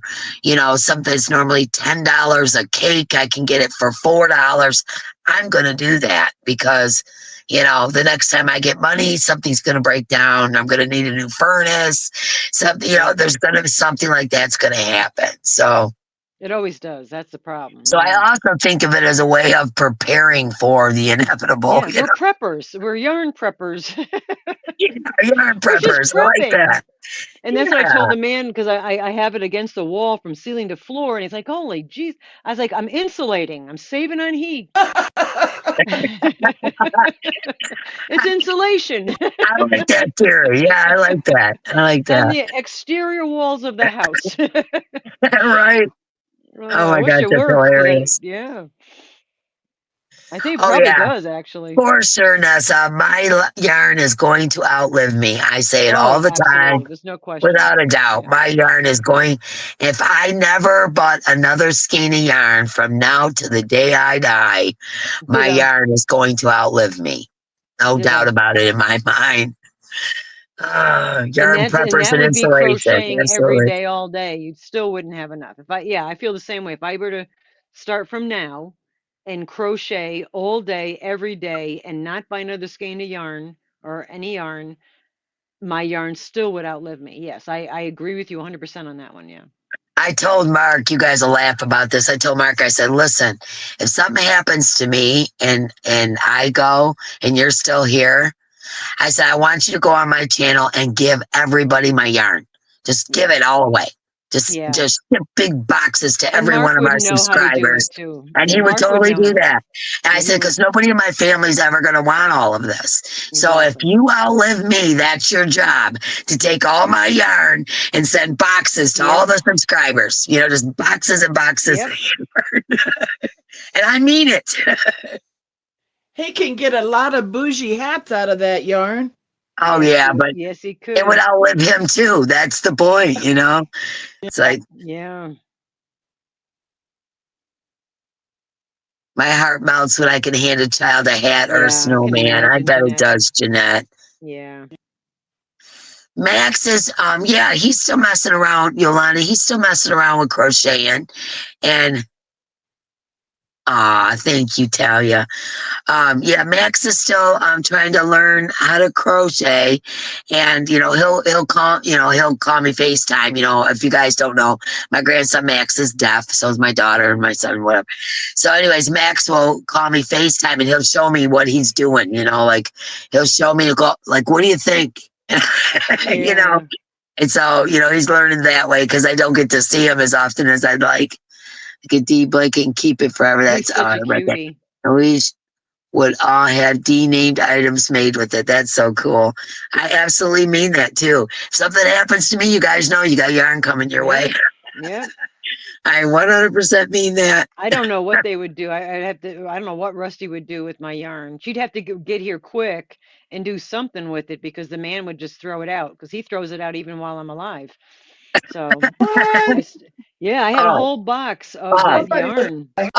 something that's normally $10 a cake, I can get it for $4. I'm going to do that because, the next time I get money, something's going to break down. I'm going to need a new furnace. Something, Yep. there's going to be something like that's going to happen. So, It always does. That's the problem. so I Yeah. also think of it as a way of preparing for the inevitable. Yeah. We're preppers. We're yarn preppers. Yarn We're just preppers. I like prepping. that. And that's what I told Yeah. the man because I have it against the wall from ceiling to floor. And he's like, holy geez. I was like, I'm insulating. I'm saving on heat. It's insulation I like that theory. Yeah, I like that. I like on that. the exterior walls of the house. Right? Like, Oh I my wish gosh, it that's worked because hilarious. yeah, I think it Oh probably yeah, does actually. for sure, Nessa. My yarn is going to outlive me. I say it all Oh, the time, absolutely. There's no question. without a doubt. Yeah. My yarn is going. If I never bought another skein of yarn from now to the day I die, my Ditto. yarn is going to outlive me. No doubt Ditto. about it in my mind. And Yarn preppers that and would be insulation. crocheting every Absolutely. day, all day. You still wouldn't have enough. I feel the same way. If I were to start from now and crochet all day, every day, and not buy another skein of yarn or any yarn, my yarn still would outlive me. Yes, I agree with you 100% on that one. Yeah. I told Mark, you guys will laugh about this. I told Mark, I said, listen, if something happens to me and I go and you're still here, I said, I want you to go on my channel and give everybody my yarn. Just give Yep. it all away. Just Yeah. just ship big boxes to And every Mark one of would our know how to do it subscribers. too. And Yeah, he would Mark would totally know do how. that. And I Yeah, he said, would. because nobody in my family's ever going to want all of this. So if Exactly. you outlive me, that's your job, to take all my yarn and send boxes to all Yep. the subscribers. Just boxes and boxes. Yep. And I mean it. He can get a lot of bougie hats out of that yarn. Oh, yeah, but Yes, he it would could. outlive him too. That's the point. It's like, Yeah. My heart melts when I can hand a child a hat or a Yeah, I can snowman. I imagine, bet it Jeanette. does, Jeanette. Yeah. Max is, yeah, he's still messing around, Yolanda. He's still messing around with crocheting. And, thank you, Talia. Yeah, Max is still trying to learn how to crochet, and he'll call me FaceTime. If you guys don't know, my grandson Max is deaf, so is my daughter and my son, whatever. So, anyways, Max will call me FaceTime, and he'll show me what he's doing. Like he'll show me, like, what do you think? Yeah. And so he's learning that way because I don't get to see him as often as I'd like. Get D blanket and keep it forever. He's That's such a right there. cutie. And we would all have D-named items made with it. That's so cool. I absolutely mean that too. If something happens to me, you guys know you got yarn coming your way. Yeah. I 100% mean that. I don't know what they would do. I don't know what Rusty would do with my yarn. She'd have to get here quick and do something with it because the man would just throw it out because he throws it out even while I'm alive. So I had a Oh, whole box of that yarn, me and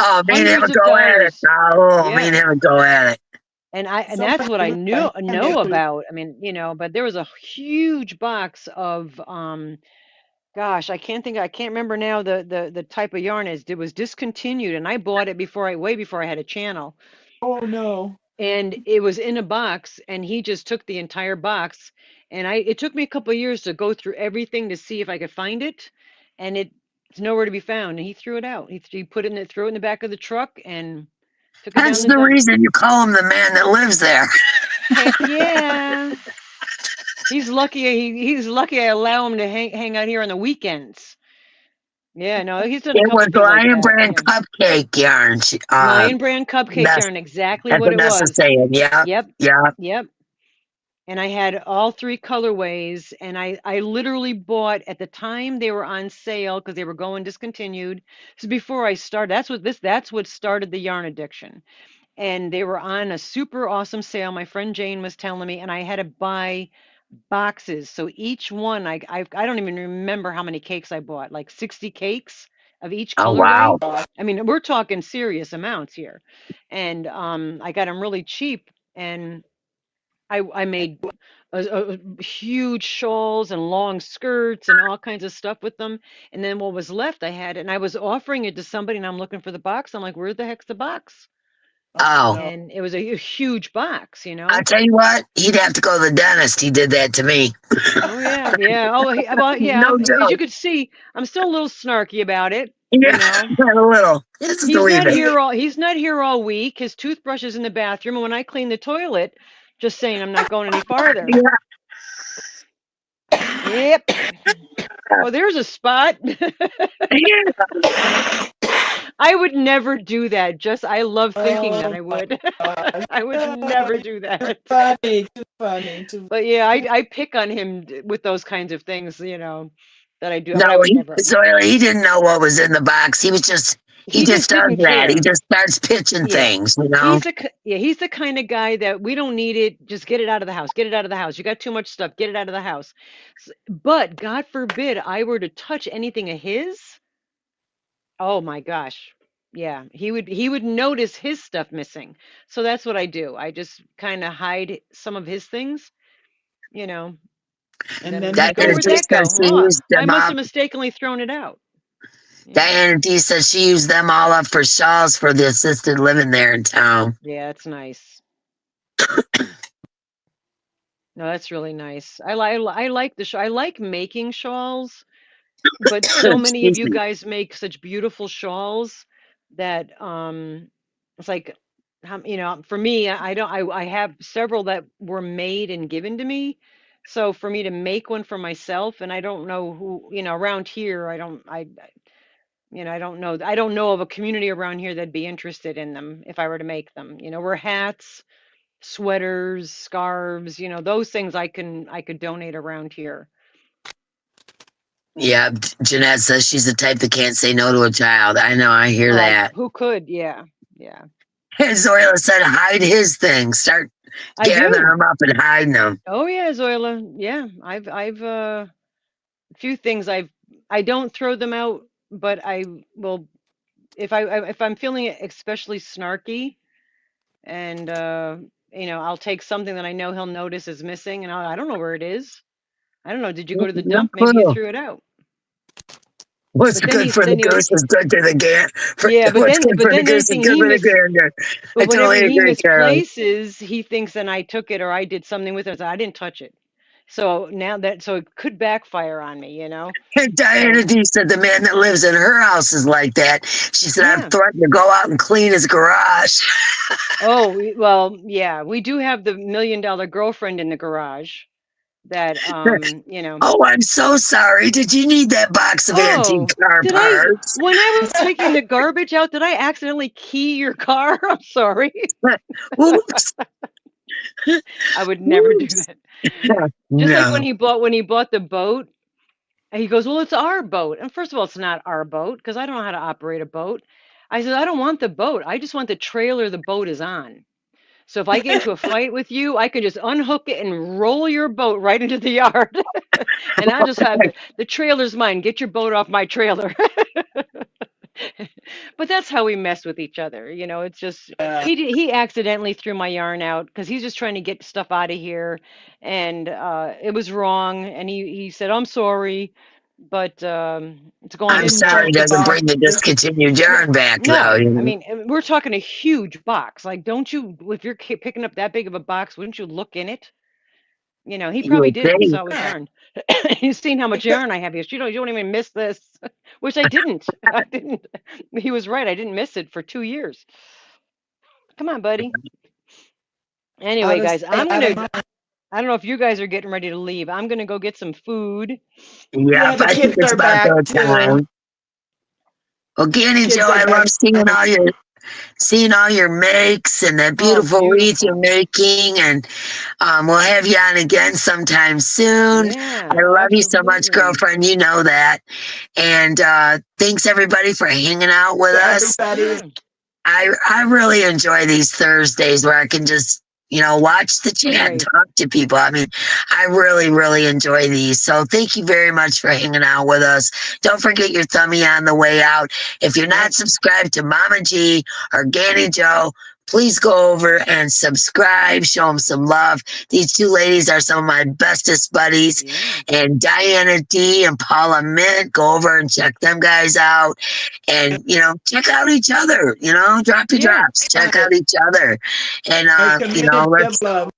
him hundreds would of go at it. dollars. Oh, me and him would go at it. And that's what I know about. I mean, but there was a huge box of gosh, I can't remember now the type of yarn it was discontinued, and I bought it way before I had a channel. Oh no. And it was in a box, and he just took the entire box, and it took me a couple of years to go through everything to see if I could find it, and it's nowhere to be found. And he threw it out. He threw it in the back of the truck and took it down That's the the dump. reason you call him the man that lives there. Heck yeah. He's lucky. He's lucky I allow him to hang out here on the weekends. Yeah, no, he's done a It couple was things like Lion that. Brand cupcake yarn. Lion Brand cupcake yarn, exactly what it was. Saying. Yeah. Yep. Yeah. Yep. And I had all 3 colorways, and I literally bought at the time they were on sale because they were going discontinued. So before I started, that's what started the yarn addiction. And they were on a super awesome sale. My friend Jane was telling me, and I had to buy boxes. So each one, I don't even remember how many cakes I bought, like 60 cakes of each colorway. Wow. I mean, we're talking serious amounts here. And I got them really cheap, and I made a huge shawls and long skirts and all kinds of stuff with them. And then what was left, and I was offering it to somebody, and I'm looking for the box. I'm like, where the heck's the box? Oh. And it was a huge box, I tell you what, he'd have to go to the dentist. He did that to me. Oh yeah, yeah. Oh, well, yeah. No As joke. you could see, I'm still a little snarky about it. Yeah, a little. Just He's a not bit. here he's not here all week. His toothbrush is in the bathroom, and when I clean the toilet, just saying, I'm not going any farther. Yep. Oh, there's a spot. I would never do that. I love thinking that I would. I would never do that. Too funny. But yeah, I pick on him with those kinds of things, that I do. But I No, would never. he didn't know what was in the box. He just does didn't that. care. He just starts pitching things, He's the kind of guy that we don't need it. Just get it out of the house. Get it out of the house. You got too much stuff. Get it out of the house. But God forbid I were to touch anything of his. Oh my gosh. Yeah, he would notice his stuff missing. So that's what I do. I just kind of hide some of his things, And then that where'd that go? I must have up. mistakenly thrown it out. Diana D says she used them all up for shawls for the assisted living there in town. Yeah, that's nice. No, that's really nice. I like I like making shawls, but so many of you guys make such beautiful shawls that it's like, for me, I have several that were made and given to me. So for me to make one for myself, and I don't know who, around here, I don't know of a community around here that'd be interested in them if I were to make them. We're hats, sweaters, scarves, those things I could donate around here. Yeah, Jeanette says she's the type that can't say no to a child. I know, I hear that. Who could? Yeah. And Zoila said hide his things. Start gathering them up and hiding them. Oh yeah, Zoila. Yeah, I've a few things I don't throw them out, but I will if I'm feeling especially snarky, and you know, I'll take something that I know he'll notice is missing, and I don't know where it is. I don't know. Did you go to the No dump? Maybe you clue. threw it out. What's But then good he for the then he goose is good to the gander. yeah, What's good but for the then goose is anything good he for the gander. I but whenever totally he agree, Carol. misplaces, he thinks that I took it or I did something with it. So I didn't touch it. So now that so it could backfire on me, you know. And Diana So D said the man that lives in her house is like that. She said, I've yeah. threatened to go out and clean his garage. Oh, well, yeah, we do have the $1 million girlfriend in the garage that you know. Oh, I'm so sorry. Did you need that box of antique Oh, car did I parts? when I was taking the garbage out, did I accidentally key your car? I'm sorry. Oops. I would never do Oops. that. Just like No. when he bought the boat, and he goes, "Well, it's our boat." And first of all, it's not our boat because I don't know how to operate a boat. I said, "I don't want the boat. I just want the trailer the boat is on. So if I get into a fight with you, I can just unhook it and roll your boat right into the yard, and I'll just have the trailer's mine. Get your boat off my trailer." But that's how we mess with each other, you know. It's just he accidentally threw my yarn out because he's just trying to get stuff out of here, and it was wrong. And he said, "I'm sorry, but it's I I'm going didn't to." sorry check the doesn't bring the boxes. discontinued No, yarn back, though. no. You I know? mean, we're talking a huge box. Like, don't you, if you're picking up that big of a box, wouldn't you look in it? You know, he You probably would did. He think. saw it was Yeah. yarn. He's seen how much yarn I have. He goes, you don't even miss this, which I didn't. I didn't. He was right. I didn't miss it for 2 years. Come on, buddy. Out Anyway, of guys, sight, out of mind. I don't know if you guys are getting ready to leave. I'm gonna go get some food. Yeah, Yep, the I think kids it's are about back that too. time. Well, Gannie Kids Joe, are I back. love seeing all your makes and that Oh, beautiful wreath you're beautiful. making, and we'll have you on again sometime soon. Yeah, I love you so much, absolutely. girlfriend. You know that. And thanks everybody for hanging out with To us. everybody. Yeah, I really enjoy these Thursdays where I can just, watch the chat and right. talk to people. I mean, I really, really enjoy these. So thank you very much for hanging out with us. Don't forget your thumbie on the way out. If you're not Yep. subscribed to Mama G or Gannie Joe, please go over and subscribe, show them some love. These two ladies are some of my bestest buddies. Yeah. And Diana D and Paula Mint, go over and check them guys out. And, check out each other, drop your Yeah. drops, check out each other. And, A community of love.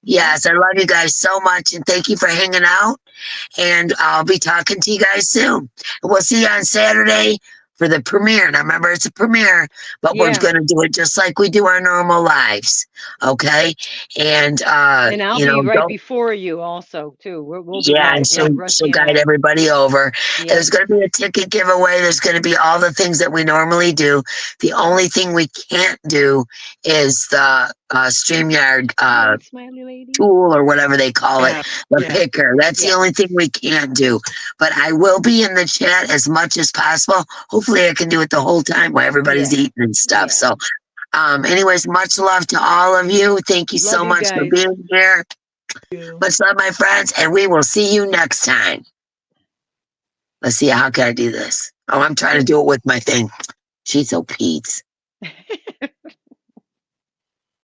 Yeah. yes, I love you guys so much. And thank you for hanging out. And I'll be talking to you guys soon. We'll see you on Saturday for the premiere. Now, remember, it's a premiere, but we're Yeah. going to do it just like we do our normal lives. Okay. And, And I'll be right don't. before you also too. We'll be Yeah, and live. Yeah, she'll Rusty and guide I. everybody over. Yep. There's going to be a ticket giveaway. There's going to be all the things that we normally do. The only thing we can't do is the StreamYard Hi, smiley lady. tool or whatever they call it, Yeah. the Yeah. picker. That's the Yeah. only thing we can't do. But I will be in the chat as much as possible. Hopefully, I can do it the whole time while everybody's Yeah. eating and stuff. Yeah. So, anyways, much love to all of you. Thank you so Love you much for guys. being here. You. Much love, my friends, and we will see you next time. Let's see, how can I do this? Oh, I'm trying to do it with my thing. Jeez, oh, Pete.